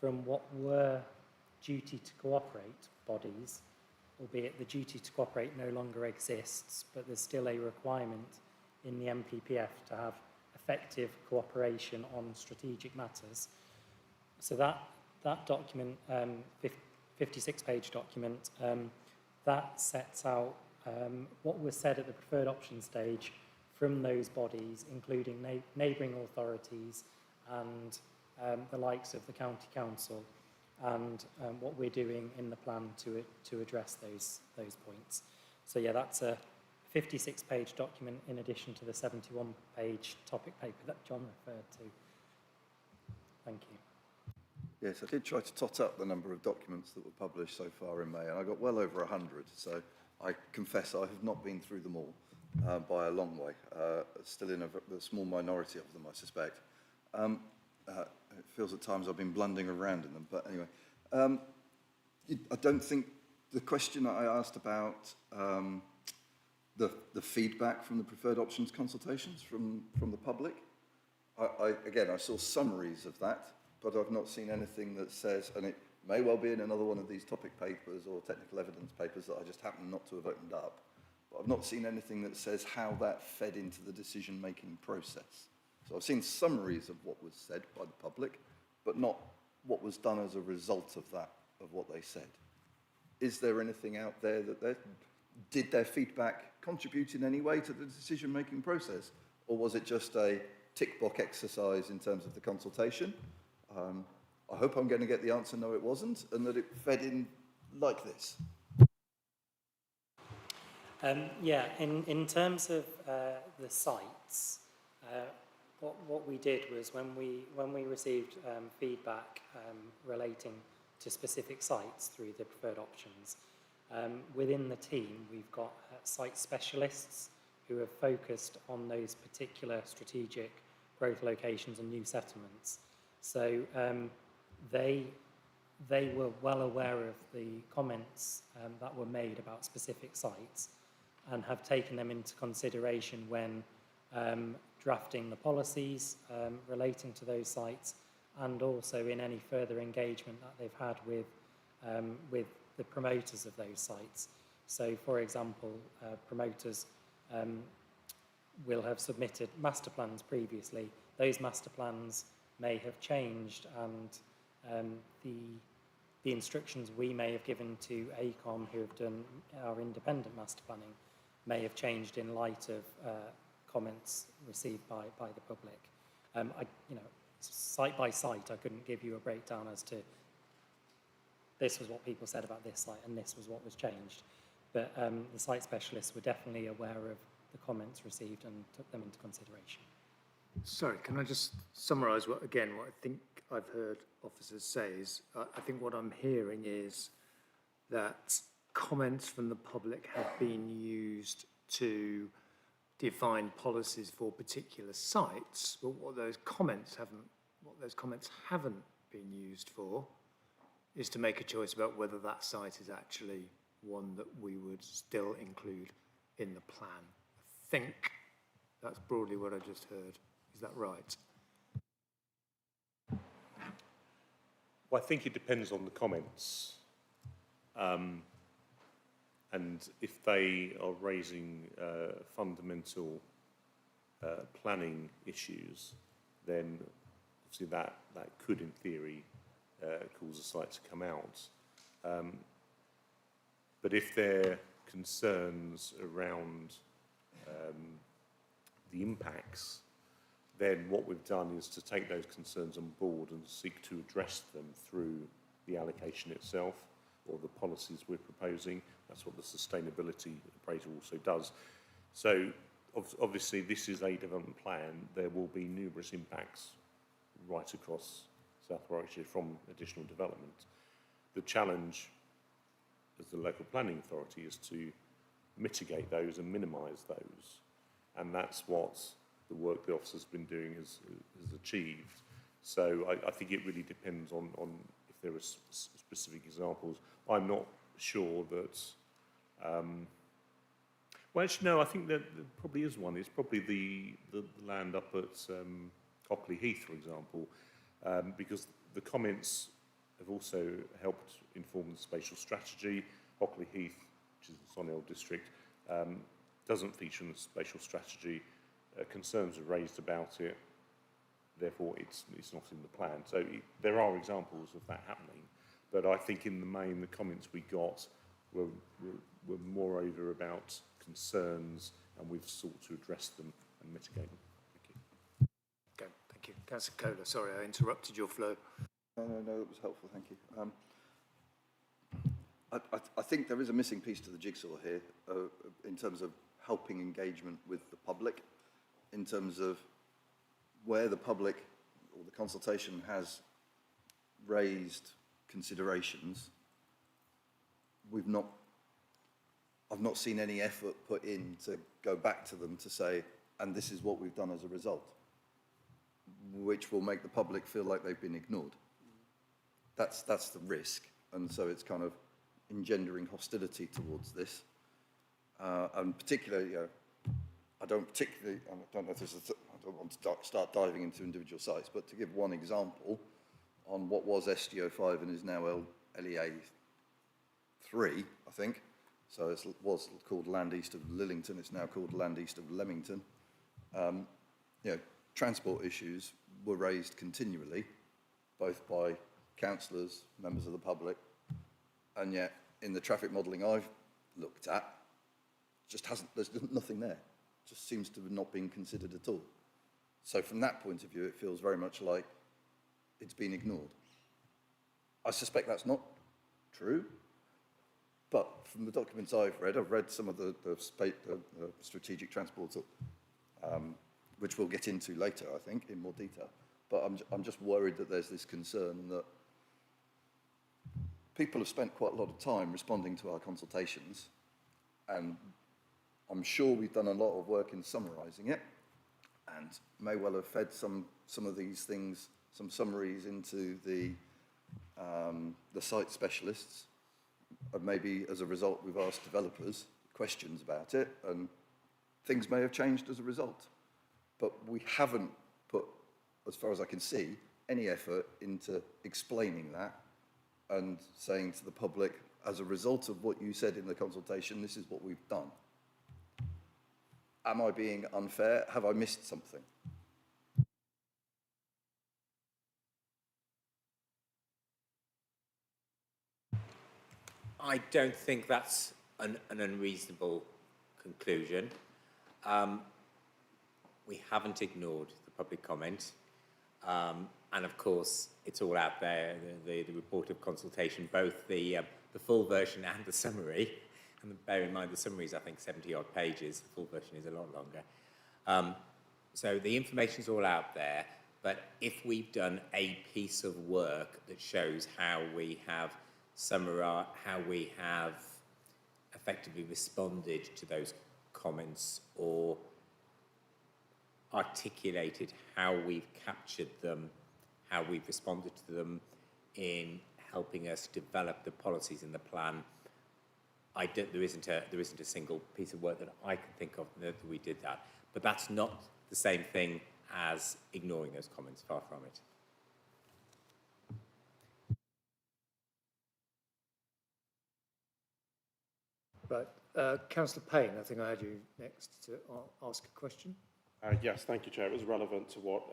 from what were duty to cooperate bodies, albeit the duty to cooperate no longer exists, but there's still a requirement in the MPPF to have effective cooperation on strategic matters. So that document, 56-page document, that sets out what was said at the preferred option stage from those bodies, including neighbouring authorities and the likes of the county council, and what we're doing in the plan to address those points. So yeah, that's a 56-page document in addition to the 71-page topic paper that John referred to. Thank you. Yes, I did try to tot up the number of documents that were published so far in May, and I got well over 100, so I confess I have not been through them all by a long way. Still in a small minority of them, I suspect. It feels at times I've been blundering around in them, but anyway. I don't think the question that I asked about the feedback from the preferred options consultations from the public, again, I saw summaries of that, but I've not seen anything that says, and it may well be in another one of these topic papers or technical evidence papers that I just happen not to have opened up, but I've not seen anything that says how that fed into the decision-making process. So I've seen summaries of what was said by the public, but not what was done as a result of that, of what they said. Is there anything out there that did their feedback contribute in any way to the decision-making process? Or was it just a tick-box exercise in terms of the consultation? I hope I'm going to get the answer, no, it wasn't, and that it fed in like this. Yeah, in terms of the sites, what we did was when we received feedback relating to specific sites through the preferred options, within the team we've got site specialists who have focused on those particular strategic growth locations and new settlements. So they were well aware of the comments that were made about specific sites and have taken them into consideration when drafting the policies relating to those sites, and also in any further engagement that they've had with the promoters of those sites. So, for example, promoters will have submitted master plans previously. Those master plans may have changed, and the instructions we may have given to ACOM, who have done our independent master planning, may have changed in light of comments received by the public. Site by site, I couldn't give you a breakdown as to this was what people said about this site and this was what was changed. But the site specialists were definitely aware of the comments received and took them into consideration. Sorry, can I just summarise what I think I've heard officers say is, I think what I'm hearing is that comments from the public have been used to define policies for particular sites, but what those comments haven't been used for is to make a choice about whether that site is actually one that we would still include in the plan. I think that's broadly what I just heard. Is that right? Well, I think it depends on the comments. And if they are raising fundamental planning issues, then obviously that could, in theory, cause a site to come out. But if there are concerns around the impacts, then what we've done is to take those concerns on board and seek to address them through the allocation itself or the policies we're proposing. That's what the sustainability appraisal also does. So obviously this is a development plan. There will be numerous impacts right across South Warwickshire from additional development. The challenge as the local planning authority is to mitigate those and minimise those. And that's what the work the officer's been doing has achieved. So I think it really depends on if there are specific examples. I'm not sure that... well, actually, no, I think that there probably is one. It's probably the land up at Hockley Heath, for example, because the comments have also helped inform the spatial strategy. Hockley Heath, which is the Sonhill district, doesn't feature in the spatial strategy. Concerns are raised about it, therefore it's not in the plan. So there are examples of that happening, but I think in the main the comments we got were moreover about concerns, and we've sought to address them and mitigate them. Thank you. Okay, thank you. Councillor Kohler, sorry, I interrupted your flow. No, it was helpful, thank you. I think there is a missing piece to the jigsaw here in terms of helping engagement with the public, in terms of where the public or the consultation has raised considerations. I've not seen any effort put in to go back to them to say, and this is what we've done as a result, which will make the public feel like they've been ignored. That's the risk, and so it's kind of engendering hostility towards this. And particularly, I don't know if this is, I don't want to start diving into individual sites, but to give one example on what was SDO5 and is now LEA 3, I think. So it was called Land East of Lillington, it's now called Land East of Leamington. Transport issues were raised continually, both by councillors, members of the public, and yet in the traffic modelling I've looked at, there's nothing there. Just seems to have not been considered at all. So from that point of view, it feels very much like it's been ignored. I suspect that's not true, but from the documents I've read some of the strategic transport, which we'll get into later, I think, in more detail. But I'm just worried that there's this concern that people have spent quite a lot of time responding to our consultations, and I'm sure we've done a lot of work in summarising it, and may well have fed some of these things, some summaries into the site specialists, and maybe as a result we've asked developers questions about it, and things may have changed as a result. But we haven't put, as far as I can see, any effort into explaining that and saying to the public, as a result of what you said in the consultation, this is what we've done. Am I being unfair? Have I missed something? I don't think that's an unreasonable conclusion. We haven't ignored the public comment. And of course, it's all out there, the report of consultation, both the full version and the summary. And bear in mind, the summary is, I think, 70-odd pages. The full version is a lot longer. So the information's all out there. But if we've done a piece of work that shows how we have summarized, how we have effectively responded to those comments or articulated how we've captured them, how we've responded to them in helping us develop the policies in the plan, there isn't a single piece of work that I can think of that we did that. But that's not the same thing as ignoring those comments, far from it. Right. Councillor Payne, I think I had you next to ask a question. Yes, thank you, Chair. It was relevant to what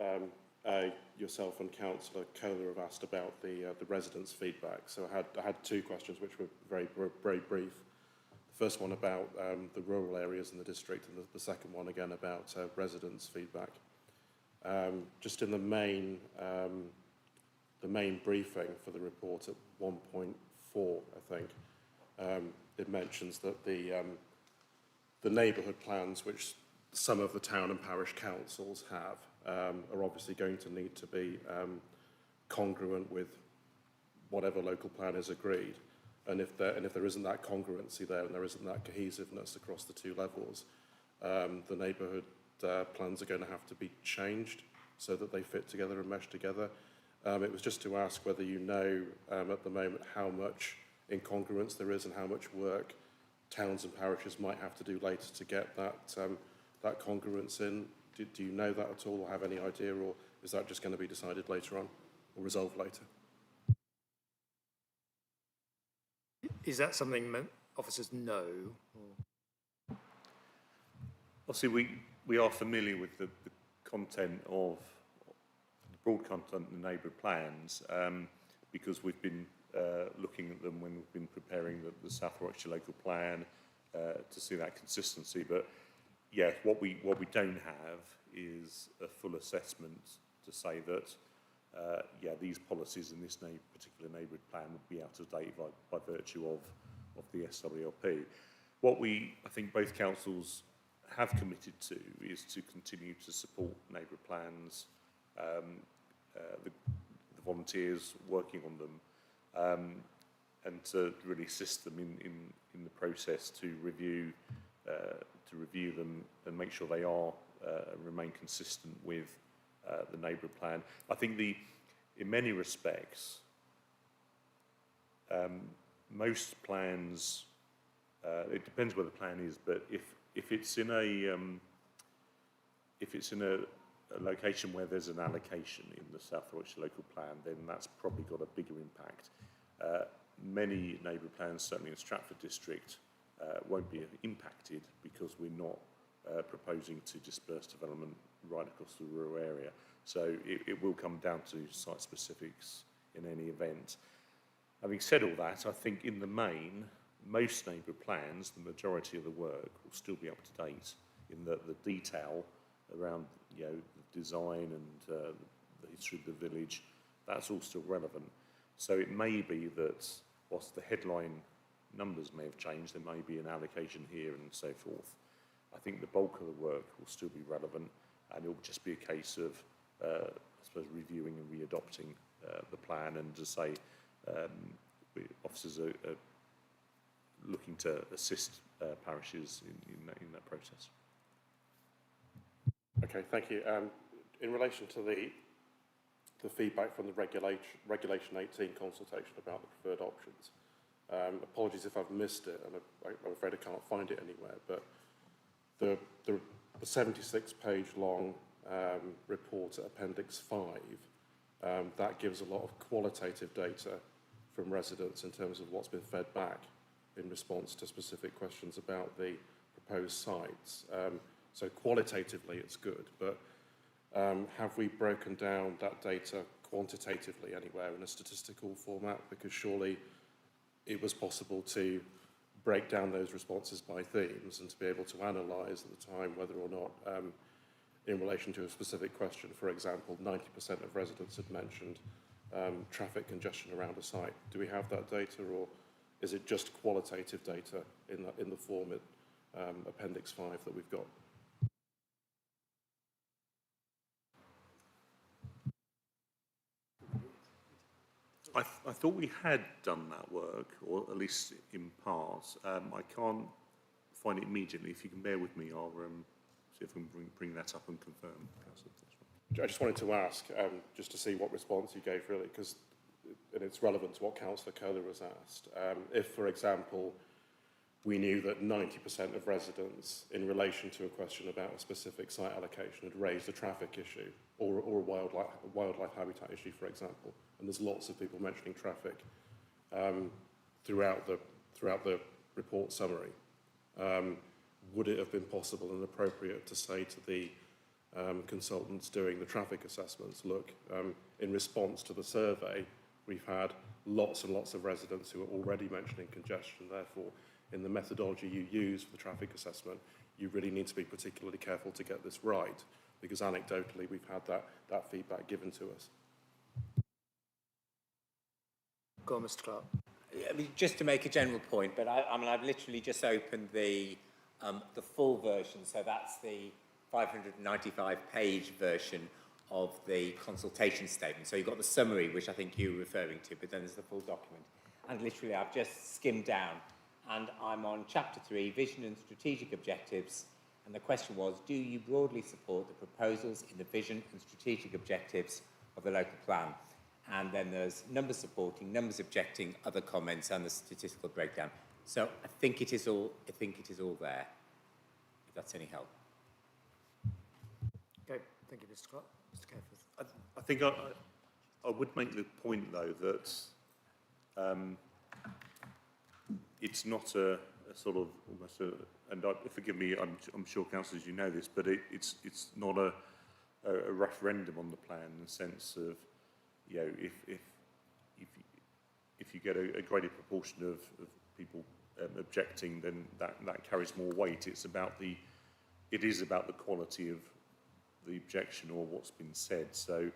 yourself and Councillor Kohler have asked about the residents' feedback. So I had two questions which were very brief. The first one about the rural areas in the district, and the second one again about residents' feedback. Just in the main briefing for the report at 1.4, I think, it mentions that the neighbourhood plans, which some of the town and parish councils have, are obviously going to need to be congruent with whatever local plan is agreed. And if there isn't that congruency there and there isn't that cohesiveness across the two levels, the neighbourhood plans are going to have to be changed so that they fit together and mesh together. It was just to ask whether you know at the moment how much incongruence there is and how much work towns and parishes might have to do later to get that congruence in. Do you know that at all, or have any idea, or is that just going to be decided later on or resolved later? Is that something officers know? Or? Obviously, we are familiar with the content of the broad content in the neighbourhood plans because we've been looking at them when we've been preparing the South Warwickshire local plan to see that consistency. But yeah, what we don't have is a full assessment to say that these policies in this particular neighbourhood plan would be out of date by virtue of the SWLP. What I think both councils have committed to is to continue to support neighbourhood plans, the volunteers working on them, and to really assist them in the process to review them and make sure they are remain consistent with the neighbourhood plan. I think in many respects, most plans, it depends where the plan is, but if it's in a location where there's an allocation in the South Warwickshire local plan, then that's probably got a bigger impact. Many neighbourhood plans, certainly in Stratford district, won't be impacted because we're not proposing to disperse development right across the rural area. So it will come down to site specifics in any event. Having said all that, I think in the main, most neighbourhood plans, the majority of the work will still be up to date in the detail around the design and the history of the village. That's all still relevant. So it may be that whilst the headline numbers may have changed, there may be an allocation here and so forth. I think the bulk of the work will still be relevant, and it will just be a case of, I suppose, reviewing and readopting the plan, and to say officers are looking to assist parishes in that process. Okay, thank you. In relation to the feedback from the Regulation 18 consultation about the preferred options, apologies if I've missed it, and I'm afraid I can't find it anywhere, but the 76-page long report at Appendix 5, that gives a lot of qualitative data from residents in terms of what's been fed back in response to specific questions about the proposed sites. So qualitatively it's good, but have we broken down that data quantitatively anywhere in a statistical format? Because surely it was possible to break down those responses by themes and to be able to analyse at the time whether or not, in relation to a specific question, for example, 90% of residents had mentioned traffic congestion around a site. Do we have that data, or is it just qualitative data in the form at Appendix 5 that we've got? I thought we had done that work, or at least in part. I can't find it immediately. If you can bear with me, I'll see if we can bring that up and confirm. I just wanted to ask, just to see what response you gave, really, and it's relevant to what Councillor Kohler was asked. If, for example, we knew that 90% of residents, in relation to a question about a specific site allocation, had raised a traffic issue or a wildlife habitat issue, for example. And there's lots of people mentioning traffic throughout the report summary. Would it have been possible and appropriate to say to the consultants doing the traffic assessments, look, in response to the survey, we've had lots and lots of residents who are already mentioning congestion, therefore, in the methodology you use for the traffic assessment, you really need to be particularly careful to get this right, because anecdotally we've had that feedback given to us. Go on, Mr. Clark. I mean, just to make a general point, but I mean, I've literally just opened the full version, so that's the 595-page version of the consultation statement. So you've got the summary, which I think you're referring to, but then there's the full document. And literally, I've just skimmed down, and I'm on Chapter 3, Vision and Strategic Objectives, and the question was, do you broadly support the proposals in the vision and strategic objectives of the local plan? And then there's numbers supporting, numbers objecting, other comments, and the statistical breakdown. So I think it is all there, if that's any help. Okay, thank you, Mr. Clark. Mr. Careforth. I think I would make the point, though, that it's not a sort of almost a, and forgive me, I'm sure, councillors, you know this, but it's not a referendum on the plan in the sense of, you know, if you get a greater proportion of people objecting, then that carries more weight. It is about the quality of the objection or what's been said. So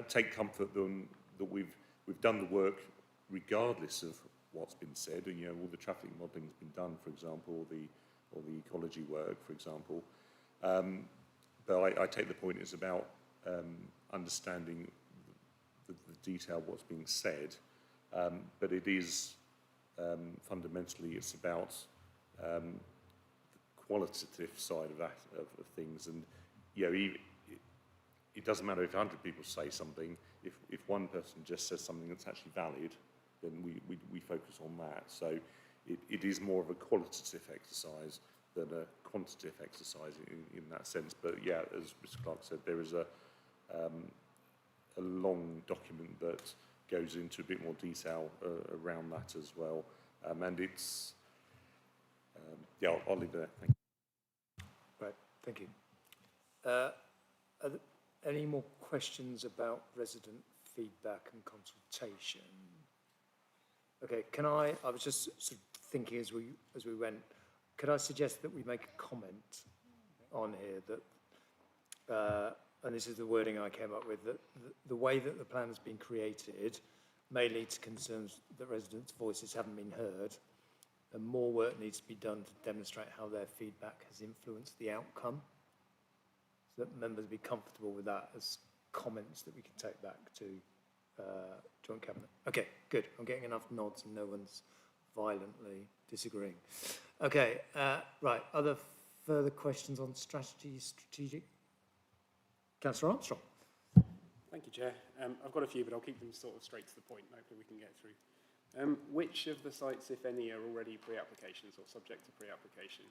take comfort that we've done the work regardless of what's been said. You know, all the traffic modelling has been done, for example, or the ecology work, for example. But I take the point it's about understanding the detail of what's being said. But it is fundamentally it's about the qualitative side of that of things. And you know, it doesn't matter if 100 people say something. If one person just says something that's actually valid, then we focus on that. So it is more of a qualitative exercise than a quantitative exercise in that sense. But yeah, as Mr. Clark said, there is a long document that goes into a bit more detail around that as well. And it's, yeah, I'll leave it there. Thank you. Right, thank you. Are there any more questions about resident feedback and consultation? Okay, I was just sort of thinking as we went, could I suggest that we make a comment on here that, and this is the wording I came up with, that the way that the plan has been created may lead to concerns that residents' voices haven't been heard, and more work needs to be done to demonstrate how their feedback has influenced the outcome, so that members be comfortable with that as comments that we can take back to Joint Cabinet. Okay, good. I'm getting enough nods and no one's violently disagreeing. Okay, right. Other further questions on strategic? Councillor Armstrong. Thank you, Chair. I've got a few, but I'll keep them sort of straight to the point. Hopefully we can get through. Which of the sites, if any, are already pre-applications or subject to pre-application?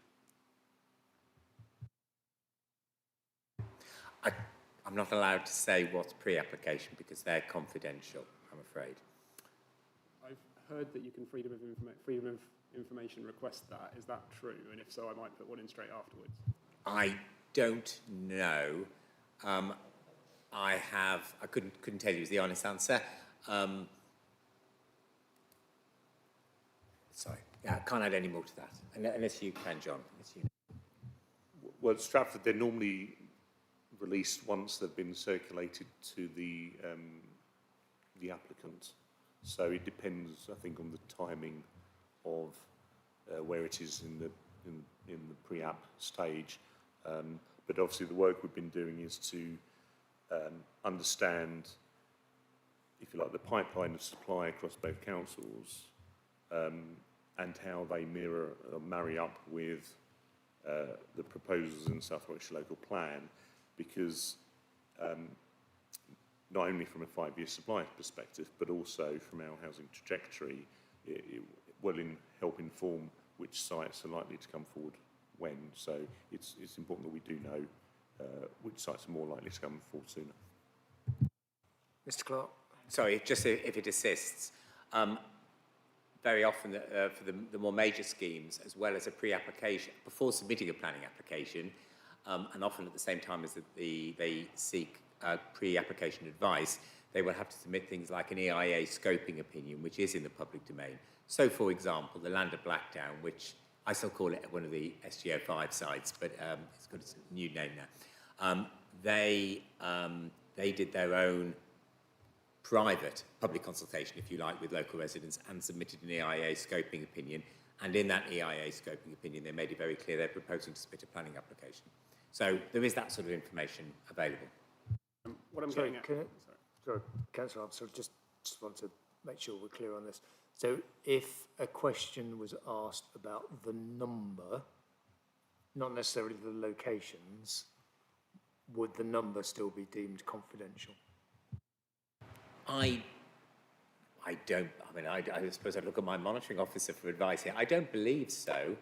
I'm not allowed to say what's pre-application because they're confidential, I'm afraid. I've heard that you can freedom of information request that. Is that true? And if so, I might put one in straight afterwards. I don't know. I couldn't tell you is the honest answer. Sorry, yeah, I can't add any more to that, unless you can, John. Well, at Stratford, they're normally released once they've been circulated to the applicant. So it depends, I think, on the timing of where it is in the pre-app stage. But obviously, the work we've been doing is to understand, if you like, the pipeline of supply across both councils, and how they marry up with the proposals in the South Warwickshire Local Plan, because not only from a 5-year supply perspective, but also from our housing trajectory, help inform which sites are likely to come forward when. So it's important that we do know which sites are more likely to come forward sooner. Mr. Clark? Sorry, just if it assists. Very often for the more major schemes, as well as a pre-application, before submitting a planning application, and often at the same time as they seek pre-application advice, they will have to submit things like an EIA scoping opinion, which is in the public domain. So, for example, the Land of Blackdown, which I still call it one of the SGO5 sites, but it's got a new name now. They did their own private public consultation, if you like, with local residents and submitted an EIA scoping opinion. And in that EIA scoping opinion, they made it very clear they're proposing to submit a planning application. So there is that sort of information available. What I'm getting at... Sorry, Councillor, I'm sorry, just want to make sure we're clear on this. So if a question was asked about the number, not necessarily the locations, would the number still be deemed confidential? I suppose I'd look at my monitoring officer for advice here. I don't believe so.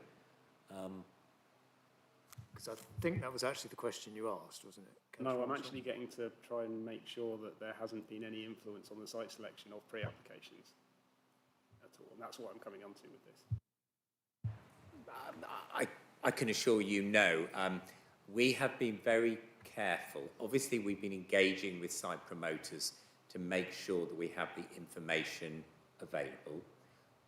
Because I think that was actually the question you asked, wasn't it? No, I'm actually getting to try and make sure that there hasn't been any influence on the site selection of pre-applications at all, and that's what I'm coming onto with this. I can assure you no. We have been very careful. Obviously, we've been engaging with site promoters to make sure that we have the information available.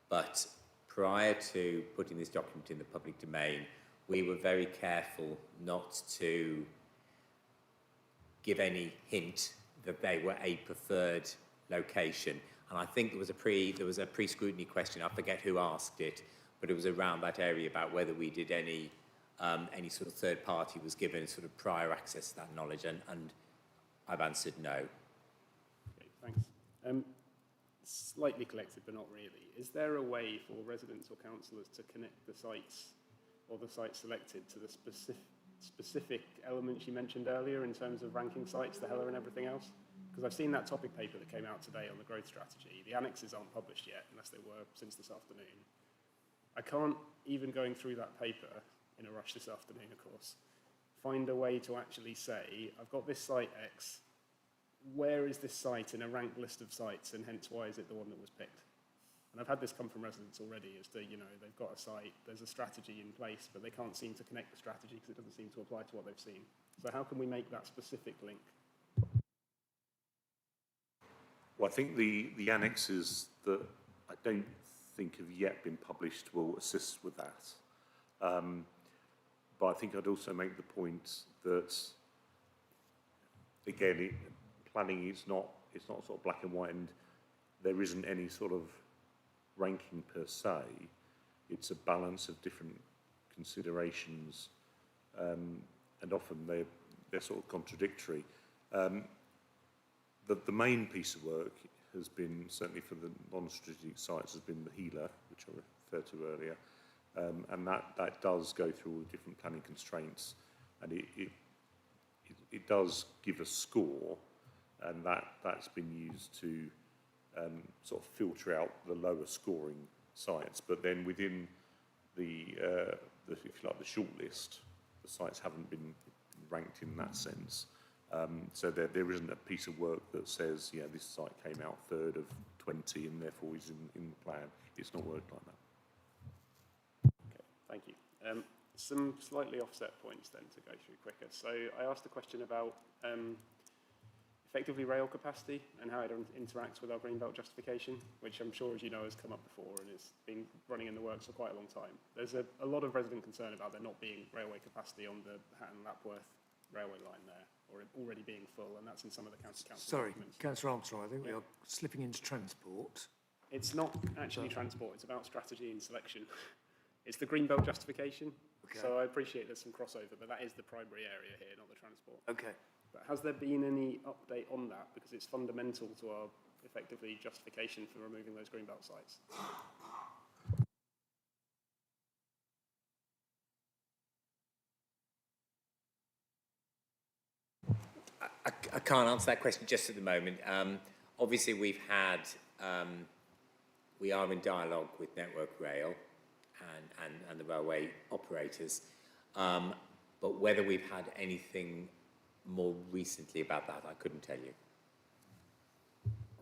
But prior to putting this document in the public domain, we were very careful not to give any hint that they were a preferred location. And I think there was a pre-scrutiny question. I forget who asked it, but it was around that area about whether we did any sort of third party was given sort of prior access to that knowledge, and I've answered no. Okay, thanks. Slightly collected, but not really. Is there a way for residents or councillors to connect the sites or the sites selected to the specific elements you mentioned earlier in terms of ranking sites, the HELA and everything else? Because I've seen that topic paper that came out today on the growth strategy. The annexes aren't published yet, unless they were since this afternoon. I can't, even going through that paper, in a rush this afternoon, of course, find a way to actually say, I've got this site X, where is this site in a ranked list of sites, and hence why is it the one that was picked? And I've had this come from residents already, as to, they've got a site, there's a strategy in place, but they can't seem to connect the strategy because it doesn't seem to apply to what they've seen. So how can we make that specific link? Well, I think the annexes that I don't think have yet been published will assist with that. But I think I'd also make the point that, again, planning is not sort of black and white, and there isn't any sort of ranking per se. It's a balance of different considerations, and often they're sort of contradictory. The main piece of work has been, certainly for the non-strategic sites, has been the HELA, which I referred to earlier, and that does go through all the different planning constraints, and it does give a score, and that's been used to sort of filter out the lower scoring sites. But then within the if you like, the shortlist, the sites haven't been ranked in that sense. So there isn't a piece of work that says, yeah, this site came out third of 20 and therefore is in the plan. It's not worked like that. Okay, thank you. Some slightly offset points then to go through quicker. So I asked a question about effectively rail capacity and how it interacts with our Greenbelt justification, which I'm sure, as you know, has come up before and has been running in the works for quite a long time. There's a lot of resident concern about there not being railway capacity on the Hatton-Lapworth railway line there, or already being full, and that's in some of the county council documents. Councillor Armstrong, I think we are slipping into transport. It's not actually transport, it's about strategy and selection. It's the Greenbelt justification, so I appreciate there's some crossover, but that is the primary area here, not the transport. Okay. But has there been any update on that? Because it's fundamental to our, effectively, justification for removing those Greenbelt sites. I can't answer that question just at the moment. Obviously, we've had we are in dialogue with Network Rail and the railway operators. But whether we've had anything more recently about that, I couldn't tell you.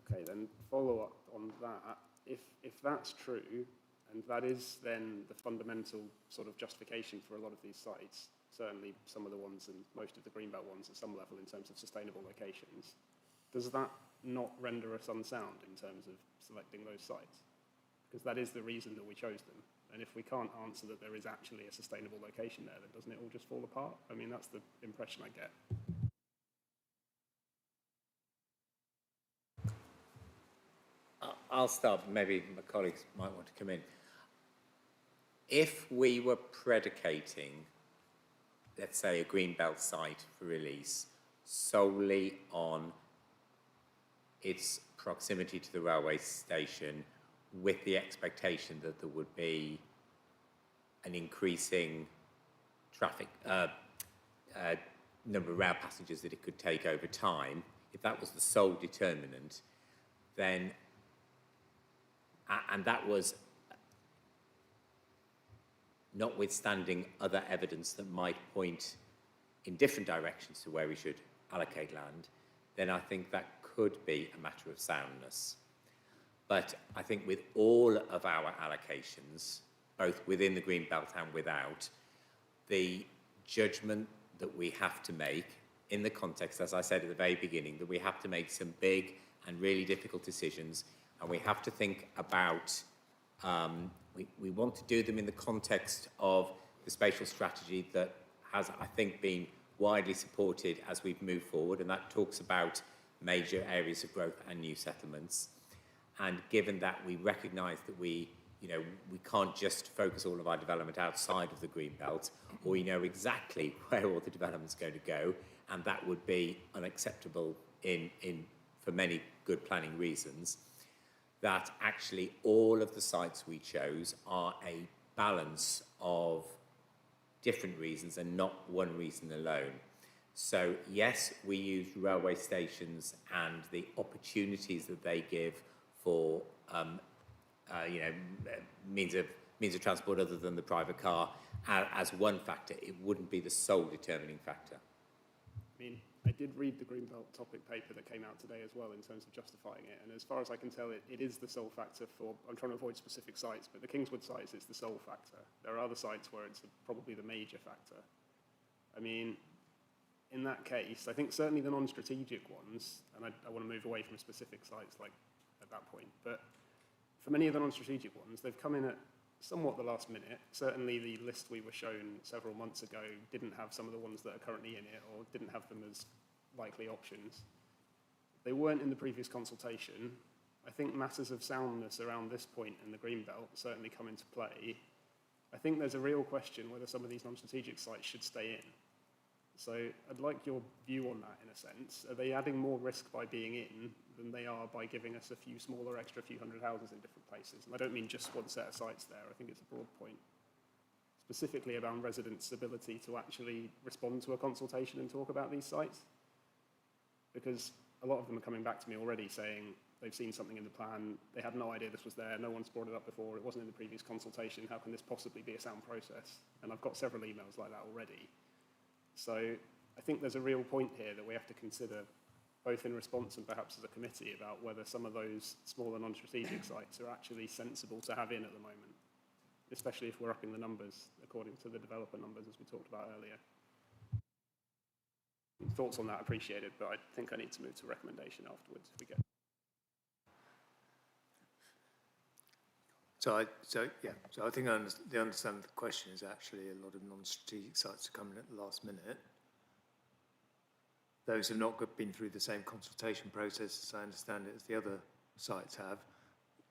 Okay, then follow up on that. If that's true, and that is then the fundamental sort of justification for a lot of these sites, certainly some of the ones and most of the Greenbelt ones at some level in terms of sustainable locations, does that not render us unsound in terms of selecting those sites? Because that is the reason that we chose them. And if we can't answer that there is actually a sustainable location there, then doesn't it all just fall apart? I mean, that's the impression I get. I'll start, maybe my colleagues might want to come in. If we were predicating, let's say, a Greenbelt site for release solely on its proximity to the railway station with the expectation that there would be an increasing traffic, number of rail passengers that it could take over time, if that was the sole determinant, then, and that was notwithstanding other evidence that might point in different directions to where we should allocate land, then I think that could be a matter of soundness. But I think with all of our allocations, both within the Green Belt and without, the judgment that we have to make in the context, as I said at the very beginning, that we have to make some big and really difficult decisions, and we have to think about, we want to do them in the context of the spatial strategy that has, I think, been widely supported as we've moved forward, and that talks about major areas of growth and new settlements. And given that we recognise that we can't just focus all of our development outside of the Green Belt, or we know exactly where all the development's going to go, and that would be unacceptable for many good planning reasons, that actually all of the sites we chose are a balance of different reasons and not one reason alone. So yes, we use railway stations and the opportunities that they give for means of transport other than the private car as one factor. It wouldn't be the sole determining factor. I mean, I did read the Greenbelt topic paper that came out today as well in terms of justifying it, and as far as I can tell, it is the sole factor for, I'm trying to avoid specific sites, but the Kingswood sites is the sole factor. There are other sites where it's probably the major factor. I mean, in that case, I think certainly the non-strategic ones, and I want to move away from specific sites like at that point, but for many of the non-strategic ones, they've come in at somewhat the last minute. Certainly the list we were shown several months ago didn't have some of the ones that are currently in it, or didn't have them as likely options. They weren't in the previous consultation. I think matters of soundness around this point in the Greenbelt certainly come into play. I think there's a real question whether some of these non-strategic sites should stay in. So I'd like your view on that in a sense. Are they adding more risk by being in than they are by giving us a few smaller extra few hundred houses in different places? And I don't mean just one set of sites there. I think it's a broad point, specifically around residents' ability to actually respond to a consultation and talk about these sites. Because a lot of them are coming back to me already saying they've seen something in the plan, they had no idea this was there, no one's brought it up before, it wasn't in the previous consultation, how can this possibly be a sound process? And I've got several emails like that already. So I think there's a real point here that we have to consider, both in response and perhaps as a committee, about whether some of those smaller non-strategic sites are actually sensible to have in at the moment, especially if we're upping the numbers according to the developer numbers, as we talked about earlier. Thoughts on that appreciated, but I think I need to move to recommendation afterwards if we get. So I think they understand the question is actually a lot of non-strategic sites are coming at the last minute. Those have not been through the same consultation process, as I understand it, as the other sites have.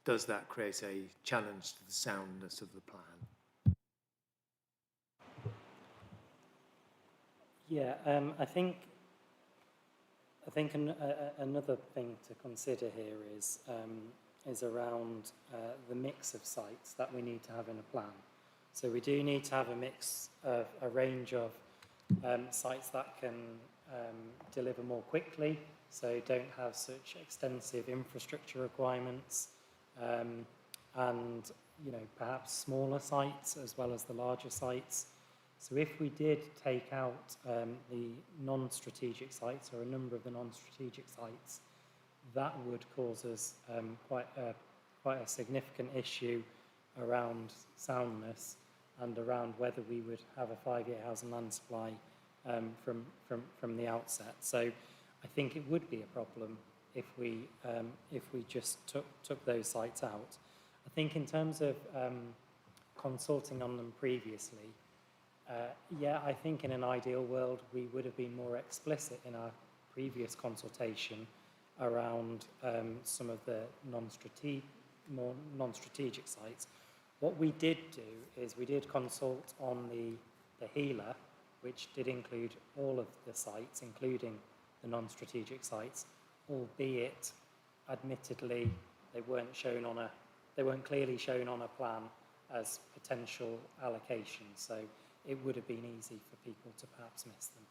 Does that create a challenge to the soundness of the plan? Yeah, I think another thing to consider here is around the mix of sites that we need to have in a plan. So we do need to have a mix of a range of sites that can deliver more quickly, so don't have such extensive infrastructure requirements. and, you know, perhaps smaller sites as well as the larger sites. So if we did take out the non-strategic sites, or a number of the non-strategic sites, that would cause us quite a significant issue around soundness and around whether we would have a 5-year housing land supply from the outset. So I think it would be a problem if we just took those sites out. I think in terms of consulting on them previously, yeah, I think in an ideal world we would have been more explicit in our previous consultation around some of the more non-strategic sites. What we did do is we did consult on the HELA, which did include all of the sites, including the non-strategic sites, albeit, admittedly, they weren't clearly shown on a plan as potential allocations. So it would have been easy for people to perhaps miss them.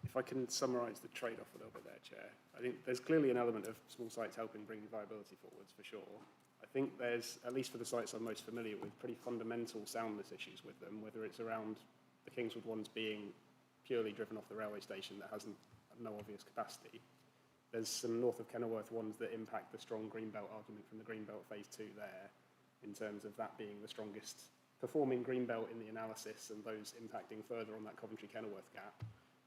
If I can summarise the trade-off a little bit there, Chair, I think there's clearly an element of small sites helping bring viability forwards, for sure. I think there's, at least for the sites I'm most familiar with, pretty fundamental soundness issues with them, whether it's around the Kingswood ones being purely driven off the railway station that has no obvious capacity. There's some north of Kenilworth ones that impact the strong Greenbelt argument from the Greenbelt Phase 2 there, in terms of that being the strongest performing Greenbelt in the analysis, and those impacting further on that Coventry-Kenilworth gap.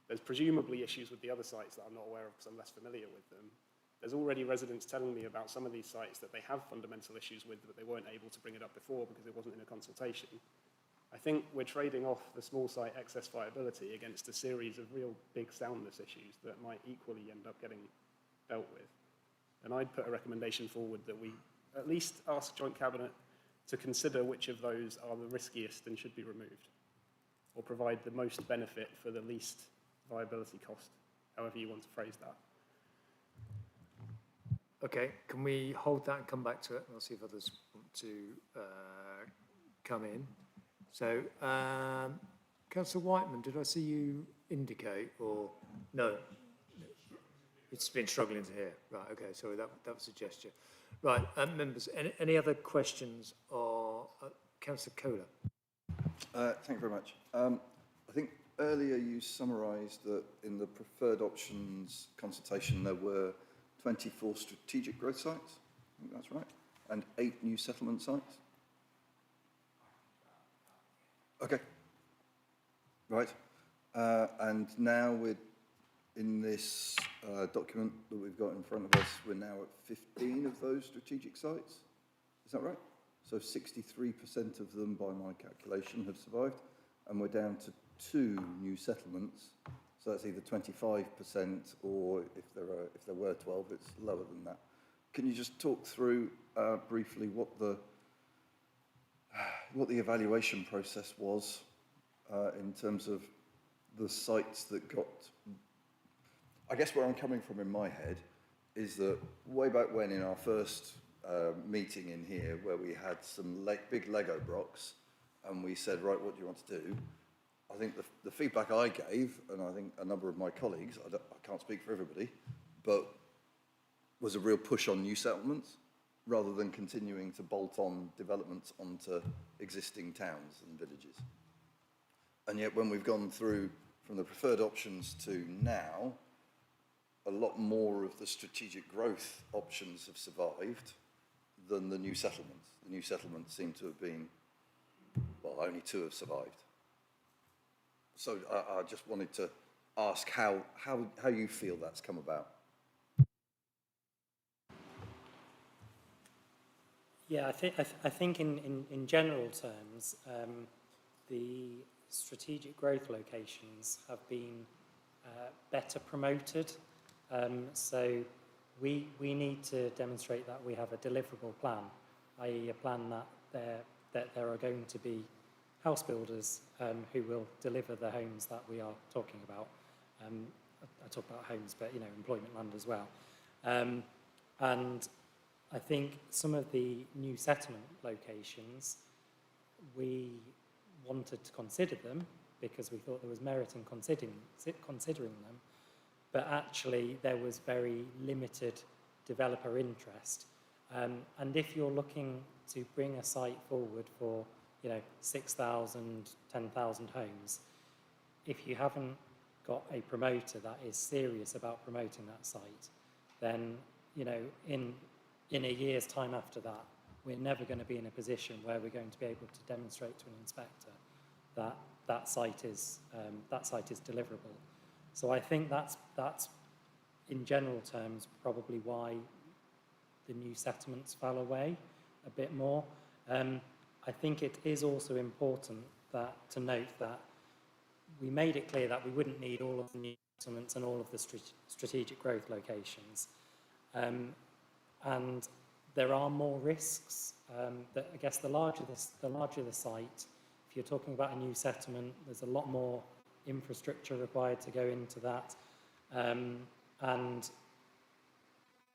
There's presumably issues with the other sites that I'm not aware of because I'm less familiar with them. There's already residents telling me about some of these sites that they have fundamental issues with, but they weren't able to bring it up before because it wasn't in a consultation. I think we're trading off the small site excess viability against a series of real big soundness issues that might equally end up getting dealt with. And I'd put a recommendation forward that we at least ask Joint Cabinet to consider which of those are the riskiest and should be removed, or provide the most benefit for the least viability cost, however you want to phrase that. Okay, can we hold that and come back to it? I'll see if others want to come in. So, Councillor Whiteman, did I see you indicate, or no? It's been struggling to hear. Right, okay, sorry, that was a gesture. Right, members, any other questions? Or Councillor Kohler? Thank you very much. I think earlier you summarised that in the preferred options consultation there were 24 strategic growth sites, I think that's right, and 8 new settlement sites. Okay, right. And now we're in this document that we've got in front of us, we're now at 15 of those strategic sites. Is that right? So 63% of them, by my calculation, have survived, and we're down to 2 new settlements. So that's either 25%, or if there were 12, it's lower than that. Can you just talk through briefly what the evaluation process was in terms of the sites that got? I guess where I'm coming from in my head is that way back when, in our first meeting in here, where we had some big Lego blocks, and we said, right, what do you want to do? I think the feedback I gave, and I think a number of my colleagues, I can't speak for everybody, but was a real push on new settlements rather than continuing to bolt on developments onto existing towns and villages. And yet when we've gone through from the preferred options to now, a lot more of the strategic growth options have survived than the new settlements. The new settlements seem to have been, well, only 2 have survived. So I just wanted to ask how you feel that's come about. Yeah, I think in general terms, the strategic growth locations have been better promoted. So we need to demonstrate that we have a deliverable plan, i.e. a plan that there are going to be house builders who will deliver the homes that we are talking about. I talk about homes, but employment land as well. And I think some of the new settlement locations, we wanted to consider them because we thought there was merit in considering them, but actually there was very limited developer interest, And if you're looking to bring a site forward for, 6,000, 10,000 homes, if you haven't got a promoter that is serious about promoting that site, then, in a year's time after that, we're never going to be in a position where we're going to be able to demonstrate to an inspector that that site is deliverable. So I think that's in general terms probably why the new settlements fell away a bit more. I think it is also important to note that we made it clear that we wouldn't need all of the new settlements and all of the strategic growth locations. And there are more risks. That I guess the larger the site, if you're talking about a new settlement, there's a lot more infrastructure required to go into that. And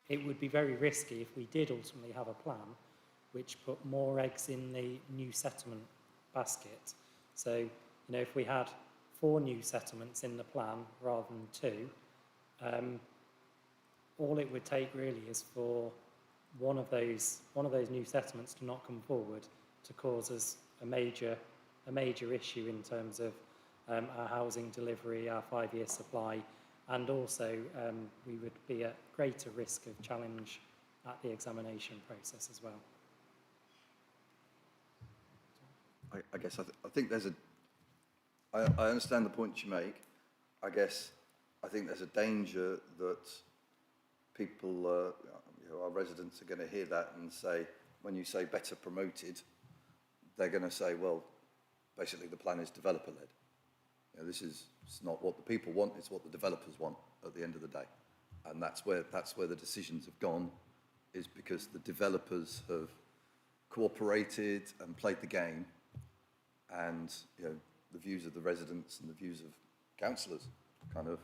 it would be very risky if we did ultimately have a plan which put more eggs in the new settlement basket. So, if we had 4 new settlements in the plan rather than 2, all it would take really is for one of those new settlements to not come forward to cause us a major issue in terms of our housing delivery, our 5-year supply, and also we would be at greater risk of challenge at the examination process as well. I guess I think there's I understand the point you make. I think there's a danger that people, our residents are going to hear that and say, when you say better promoted, they're going to say, well, basically the plan is developer-led. It's not what the people want, it's what the developers want at the end of the day. And that's where the decisions have gone, is because the developers have cooperated and played the game, and the views of the residents and the views of councillors kind of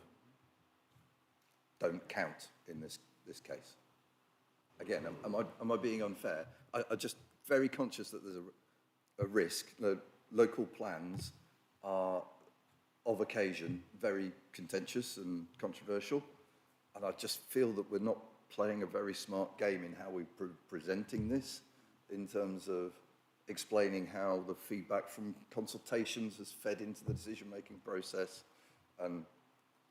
don't count in this case. Again, am I being unfair? I'm just very conscious that there's a risk. Local plans are, of occasion, very contentious and controversial, and I just feel that we're not playing a very smart game in how we're presenting this, in terms of explaining how the feedback from consultations has fed into the decision-making process, and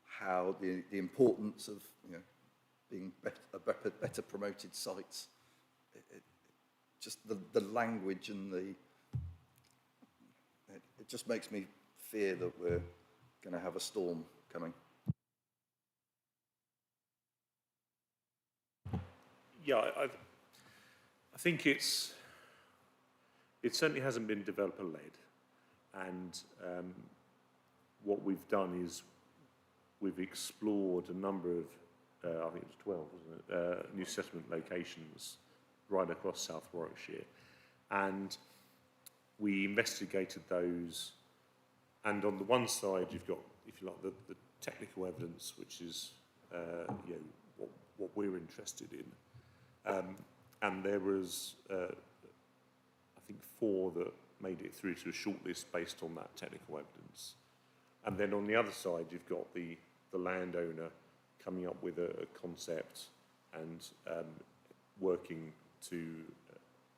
how the importance of being better promoted sites. Just the language and it just makes me fear that we're going to have a storm coming. Yeah, I think it certainly hasn't been developer-led, and what we've done is we've explored a number of, I think it was 12, wasn't it, new settlement locations right across South Warwickshire, and we investigated those, and on the one side you've got, if you like, the technical evidence, which is what we're interested in, and there was I think 4 that made it through to a shortlist based on that technical evidence. And then on the other side, you've got the landowner coming up with a concept and working to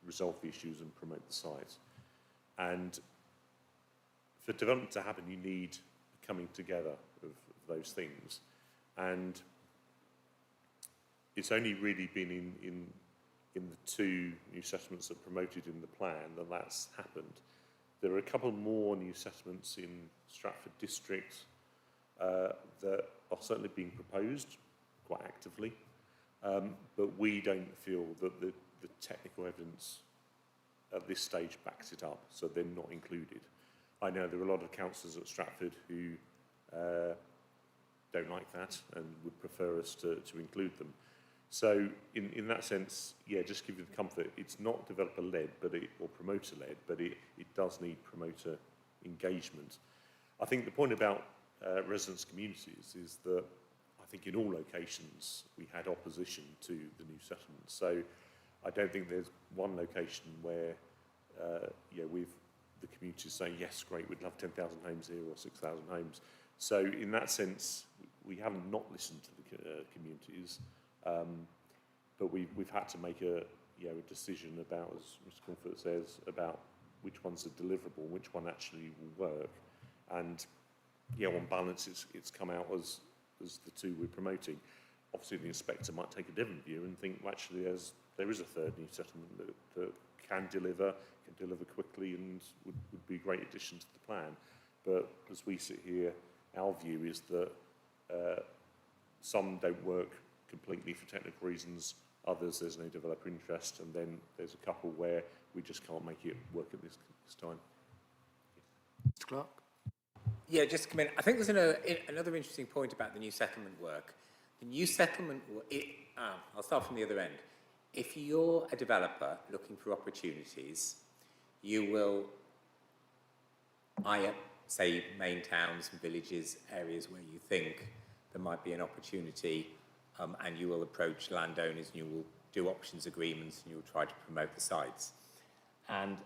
resolve the issues and promote the site. And for development to happen, you need a coming together of those things. And it's only really been in the 2 new settlements that are promoted in the plan that that's happened. There are a couple more new settlements in Stratford District that are certainly being proposed quite actively, but we don't feel that the technical evidence at this stage backs it up, so they're not included. I know there are a lot of councillors at Stratford who don't like that and would prefer us to include them. So in that sense, yeah, just give you the comfort, it's not developer-led or promoter-led, but it does need promoter engagement. I think the point about residents' communities is that I think in all locations we had opposition to the new settlement. So I don't think there's one location where with the community saying, yes, great, we'd love 10,000 homes here or 6,000 homes. So in that sense, we haven't not listened to the communities, but we've had to make a a decision about, as Mr. Comfort says, about which ones are deliverable, which one actually will work. And, on balance, it's come out as the two we're promoting. Obviously, the inspector might take a different view and think, well, actually, there is a third new settlement that can deliver quickly and would be a great addition to the plan. But as we sit here, our view is that some don't work completely for technical reasons, others there's no developer interest, and then there's a couple where we just can't make it work at this time. Mr. Clark? Yeah, just to come in, I think there's another interesting point about the new settlement work. The new settlement, I'll start from the other end. If you're a developer looking for opportunities, you will eye up, say, main towns and villages, areas where you think there might be an opportunity, and you will approach landowners and you will do options agreements and you will try to promote the sites. And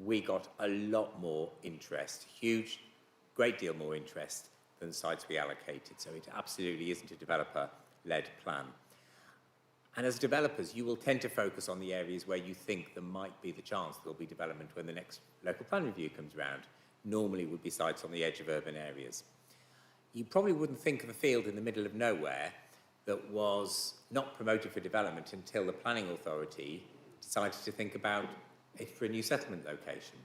we got a lot more interest, great deal more interest than the sites we allocated. So it absolutely isn't a developer-led plan. And as developers, you will tend to focus on the areas where you think there might be the chance there'll be development when the next local plan review comes around. Normally would be sites on the edge of urban areas. You probably wouldn't think of a field in the middle of nowhere that was not promoted for development until the planning authority decided to think about it for a new settlement location.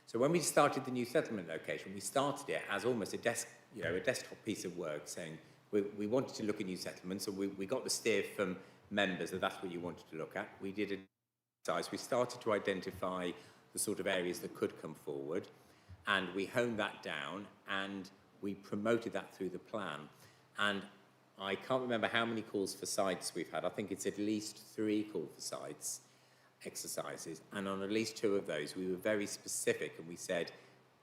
So when we started the new settlement location, we started it as almost a desktop piece of work, saying we wanted to look at new settlements, and we got the steer from members that that's what you wanted to look at. We did an exercise. We started to identify the sort of areas that could come forward, and we honed that down, and we promoted that through the plan. And I can't remember how many calls for sites we've had. I think it's at least 3 call for sites exercises, and on at least 2 of those we were very specific, and we said,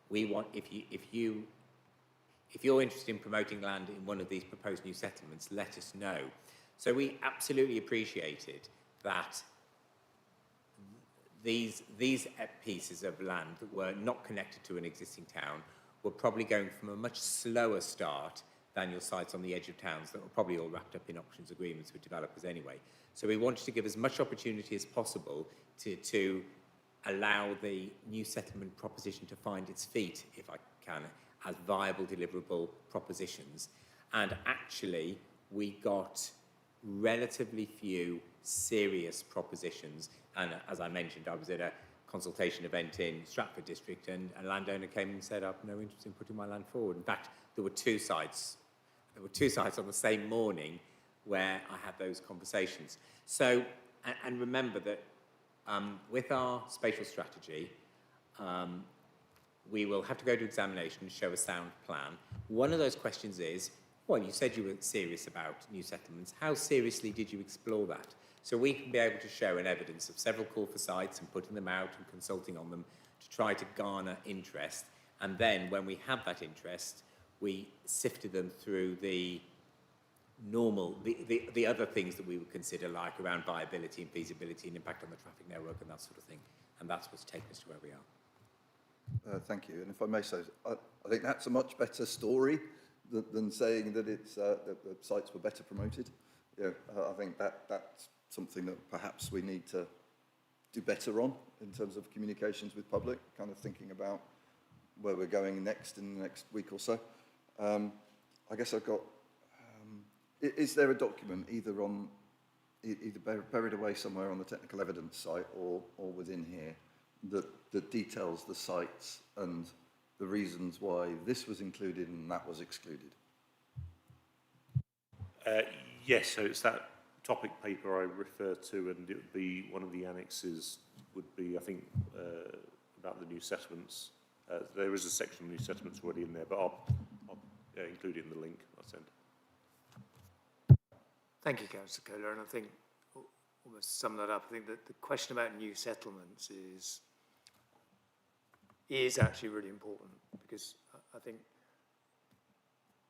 we want, if you're interested in promoting land in one of these proposed new settlements, let us know. So we absolutely appreciated that these pieces of land that were not connected to an existing town were probably going from a much slower start than your sites on the edge of towns that were probably all wrapped up in options agreements with developers anyway. So we wanted to give as much opportunity as possible to allow the new settlement proposition to find its feet, if I can, as viable, deliverable propositions. And actually, we got relatively few serious propositions. And as I mentioned, I was at a consultation event in Stratford district, and a landowner came and said, I've no interest in putting my land forward. In fact, there were 2 sites. There were 2 sites on the same morning where I had those conversations. So, and remember that with our spatial strategy, we will have to go to examination and show a sound plan. One of those questions is, well, you said you were serious about new settlements. How seriously did you explore that? So we can be able to show an evidence of several call for sites and putting them out and consulting on them to try to garner interest. And then when we have that interest, we sifted them through the normal, the other things that we would consider, like around viability and feasibility and impact on the traffic network and that sort of thing. And that's what's taken us to where we are. Thank you. And if I may say, I think that's a much better story than saying that it's that the sites were better promoted. I think that's something that perhaps we need to do better on in terms of communications with public, kind of thinking about where we're going next in the next week or so. I guess I've got, is there a document either buried away somewhere on the technical evidence site or within here that details the sites and the reasons why this was included and that was excluded? Yes, so it's that topic paper I referred to, and it would be one of the annexes would be, I think, about the new settlements. There is a section of new settlements already in there, but I'll include it in the link I send. Thank you, Councillor Kohler, and I think, almost to sum that up, I think that the question about new settlements is actually really important, because I think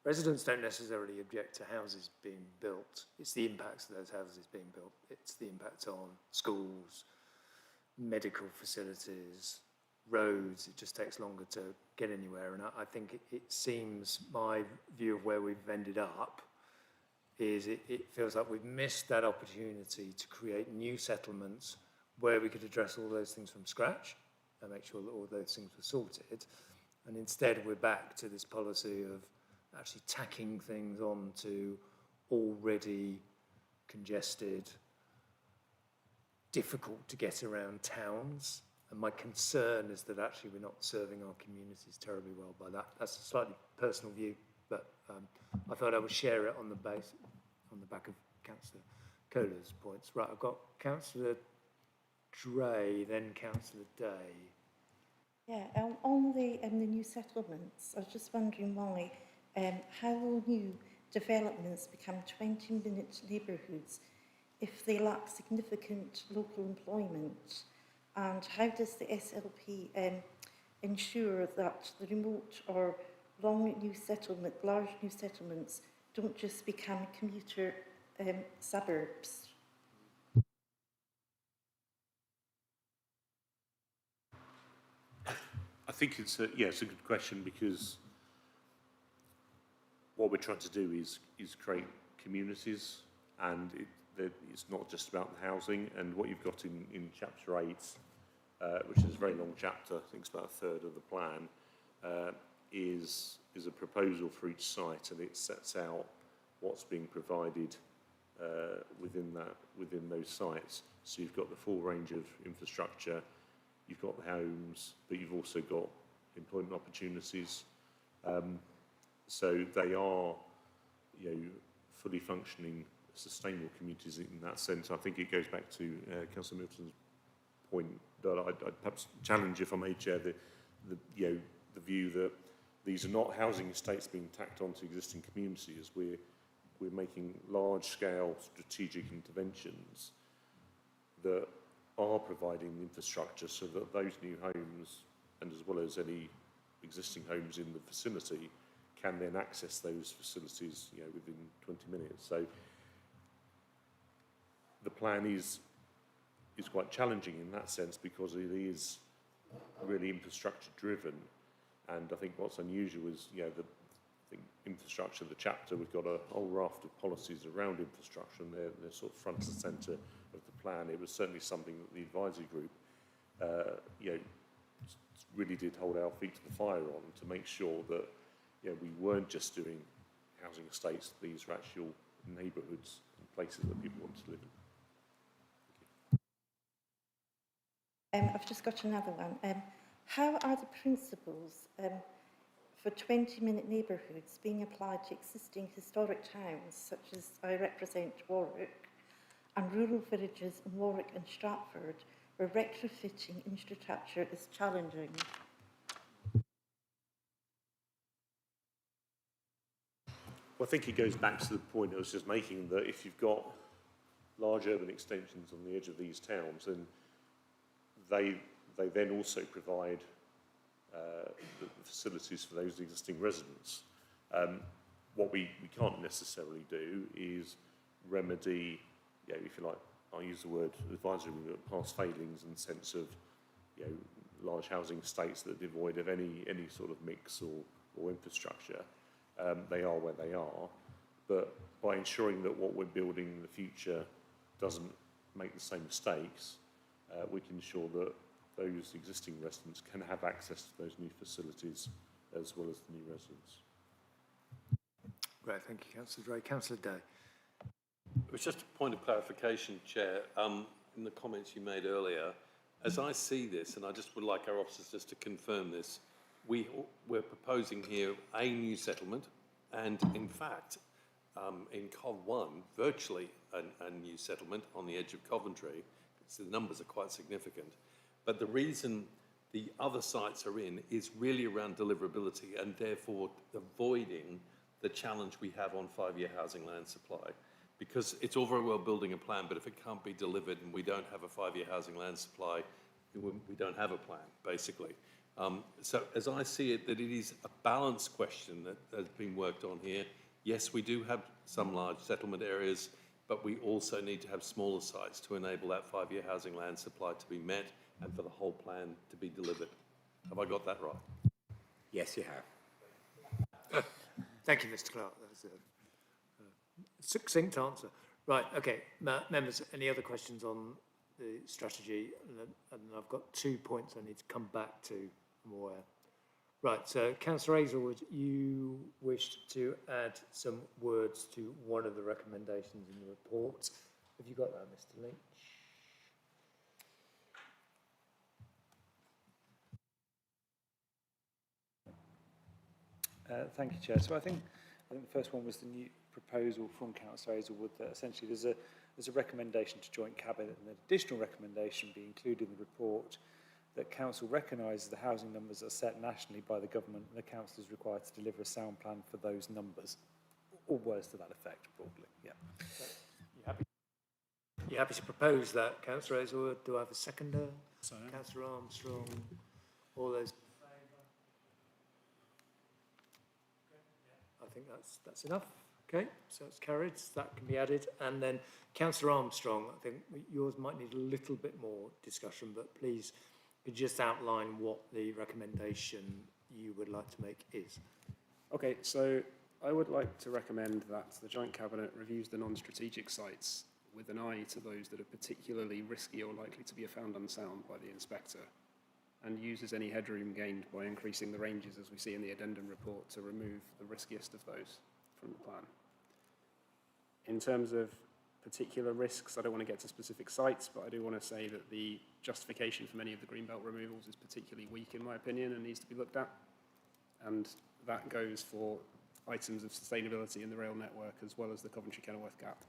residents don't necessarily object to houses being built. It's the impacts of those houses being built. It's the impact on schools, medical facilities, roads. It just takes longer to get anywhere. And I think it seems, my view of where we've ended up is it feels like we've missed that opportunity to create new settlements where we could address all those things from scratch and make sure that all those things were sorted. And instead, we're back to this policy of actually tacking things onto already congested, difficult to get around towns. And my concern is that actually we're not serving our communities terribly well by that. That's a slightly personal view, but I thought I would share it on the back of Councillor Kohler's points. Right, I've got Councillor Dre, then Councillor Day. Yeah, on the new settlements, I was just wondering why, how will new developments become 20-minute neighbourhoods if they lack significant local employment? And how does the SLP ensure that the remote or large new settlements don't just become commuter suburbs? I think it's a good question, because what we're trying to do is create communities, and it's not just about the housing. And what you've got in chapter 8, which is a very long chapter, I think it's about a third of the plan, is a proposal for each site, and it sets out what's being provided within those sites. So you've got the full range of infrastructure, you've got the homes, but you've also got employment opportunities. So they are, fully functioning, sustainable communities in that sense. I think it goes back to Councillor Milton's point that I'd perhaps challenge, if I may, Chair, the view that these are not housing estates being tacked onto existing communities. We're making large-scale strategic interventions that are providing infrastructure so that those new homes, and as well as any existing homes in the vicinity, can then access those facilities, within 20 minutes. So the plan is quite challenging in that sense, because it is really infrastructure driven. And I think what's unusual is, infrastructure, the chapter, we've got a whole raft of policies around infrastructure, and they're sort of front and centre of the plan. It was certainly something that the advisory group, really did hold our feet to the fire on, to make sure that, we weren't just doing housing estates. These are actual neighbourhoods and places that people want to live in. I've just got another one. How are the principles for 20-minute neighbourhoods being applied to existing historic towns, such as I represent Warwick, and rural villages in Warwick and Stratford, where retrofitting infrastructure is challenging? Well, I think it goes back to the point I was just making, that if you've got large urban extensions on the edge of these towns, then they then also provide the facilities for those existing residents. What we can't necessarily do is remedy, if you like, I'll use the word advisory, past failings in the sense of, large housing estates that are devoid of any sort of mix or infrastructure. They are where they are, but by ensuring that what we're building in the future doesn't make the same mistakes, we can ensure that those existing residents can have access to those new facilities as well as the new residents. Great, thank you, Councillor Dre. Councillor Day. It was just a point of clarification, Chair, in the comments you made earlier. As I see this, and I just would like our officers just to confirm this, we're proposing here a new settlement, and in fact, in COV1, virtually a new settlement on the edge of Coventry. So the numbers are quite significant. But the reason the other sites are in is really around deliverability, and therefore avoiding the challenge we have on 5-year housing land supply. Because it's all very well building a plan, but if it can't be delivered and we don't have a 5-year housing land supply, we don't have a plan, basically. So as I see it, that it is a balance question that has been worked on here. Yes, we do have some large settlement areas, but we also need to have smaller sites to enable that 5-year housing land supply to be met and for the whole plan to be delivered. Have I got that right? Yes, you have. Thank you, Mr. Clark. That was a succinct answer. Right, okay. Members, any other questions on the strategy, and I've got 2 points I need to come back to, I'm aware. Right, so Councillor Hazelwood, you wished to add some words to one of the recommendations in the report. Have you got that, Mr. Lynch? Thank you, Chair. So I think the first one was the new proposal from Councillor Hazelwood that essentially there's a recommendation to joint cabinet and an additional recommendation be included in the report that Council recognises the housing numbers are set nationally by the government and the Council is required to deliver a sound plan for those numbers. Or words to that effect, broadly. Yeah. You happy to propose that, Councillor Hazelwood? Do I have a seconder? So, Councillor Armstrong? All those in favour? I think that's enough. Okay, so it's carried. So that can be added. And then Councillor Armstrong, I think yours might need a little bit more discussion, but please could you just outline what the recommendation you would like to make is. Okay, so I would like to recommend that the Joint Cabinet reviews the non-strategic sites with an eye to those that are particularly risky or likely to be found unsound by the inspector, and uses any headroom gained by increasing the ranges, as we see in the addendum report, to remove the riskiest of those from the plan. In terms of particular risks, I don't want to get to specific sites, but I do want to say that the justification for many of the greenbelt removals is particularly weak, in my opinion, and needs to be looked at. And that goes for items of sustainability in the rail network as well as the Coventry-Kenilworth gap.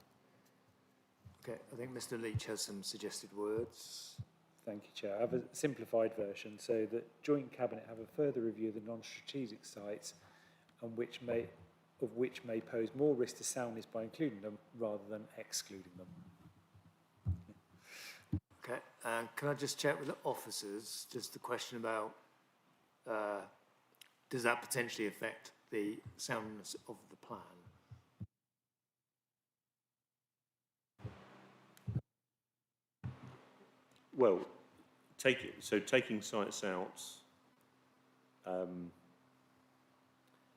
Okay, I think Mr. Leach has some suggested words. Thank you, Chair. I have a simplified version so that Joint Cabinet have a further review of the non-strategic sites and which may pose more risk to soundness by including them rather than excluding them. Okay, and can I just check with the officers, just the question about does that potentially affect the soundness of the plan? Well, taking sites out,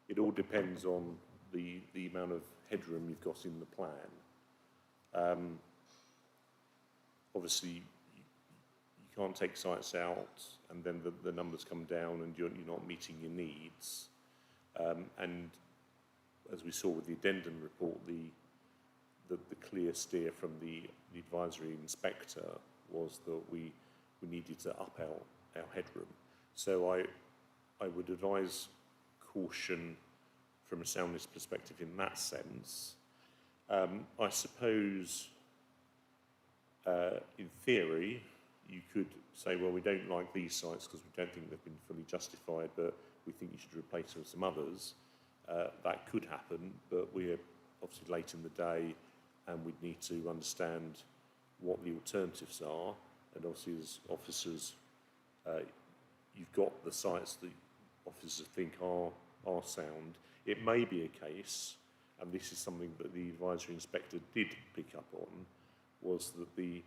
it all depends on the amount of headroom you've got in the plan. Obviously, you can't take sites out and then the numbers come down and you're not meeting your needs. And as we saw with the addendum report, the clear steer from the advisory inspector was that we needed to up our headroom. So I would advise caution from a soundness perspective in that sense. I suppose, in theory, you could say, well, we don't like these sites because we don't think they've been fully justified, but we think you should replace them with some others. That could happen, but we're obviously late in the day and we'd need to understand what the alternatives are. And obviously as officers, you've got the sites that officers think are sound. It may be a case, and this is something that the advisory inspector did pick up on, was that the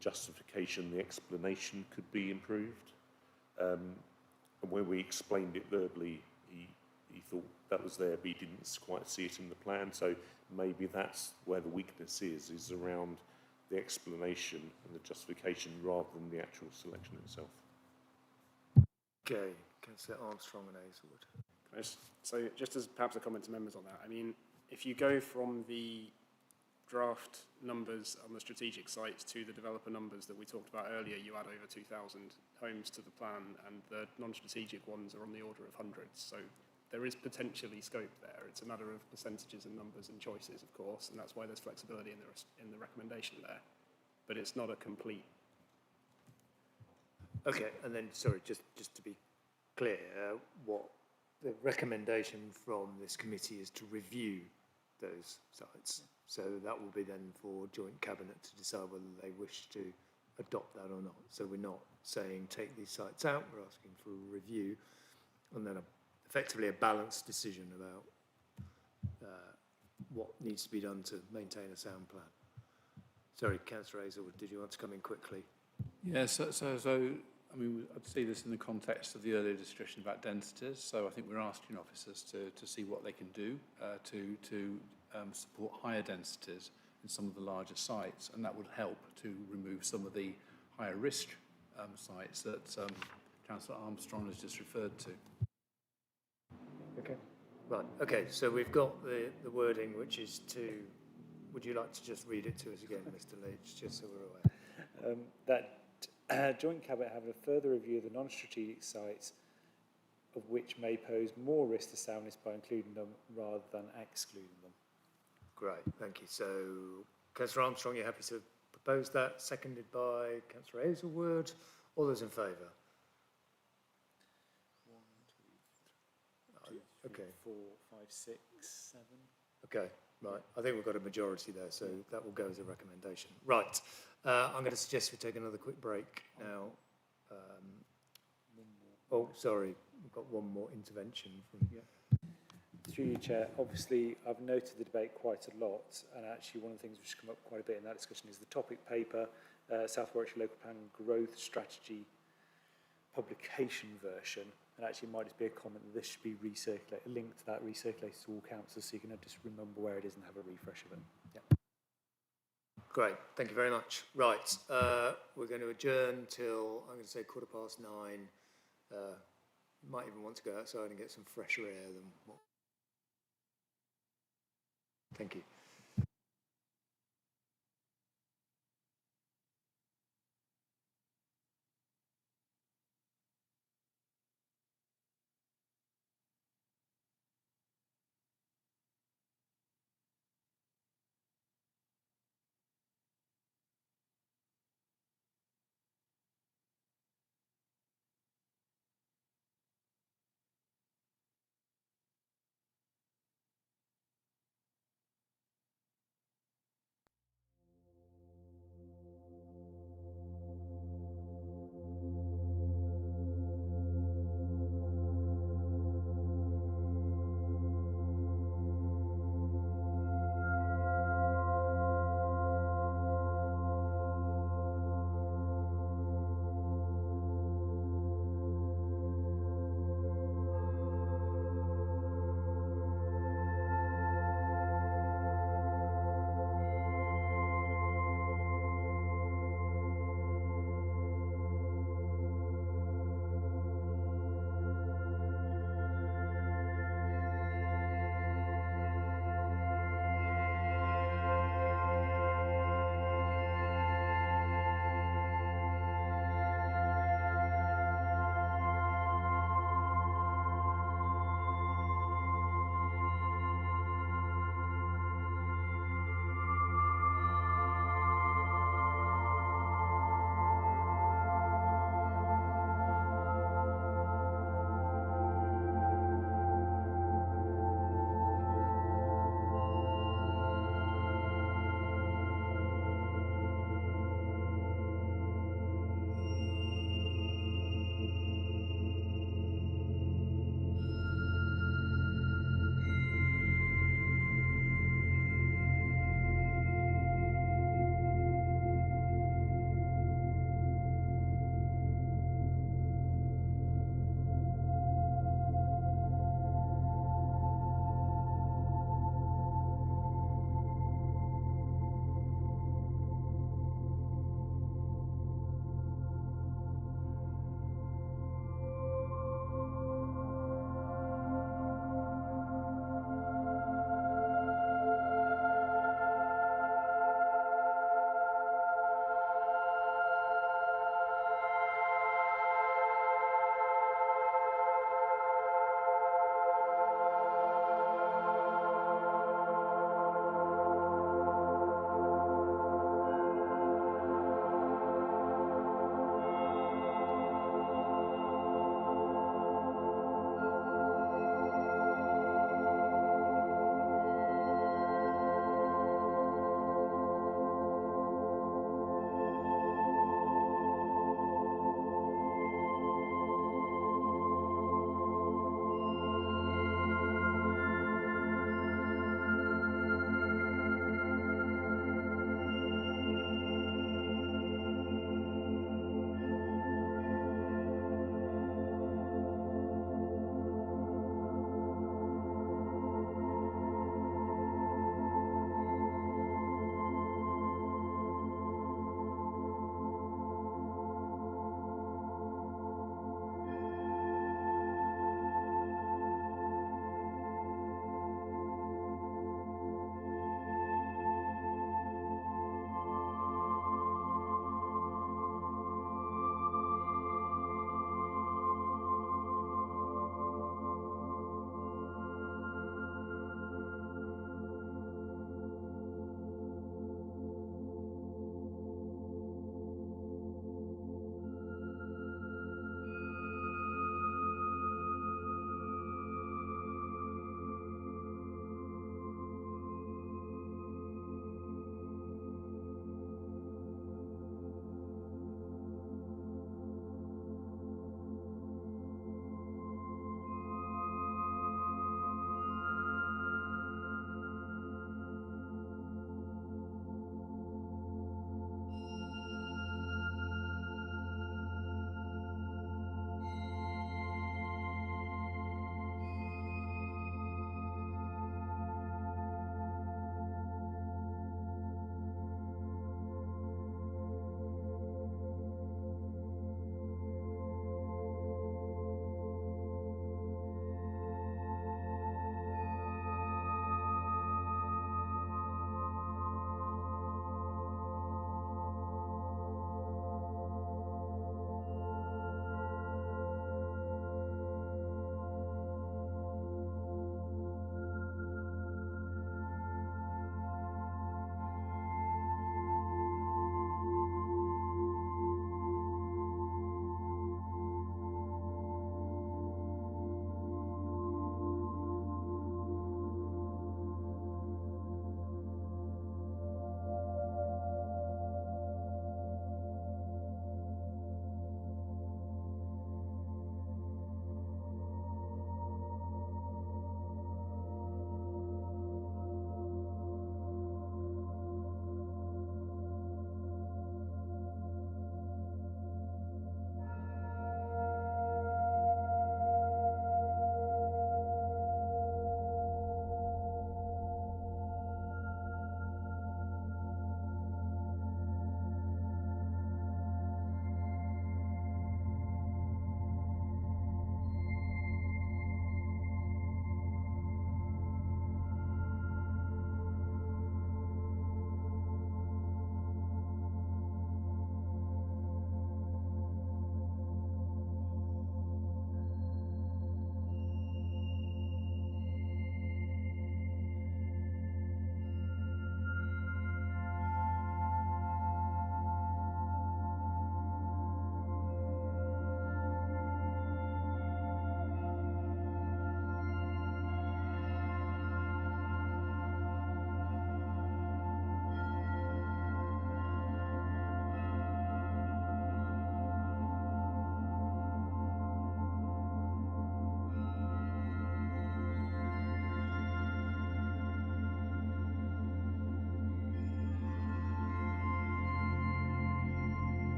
justification, the explanation could be improved. And when we explained it verbally, he thought that was there, but he didn't quite see it in the plan. So maybe that's where the weakness is around the explanation and the justification rather than the actual selection itself. Okay, Councillor Armstrong and Hazelwood. So just as perhaps a comment to members on that, I mean, if you go from the draft numbers on the strategic sites to the developer numbers that we talked about earlier, you add over 2,000 homes to the plan, and the non-strategic ones are on the order of hundreds. So there is potentially scope there. It's a matter of percentages and numbers and choices, of course, and that's why there's flexibility in the recommendation there. But it's not a complete. Okay, and then, sorry, just to be clear, what the recommendation from this committee is to review those sites. So that will be then for Joint Cabinet to decide whether they wish to adopt that or not. So we're not saying take these sites out, we're asking for a review and then effectively a balanced decision about what needs to be done to maintain a sound plan. Sorry, Councillor Hazelwood, did you want to come in quickly? Yes, so I mean, I'd see this in the context of the earlier discussion about densities. So I think we're asking officers to see what they can do to support higher densities in some of the larger sites, and that would help to remove some of the higher risk sites that Councillor Armstrong has just referred to. Okay. Right, okay, so we've got the wording, which is to, would you like to just read it to us again, Mr. Leach, just so we're aware? That Joint Cabinet have a further review of the non-strategic sites of which may pose more risk to soundness by including them rather than excluding them. Great, thank you. So, Councillor Armstrong, you're happy to propose that, seconded by Councillor Hazelwood. All those in favour? 1, 2, 3, Okay. 4, 5, 6, 7. Okay, right. I think we've got a majority there, so that will go as a recommendation. Right, I'm going to suggest we take another quick break now. Oh, sorry, we've got one more intervention from... Yeah. Through you, Chair, obviously I've noted the debate quite a lot, and actually one of the things which has come up quite a bit in that discussion is the topic paper, South Warwickshire Local Plan Growth Strategy publication version, and actually it might just be a comment that this should be recirculated, a link to that recirculated to all councils so you can just remember where it is and have a refresh of it. Yeah. Great, thank you very much. Right, we're going to adjourn till, I'm going to say 9:15. Might even want to go outside and get some fresher air than what... Thank you.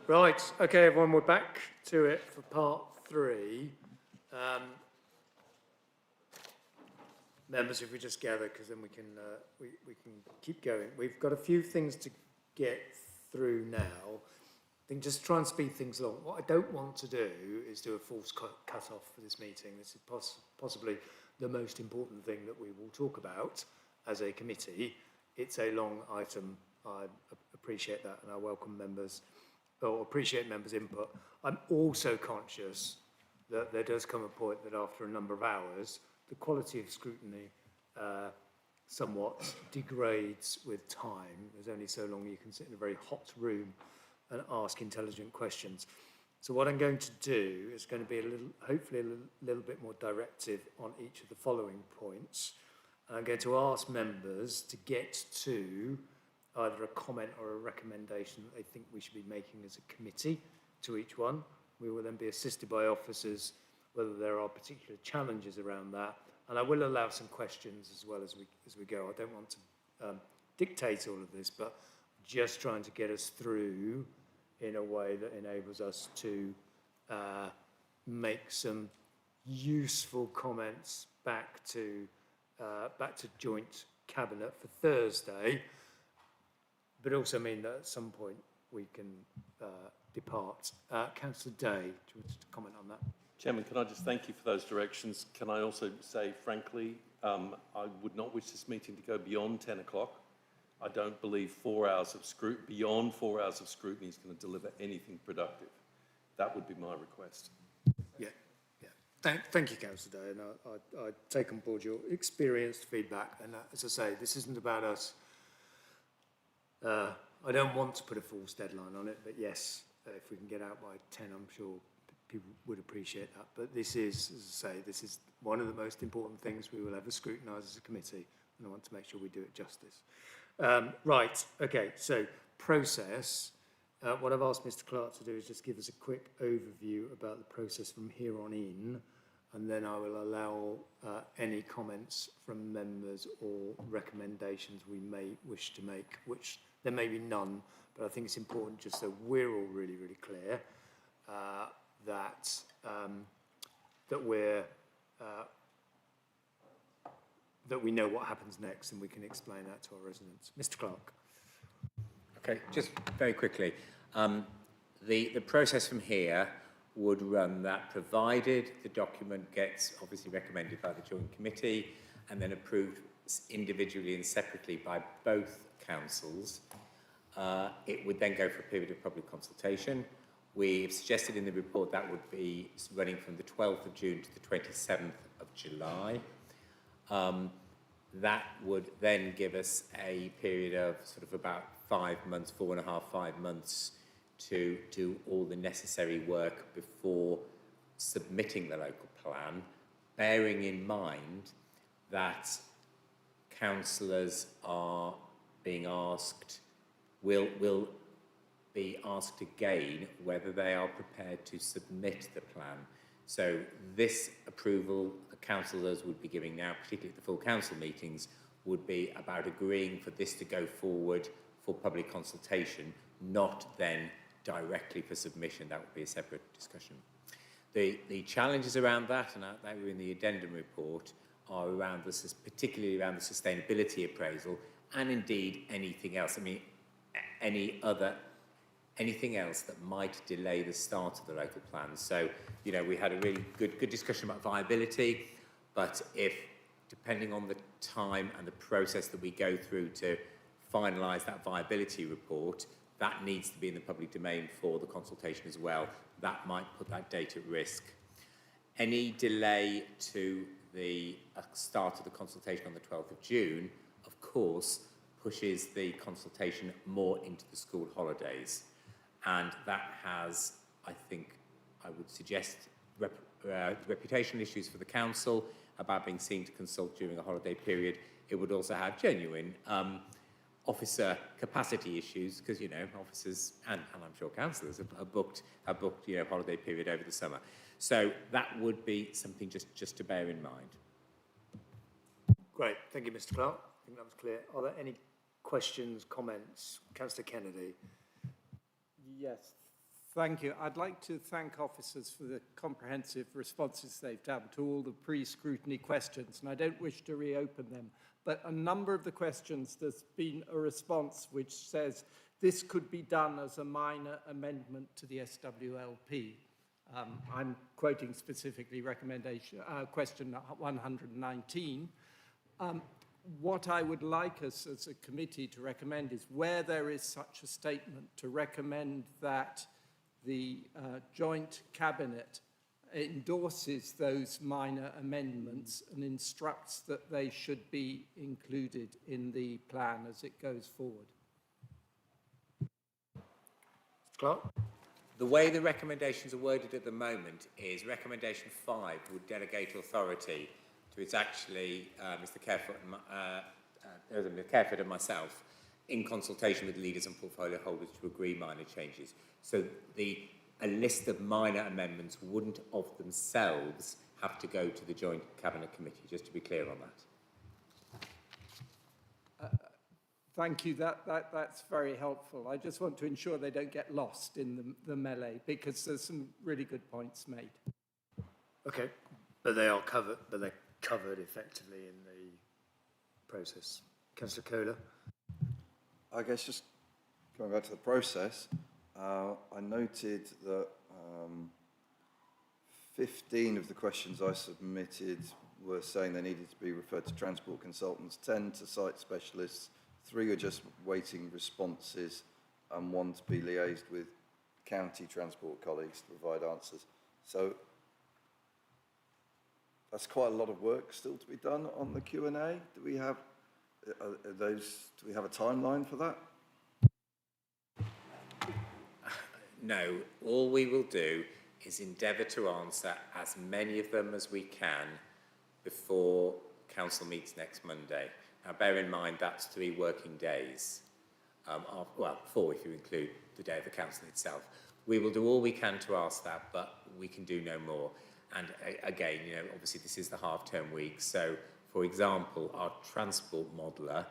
Right, okay, everyone, we're back to it for part 3. Members, if we just gather, because then we can keep going. We've got a few things to get through now. I think just try and speed things along. What I don't want to do is do a false cut-off for this meeting. This is possibly the most important thing that we will talk about as a committee. It's a long item. I appreciate that, and I welcome members, or appreciate members' input. I'm also conscious that there does come a point that after a number of hours, the quality of scrutiny somewhat degrades with time. There's only so long you can sit in a very hot room and ask intelligent questions. So what I'm going to do is going to be hopefully a little bit more directive on each of the following points. I'm going to ask members to get to either a comment or a recommendation that they think we should be making as a committee to each one. We will then be assisted by officers whether there are particular challenges around that. And I will allow some questions as well as we go. I don't want to dictate all of this, but just trying to get us through in a way that enables us to make some useful comments back to joint cabinet for Thursday, but also mean that at some point we can depart. Councillor Day, do you want to comment on that? Chairman, can I just thank you for those directions? Can I also say, frankly, I would not wish this meeting to go beyond 10 o'clock. I don't believe beyond 4 hours of scrutiny is going to deliver anything productive. That would be my request. Yeah. Thank you, Councillor Day, and I take on board your experienced feedback. And as I say, this isn't about us. I don't want to put a false deadline on it, but yes, if we can get out by 10, I'm sure people would appreciate that. But this is, as I say, this is one of the most important things we will ever scrutinise as a committee, and I want to make sure we do it justice. Right, okay, so process. What I've asked Mr. Clark to do is just give us a quick overview about the process from here on in, and then I will allow any comments from members or recommendations we may wish to make, which there may be none, but I think it's important just so we're all really, really clear that we know what happens next and we can explain that to our residents. Mr. Clark. Okay, just very quickly. The process from here would run that provided the document gets obviously recommended by the Joint Committee and then approved individually and separately by both councils, it would then go for a period of public consultation. We've suggested in the report that would be running from the 12th of June to the 27th of July. That would then give us a period of sort of about 5 months, 4.5, 5 months to do all the necessary work before submitting the local plan, bearing in mind that councillors are being asked, will be asked again whether they are prepared to submit the plan. So this approval the councillors would be giving now, particularly at the full council meetings, would be about agreeing for this to go forward for public consultation, not then directly for submission. That would be a separate discussion. The challenges around that, and that were in the addendum report, are around this, particularly around the sustainability appraisal, and indeed anything else. I mean, anything else that might delay the start of the local plan. So, you know, we had a really good discussion about viability, but if, depending on the time and the process that we go through to finalise that viability report, that needs to be in the public domain for the consultation as well. That might put that date at risk. Any delay to the start of the consultation on the 12th of June, of course, pushes the consultation more into the school holidays. And that has, I think, I would suggest, reputational issues for the council about being seen to consult during a holiday period. It would also have genuine officer capacity issues because, you know, officers and I'm sure councillors have booked you know, holiday period over the summer. So that would be something just to bear in mind. Great, thank you, Mr. Clark. I think that was clear. Are there any questions, comments? Councillor Kennedy. Yes, Thank you. I'd like to thank officers for the comprehensive responses they've done to all the pre-scrutiny questions, and I don't wish to reopen them. But a number of the questions, there's been a response which says this could be done as a minor amendment to the SWLP. I'm quoting specifically question 119. What I would like us as a committee to recommend is where there is such a statement to recommend that the joint cabinet endorses those minor amendments and instructs that they should be included in the plan as it goes forward. Clark? The way the recommendations are worded at the moment is recommendation 5 would delegate authority to it's actually Mr. Careford and myself in consultation with leaders and portfolio holders to agree minor changes. So a list of minor amendments wouldn't of themselves have to go to the Joint Cabinet Committee, just to be clear on that. Thank you, that's very helpful. I just want to ensure they don't get lost in the melee, because there's some really good points made. Okay, but they are covered, but they're covered effectively in the process. Councillor Kohler? I guess just going back to the process, I noted that 15 of the questions I submitted were saying they needed to be referred to transport consultants, 10 to site specialists, 3 are just waiting responses, and 1 to be liaised with county transport colleagues to provide answers. So that's quite a lot of work still to be done on the Q&A. Do we have do we have a timeline for that? No, all we will do is endeavour to answer as many of them as we can before council meets next Monday. Now, bear in mind that's 3 working days. Well, 4 if you include the day of the council itself. We will do all we can to ask that, but we can do no more. And again, you know, obviously this is the half-term week. So, for example, our transport modeller,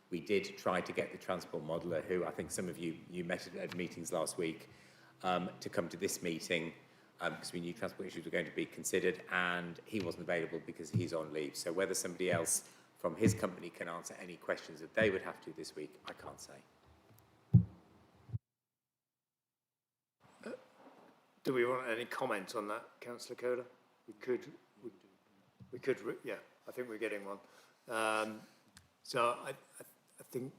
we did try to get the transport modeller, who I think some of you met at meetings last week, to come to this meeting because we knew transport issues were going to be considered, and he wasn't available because he's on leave. So whether somebody else from his company can answer any questions that they would have to this week, I can't say. Do we want any comment on that, Councillor Kohler? We could, yeah, I think we're getting one. So I think,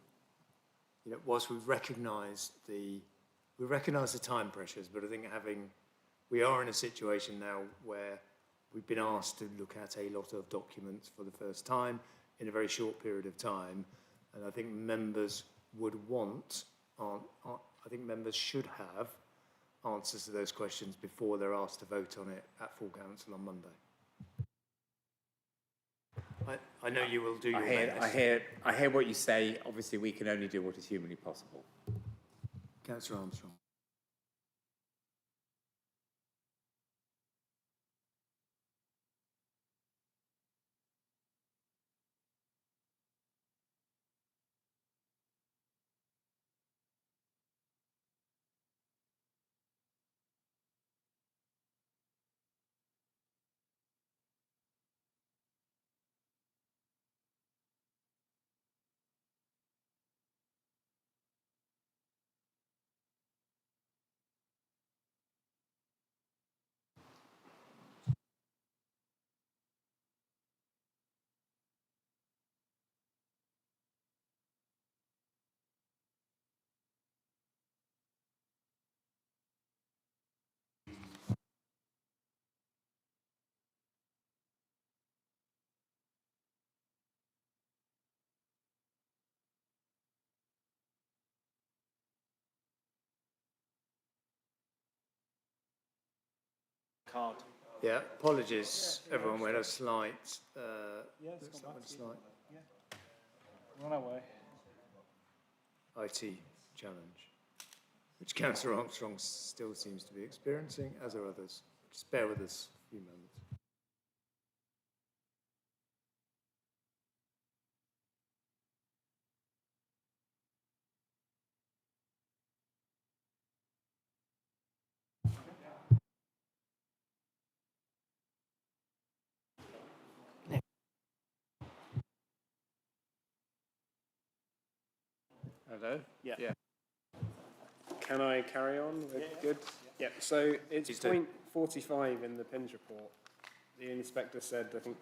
you know, whilst we recognise the time pressures, but I think we are in a situation now where we've been asked to look at a lot of documents for the first time in a very short period of time, and I think members would want, I think members should have answers to those questions before they're asked to vote on it at full council on Monday. I know you will do your best. I hear what you say. Obviously, we can only do what is humanly possible. Councillor Armstrong. Card. Yeah, apologies, everyone. We had a slight. Yeah, it's gone back to you. Yeah. We're on our way. IT challenge, which Councillor Armstrong still seems to be experiencing, as are others. Just bear with us a few moments. Hello? Yeah. Yeah. Can I carry on? Good? Yeah, so it's point 45 in the PINS report. The inspector said, I think,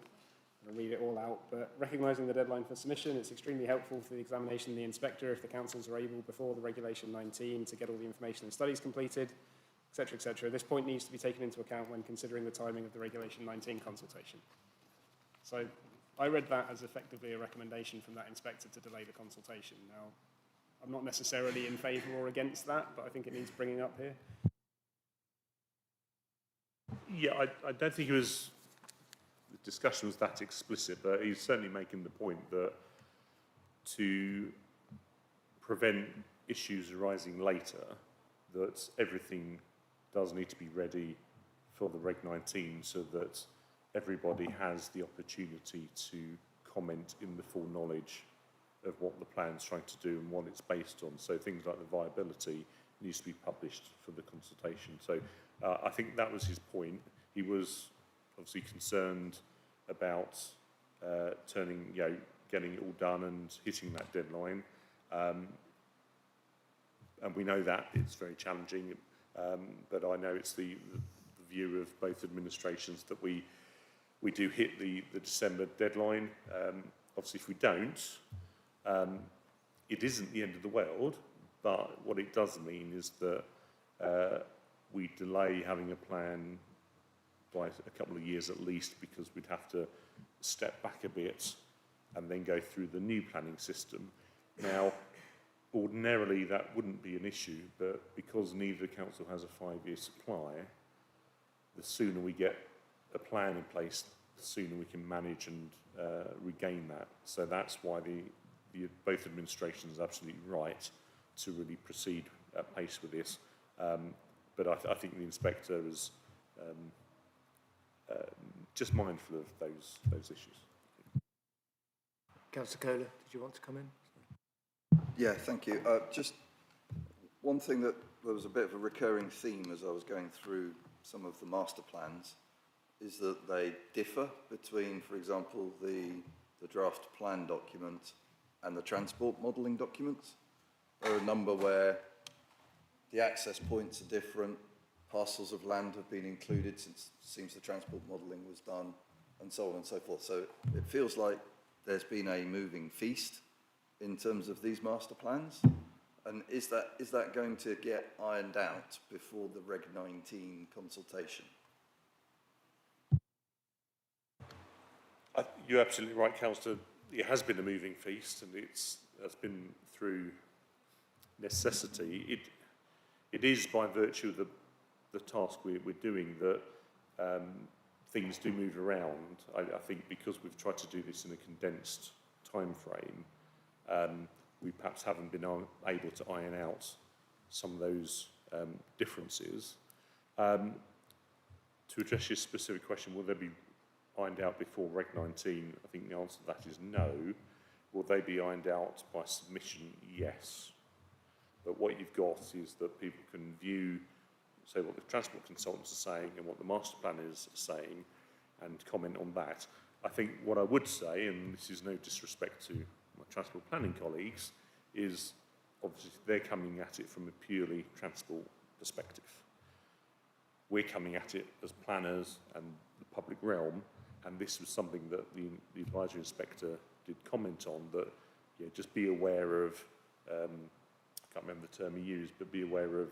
I'll read it all out, but recognising the deadline for submission, it's extremely helpful for the examination and the inspector if the councils are able before the Regulation 19 to get all the information and studies completed, etc., etc. This point needs to be taken into account when considering the timing of the Regulation 19 consultation. So I read that as effectively a recommendation from that inspector to delay the consultation. Now, I'm not necessarily in favour or against that, but I think it needs bringing up here. Yeah, I don't think the discussion was that explicit, but he's certainly making the point that to prevent issues arising later, that everything does need to be ready for the Reg 19 so that everybody has the opportunity to comment in the full knowledge of what the plan's trying to do and what it's based on. So things like the viability needs to be published for the consultation. So I think that was his point. He was obviously concerned about getting it all done and hitting that deadline. And we know that it's very challenging, but I know it's the view of both administrations that we do hit the December deadline. Obviously, if we don't, it isn't the end of the world, but what it does mean is that we delay having a plan by a couple of years at least, because we'd have to step back a bit and then go through the new planning system. Now, ordinarily that wouldn't be an issue, but because neither council has a 5-year supply, the sooner we get a plan in place, the sooner we can manage and regain that. So that's why both administrations are absolutely right to really proceed at pace with this. But I think the inspector is just mindful of those issues. Councillor Kohler, did you want to come in? Yeah, thank you. Just one thing that there was a bit of a recurring theme as I was going through some of the master plans is that they differ between, for example, the draft plan document and the transport modelling documents. There are a number where the access points are different, parcels of land have been included since it seems the transport modelling was done, and so on and so forth. So it feels like there's been a moving feast in terms of these master plans. And is that going to get ironed out before the Reg 19 consultation? You're absolutely right, Councillor. It has been a moving feast, and it's been through necessity. It is by virtue of the task we're doing that things do move around. I think because we've tried to do this in a condensed time frame, we perhaps haven't been able to iron out some of those differences. To address your specific question, will they be ironed out before Reg 19? I think the answer to that is no. Will they be ironed out by submission? Yes. But what you've got is that people can view, say, what the transport consultants are saying and what the master planners are saying and comment on that. I think what I would say, and this is no disrespect to my transport planning colleagues, is obviously they're coming at it from a purely transport perspective. We're coming at it as planners and the public realm, and this was something that the advisory inspector did comment on, that just be aware of, I can't remember the term he used, but be aware of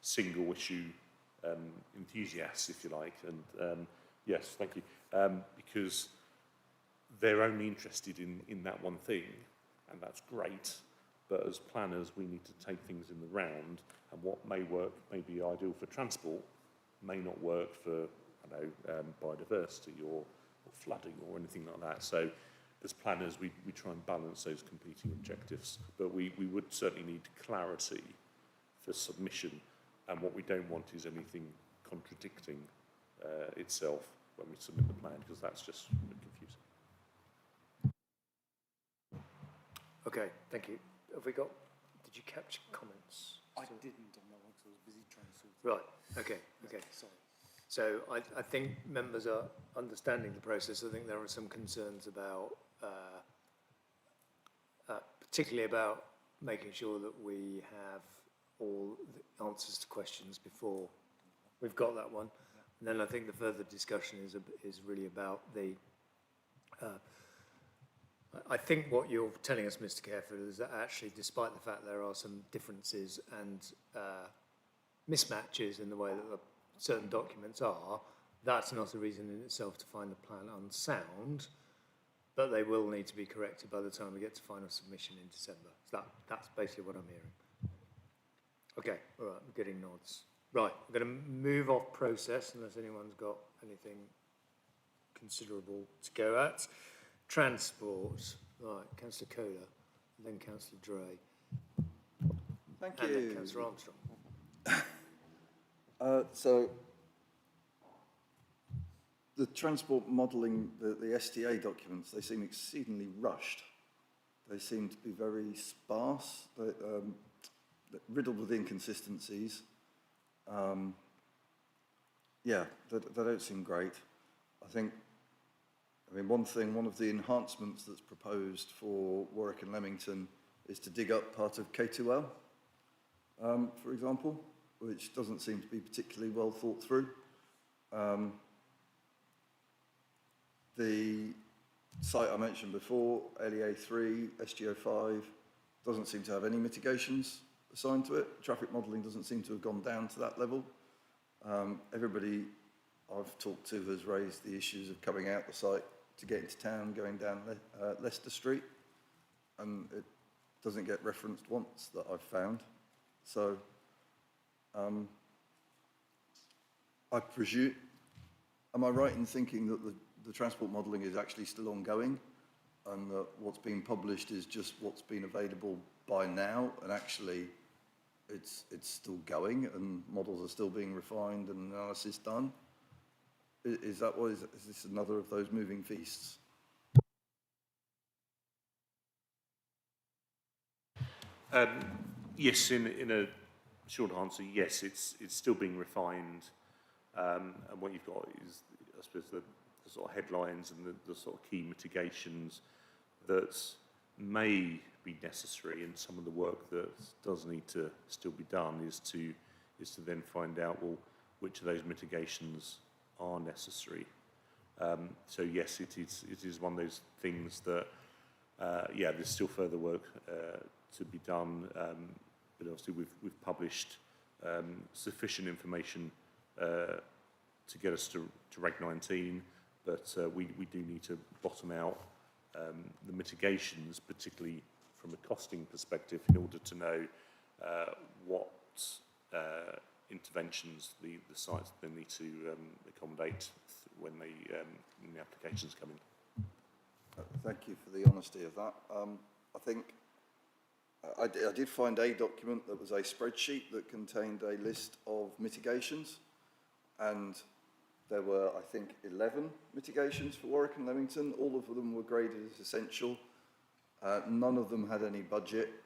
single issue enthusiasts, if you like. And yes, thank you. Because they're only interested in that one thing, and that's great. But as planners, we need to take things in the round, and what may be ideal for transport may not work for, biodiversity or flooding or anything like that. So as planners, we try and balance those competing objectives. But we would certainly need clarity for submission, and what we don't want is anything contradicting itself when we submit the plan, because that's just confusing. Okay, thank you. Did you capture comments? I didn't on that one because I was busy trying to sort it. Right, okay. Sorry. So I think members are understanding the process. I think there are some concerns about, particularly about making sure that we have all the answers to questions before we've got that one. And then I think the further discussion is really about the, I think what you're telling us, Mr. Carefield, is that actually, despite the fact there are some differences and mismatches in the way that certain documents are, that's not a reason in itself to find the plan unsound, but they will need to be corrected by the time we get to final submission in December. So that's basically what I'm hearing. Okay, all right, I'm getting nods. Right, we're going to move off process unless anyone's got anything considerable to go at. Transport. Right, Councillor Kohler, and then Councillor Dre. Thank and you. then Councillor Armstrong. So the transport modelling, the STA documents, they seem exceedingly rushed. They seem to be very sparse, riddled with inconsistencies. Yeah, they don't seem great. I mean, one of the enhancements that's proposed for Warwick and Leamington is to dig up part of K2L, for example, which doesn't seem to be particularly well thought through. The site I mentioned before, LEA 3, SGO 5, doesn't seem to have any mitigations assigned to it. Traffic modelling doesn't seem to have gone down to that level. Everybody I've talked to has raised the issues of coming out the site to get into town, going down Leicester Street, and it doesn't get referenced once that I've found. So I presume, am I right in thinking that the transport modelling is actually still ongoing and that what's been published is just what's been available by now, and actually it's still going and models are still being refined and analysis done? Is this another of those moving feasts? Yes, in a short answer, yes, it's still being refined. And what you've got is, I suppose, the sort of headlines and the sort of key mitigations that may be necessary, and some of the work that does need to still be done is to then find out, well, which of those mitigations are necessary. So yes, it is one of those things that yeah, there's still further work to be done, but obviously we've published sufficient information to get us to Reg 19, but we do need to bottom out the mitigations, particularly from a costing perspective, in order to know what interventions the sites then need to accommodate when the applications come in. Thank you for the honesty of that. I think I did find a document that was a spreadsheet that contained a list of mitigations, and there were, I think, 11 mitigations for Warwick and Leamington. All of them were graded as essential. None of them had any budget.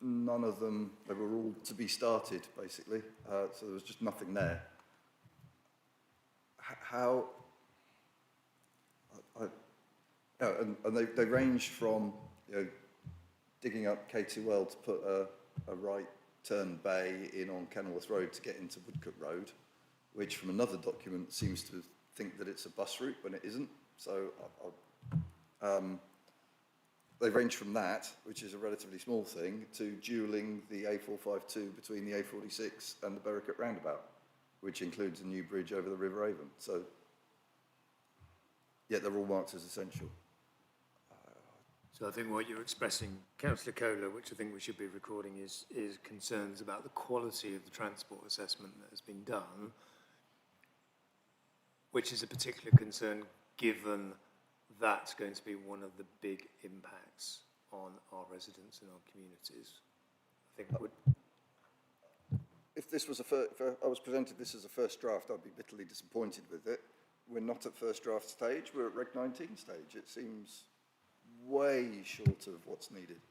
None of them, they were all to be started, basically. So there was just nothing there. And they range from, digging up K2L to put a right turn bay in on Kenilworth Road to get into Woodcote Road, which from another document seems to think that it's a bus route when it isn't. So they range from that, which is a relatively small thing, to dualling the A452 between the A46 and the Berwicket roundabout, which includes a new bridge over the River Avon. So, yeah, they're all marked as essential. So I think what you're expressing, Councillor Kohler, which I think we should be recording, is concerns about the quality of the transport assessment that has been done, which is a particular concern given that's going to be one of the big impacts on our residents and our communities. I think if this was if I was presented this as a first draft, I'd be bitterly disappointed with it. We're not at first draft stage, we're at Reg 19 stage. It seems way short of what's needed.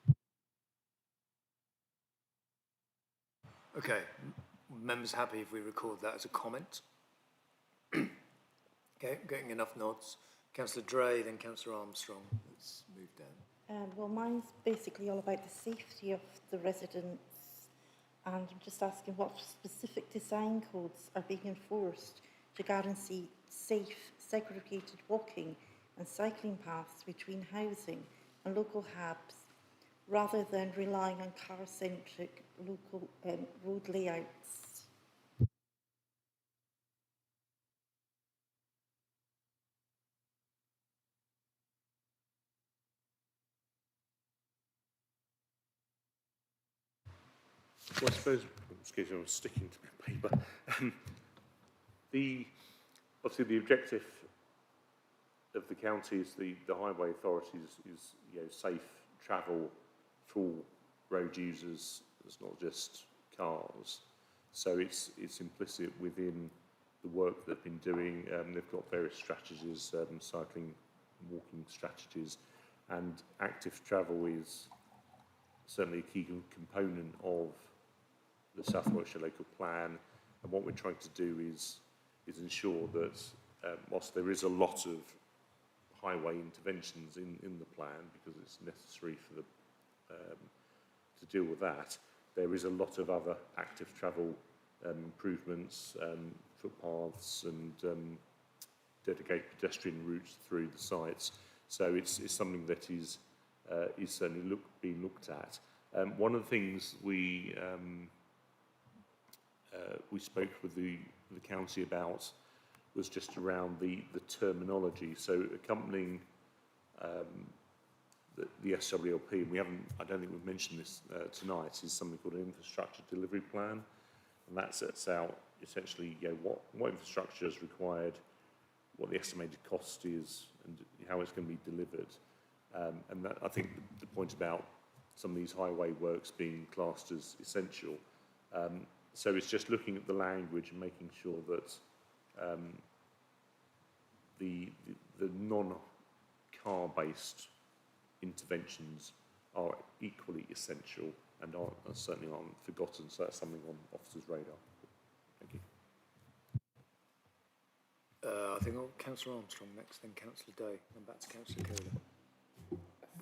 Okay, members happy if we record that as a comment? Okay, getting enough nods. Councillor Dre, then Councillor Armstrong. Let's move down. Well, mine's basically all about the safety of the residents, and I'm just asking what specific design codes are being enforced to guarantee safe, segregated walking and cycling paths between housing and local hubs, rather than relying on car-centric local road layouts. Well, I suppose, excuse me, I'm sticking to my paper. Obviously the objective of the county is the highway authorities is safe travel for all road users. It's not just cars. So it's implicit within the work they've been doing. They've got various strategies, cycling, walking strategies, and active travel is certainly a key component of the South Warwickshire local plan. And what we're trying to do is ensure that whilst there is a lot of highway interventions in the plan, because it's necessary for the to deal with that, there is a lot of other active travel improvements, footpaths and dedicated pedestrian routes through the sites. So it's something that is certainly being looked at. One of the things we spoke with the county about was just around the terminology. So accompanying the SWLP, and I don't think we've mentioned this tonight, is something called an infrastructure delivery plan, and that sets out essentially what infrastructure is required, what the estimated cost is, and how it's going to be delivered. And that, I think the point about some of these highway works being classed as essential. So it's just looking at the language and making sure that the non-car-based interventions are equally essential and certainly aren't forgotten. So that's something on officers' radar. Thank you. I think Councillor Armstrong next, then Councillor Day, and back to Councillor Kohler.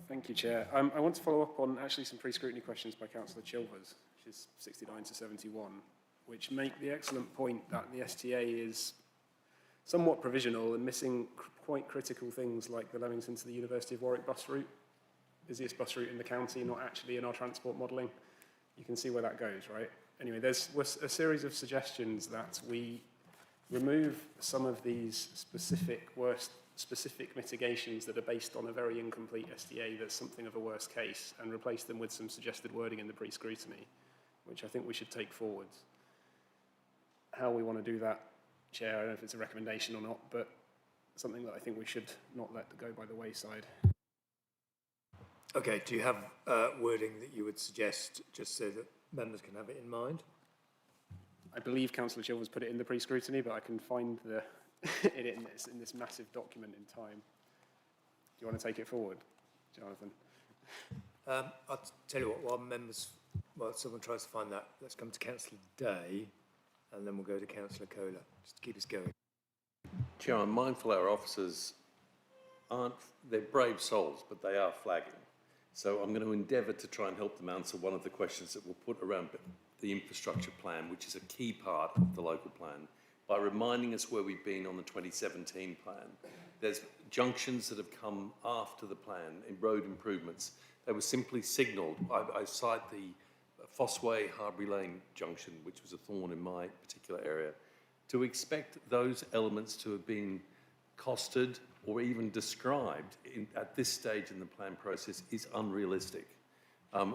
Thank you, Chair. I want to follow up on actually some pre-scrutiny questions by Councillor Chilvers, which is 69 to 71, which make the excellent point that the STA is somewhat provisional and missing quite critical things like the Leamington to the University of Warwick bus route, busiest bus route in the county, not actually in our transport modelling. You can see where that goes, right? Anyway, there's a series of suggestions that we remove some of these specific mitigations that are based on a very incomplete SDA that's something of a worst case, and replace them with some suggested wording in the pre-scrutiny, which I think we should take forward. How we want to do that, Chair, I don't know if it's a recommendation or not, but something that I think we should not let go by the wayside. Okay, do you have wording that you would suggest, just so that members can have it in mind? I believe Councillor Chilvers put it in the pre-scrutiny, but I can find it in this massive document in time. Do you want to take it forward, Jonathan? I'll tell you what, while someone tries to find that, let's come to Councillor Day, and then we'll go to Councillor Kohler, just to keep us going. Chair, I'm mindful our officers they're brave souls, but they are flagging. So I'm going to endeavour to try and help them answer one of the questions that we'll put around the infrastructure plan, which is a key part of the local plan, by reminding us where we've been on the 2017 plan. There's junctions that have come after the plan in road improvements. They were simply signalled. I cite the Fossway Harbury Lane junction, which was a thorn in my particular area. To expect those elements to have been costed or even described at this stage in the plan process is unrealistic.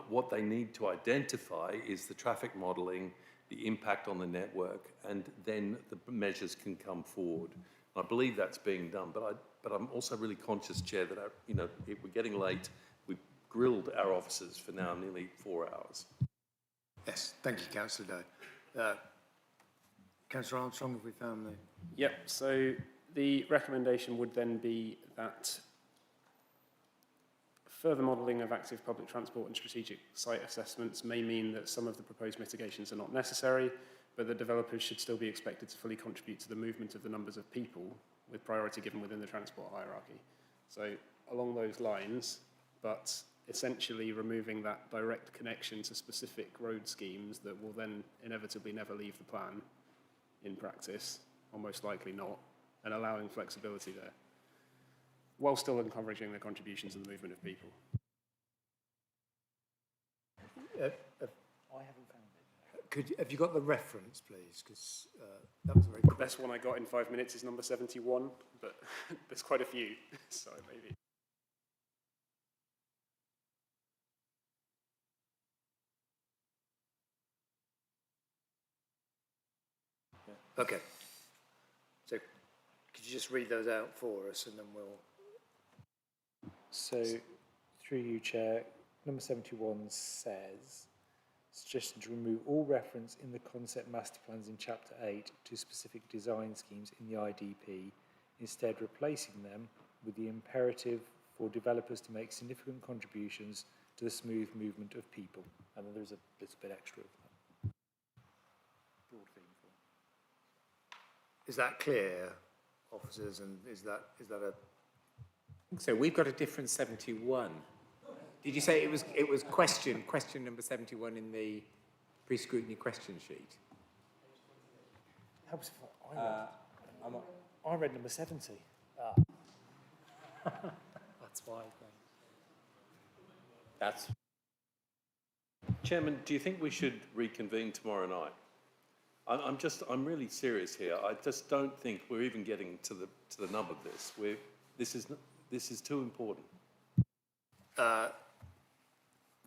What they need to identify is the traffic modelling, the impact on the network, and then the measures can come forward. I believe that's being done, but I'm also really conscious, Chair, that we're getting late. We've grilled our officers for now nearly 4 hours. Yes, thank you, Councillor Day. Councillor Armstrong, have we found the... Yep, so the recommendation would then be that further modelling of active public transport and strategic site assessments may mean that some of the proposed mitigations are not necessary, but that developers should still be expected to fully contribute to the movement of the numbers of people, with priority given within the transport hierarchy. So along those lines, but essentially removing that direct connection to specific road schemes that will then inevitably never leave the plan in practice, or most likely not, and allowing flexibility there, while still encouraging the contributions and the movement of people. I haven't found it. Have you got the reference, please? Because that was very The quick. best one I got in 5 minutes is number 71, but there's quite a few, so maybe. Okay. So could you just read those out for us and then we'll... So, through you, Chair, number 71 says, suggestion to remove all reference in the concept master plans in Chapter 8 to specific design schemes in the IDP, instead replacing them with the imperative for developers to make significant contributions to the smooth movement of people. And then there's a little bit extra of that. Broad theme for. Is that clear, officers? And is that a... So we've got a different 71. Did you say it was question number 71 in the pre-scrutiny question sheet? How was I read number 70. That's why. That's... Chairman, do you think we should reconvene tomorrow night? I'm really serious here. I just don't think we're even getting to the nub of this. This is too important.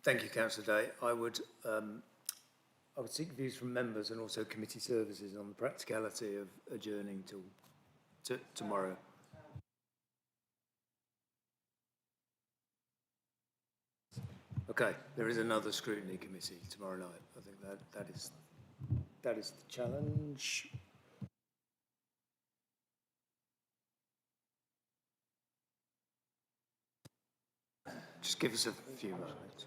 Thank you, Councillor Day. I would seek views from members and also committee services on the practicality of adjourning till tomorrow. Okay, there is another scrutiny committee tomorrow night. I think that is the challenge. Just give us a few moments.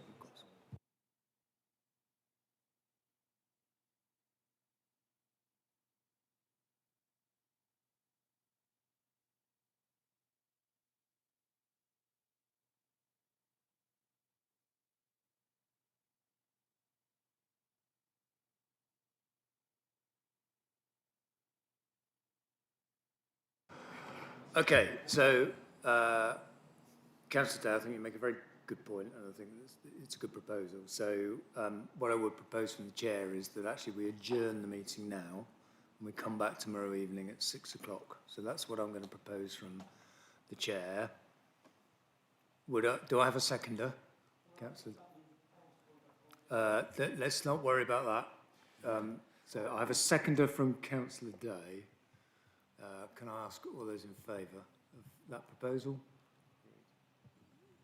Okay, so Councillor Day, I think you make a very good point, and I think it's a good proposal. So what I would propose from the chair is that actually we adjourn the meeting now, and we come back tomorrow evening at 6 o'clock. So that's what I'm going to propose from the chair. Do I have a seconder, Councillor? Let's not worry about that. So I have a seconder from Councillor Day. Can I ask all those in favour of that proposal?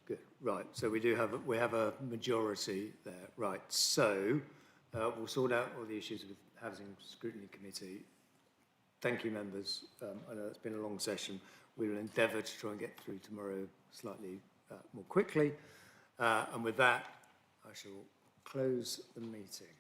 Good. Right. So we have a majority there. Right. So we'll sort out all the issues with Housing Scrutiny Committee. Thank you, members. I know it's been a long session. We will endeavour to try and get through tomorrow slightly more quickly. And with that, I shall close the meeting.